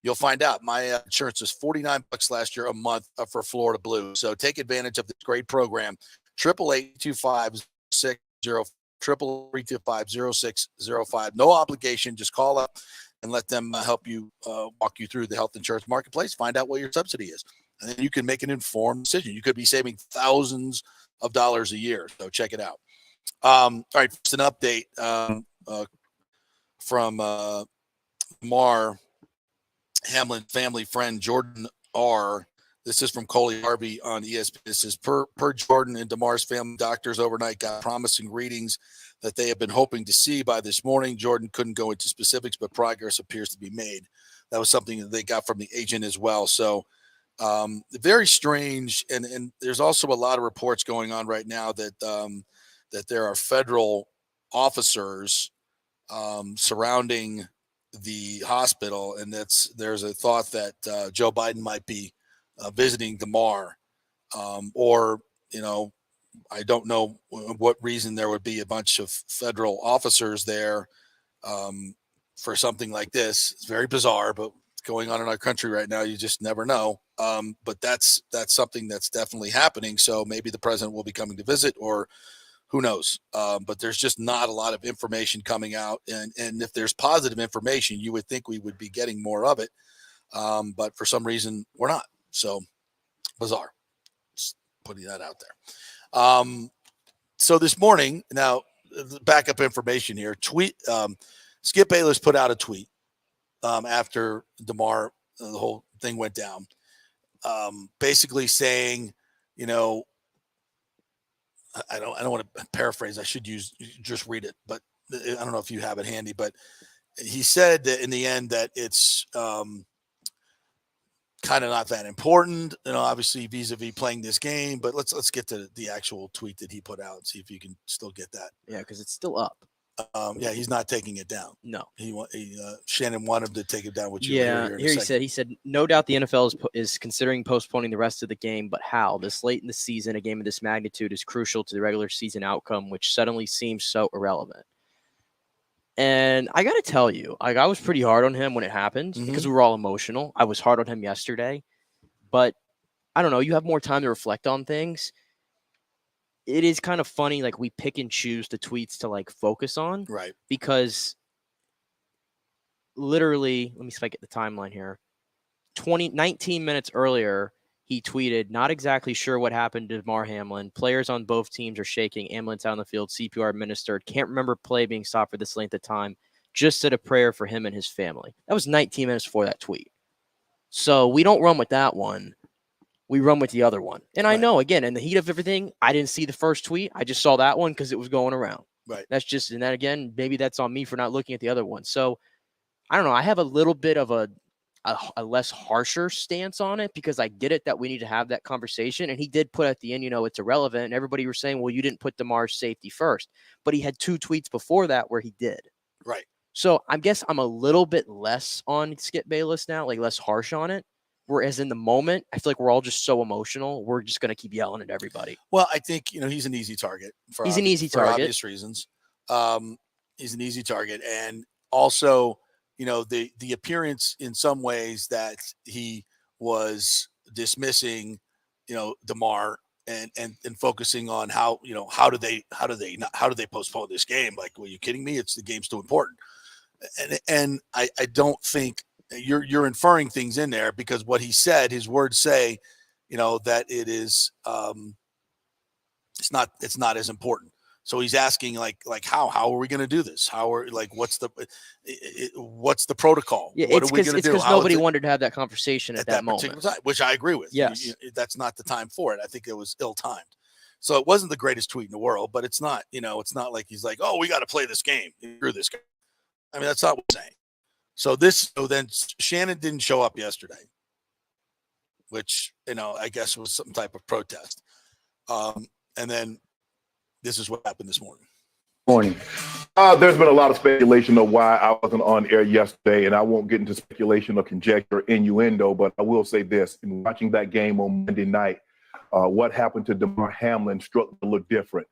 you'll find out. My insurance was $49 last year a month for Florida Blue. So take advantage of this great program. 888-250-0605. No obligation. Just call up and let them help you walk you through the health insurance marketplace. Find out what your subsidy is, and then you can make an informed decision. You could be saving thousands of dollars a year. So check it out. All right, just an update from Mar Hamlin family friend Jordan R. This is from Coley Harvey on ESPN. This is per Jordan and DeMar's family doctors overnight got promising readings that they have been hoping to see by this morning. Jordan couldn't go into specifics, but progress appears to be made. That was something that they got from the agent as well. So very strange. And there's also a lot of reports going on right now that that there are federal officers surrounding the hospital, and there's a thought that Joe Biden might be visiting DeMar, or, I don't know what reason there would be a bunch of federal officers there for something like this. It's very bizarre, but it's going on in our country right now. You just never know. But that's something that's definitely happening. So maybe the president will be coming to visit, or who knows? But there's just not a lot of information coming out. And if there's positive information, you would think we would be getting more of it. But for some reason, we're not. So bizarre. Just putting that out there. So this morning, now the backup information here. Skip Bayless put out a tweet after DeMar, the whole thing went down, basically saying, you know, I don't want to paraphrase. I should just read it, but I don't know if you have it handy. But he said that in the end that it's kind of not that important, you know, obviously vis-a-vis playing this game. But let's get to the actual tweet that he put out and see if you can still get that. Yeah, because it's still up. Yeah, he's not taking it down. No, Shannon wanted to take it down. Which here he said, no doubt the NFL is considering postponing the rest of the game, but how? This late in the season, a game of this magnitude is crucial to the regular season outcome, which suddenly seems so irrelevant. And I got to tell you, I was pretty hard on him when it happened because we were all emotional. I was hard on him yesterday, but I don't know. You have more time to reflect on things. It is kind of funny, like we pick and choose the tweets to like focus on, right? Because literally, let me see if I get the timeline here. 19 minutes earlier, he tweeted, "Not exactly sure what happened to Damar Hamlin. Players on both teams are shaking. Ambulance out on the field. CPR administered. Can't remember play being stopped for this length of time. Just said a prayer for him and his family." That was 19 minutes before that tweet. So we don't run with that one. We run with the other one. And I know, again, in the heat of everything, I didn't see the first tweet. I just saw that one because it was going around. Right. That's just, and then again, maybe that's on me for not looking at the other one. So I don't know. I have a little bit of a less harsher stance on it because I get it that we need to have that conversation. And he did put at the end, you know, it's irrelevant. And everybody was saying, well, you didn't put DeMar's safety first. But he had 2 tweets before that where he did. Right. So I guess I'm a little bit less on Skip Bayless now, like less harsh on it. Whereas in the moment, I feel like we're all just so emotional. We're just going to keep yelling at everybody. Well, I think, you know, he's an easy target. For obvious reasons. He's an easy target. And also, you know, the appearance in some ways that he was dismissing, you know, DeMar and focusing on how do they postpone this game? Like, were you kidding me? The game's too important. And I don't think you're inferring things in there because what he said, his words say, you know, that it is it's not as important. So he's asking like how are we going to do this? What's the protocol? Yeah, what are we going to do? Because nobody wanted to have that conversation at that moment, time, which I agree with. Yes, that's not the time for it. I think it was ill-timed. So it wasn't the greatest tweet in the world, but it's not, you know, it's not like he's like, oh, we got to play this game through this game. I mean, that's not what we're saying. So then Shannon didn't show up yesterday, which, you know, I guess was some type of protest. And then this is what happened this morning. Morning. There's been a lot of speculation of why I wasn't on air yesterday, and I won't get into speculation or conjecture, innuendo, but I will say this. In watching that game on Monday night, what happened to Damar Hamlin struck me a little different.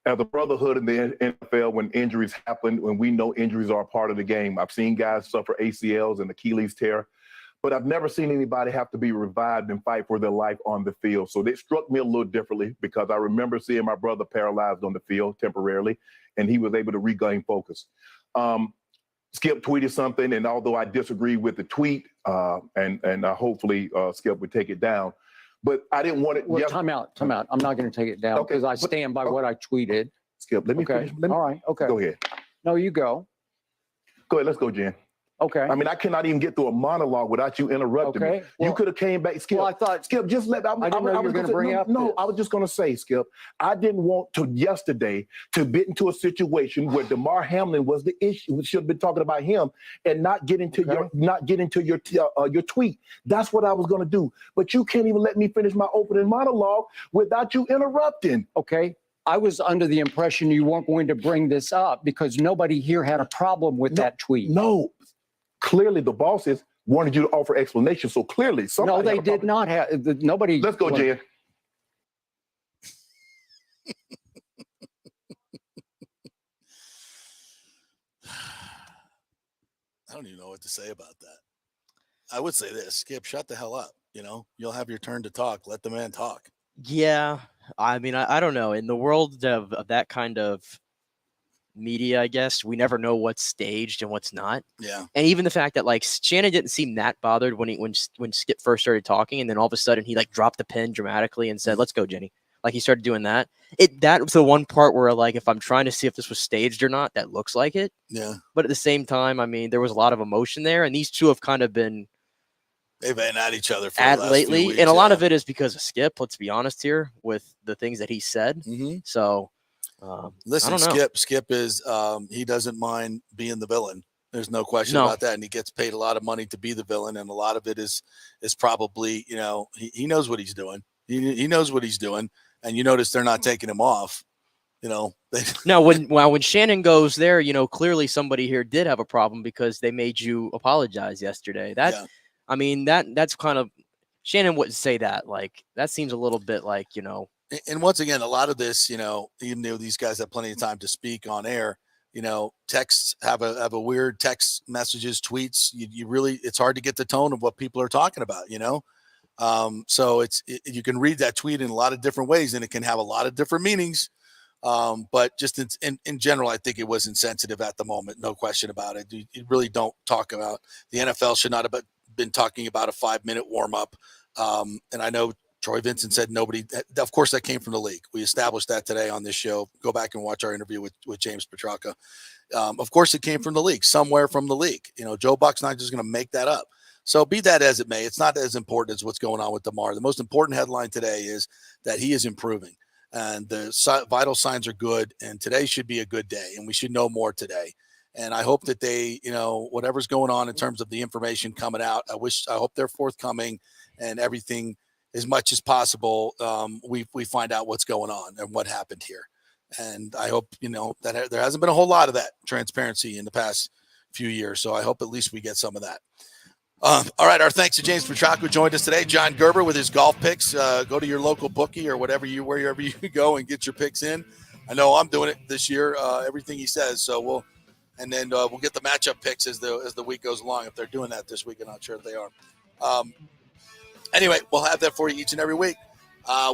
As a brotherhood in the NFL, when injuries happen, when we know injuries are a part of the game, I've seen guys suffer ACLs and Achilles tear, but I've never seen anybody have to be revived and fight for their life on the field. So it struck me a little differently because I remember seeing my brother paralyzed on the field temporarily, and he was able to regain focus. Skip tweeted something, and although I disagree with the tweet, and hopefully Skip would take it down, but I didn't want it. Well, time out. I'm not going to take it down because I stand by what I tweeted. Skip, let me finish. All right. Okay. Go ahead. No, you go. Go ahead. Let's go, Jen. Okay. I mean, I cannot even get through a monologue without you interrupting me. You could have came back, Skip. Well, I thought, Skip, just let. I didn't know you were going to bring up. No, I was just going to say, Skip, I didn't want to yesterday to get into a situation where Damar Hamlin was the issue. We should have been talking about him and not get into your tweet. That's what I was going to do. But you can't even let me finish my opening monologue without you interrupting. Okay. I was under the impression you weren't going to bring this up because nobody here had a problem with that tweet. No. Clearly, the bosses wanted you to offer explanation. So clearly, somebody. No, they did not have. Nobody. Let's go, Jen. I don't even know what to say about that. I would say this: Skip, shut the hell up. You know, you'll have your turn to talk. Let the man talk. Yeah, I mean, I don't know. In the world of that kind of media, I guess. We never know what's staged and what's not. Yeah. And even the fact that like Shannon didn't seem that bothered when Skip first started talking, and then all of a sudden he like dropped the pen dramatically and said, "Let's go, Jenny." Like he started doing that. That was the one part where like if I'm trying to see if this was staged or not, that looks like it. Yeah. But at the same time, I mean, there was a lot of emotion there, and these two have kind of been they've been at each other for the last lately, few weeks, and a lot of it is because of Skip. Let's be honest here with the things that he said. Mm-hmm. So, listen, I don't know. Skip is he doesn't mind being the villain. There's no question about that, and he gets paid a lot of money to be the villain, and a lot of it is probably he knows what he's doing. He knows what he's doing, and you notice they're not taking him off. Now when Shannon goes there, clearly somebody here did have a problem because they made you apologize yesterday. I mean, that's kind of Shannon wouldn't say that. Like that seems a little bit like, And once again, a lot of this, even though these guys have plenty of time to speak on air, texts have a weird text messages, tweets. You really, it's hard to get the tone of what people are talking about, So you can read that tweet in a lot of different ways, and it can have a lot of different meanings. But just in general, I think it was insensitive at the moment. No question about it. You really don't talk about the NFL should not have been talking about a 5-minute warm up. And I know Troy Vincent said nobody, of course that came from the league. We established that today on this show. Go back and watch our interview with James Petrarca. Of course it came from the league, somewhere from the league. Joe Buck's not just going to make that up. So be that as it may, it's not as important as what's going on with DeMar. The most important headline today is that he is improving. And the vital signs are good, and today should be a good day, and we should know more today. And I hope that they, whatever's going on in terms of the information coming out, I hope they're forthcoming and everything as much as possible. We find out what's going on and what happened here. And I hope, that there hasn't been a whole lot of that transparency in the past few years. So I hope at least we get some of that. All right. Our thanks to James Petrarca, who joined us today. John Gerber with his golf picks. Go to your local bookie or wherever you go and get your picks in. I know I'm doing it this year. Everything he says. So we'll get the matchup picks as the week goes along. If they're doing that this week, I'm not sure if they are. Anyway, we'll have that for you each and every week.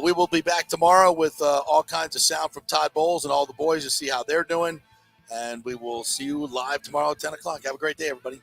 We will be back tomorrow with all kinds of sound from Todd Bowles and all the boys to see how they're doing. And we will see you live tomorrow at 10 o'clock. Have a great day, everybody.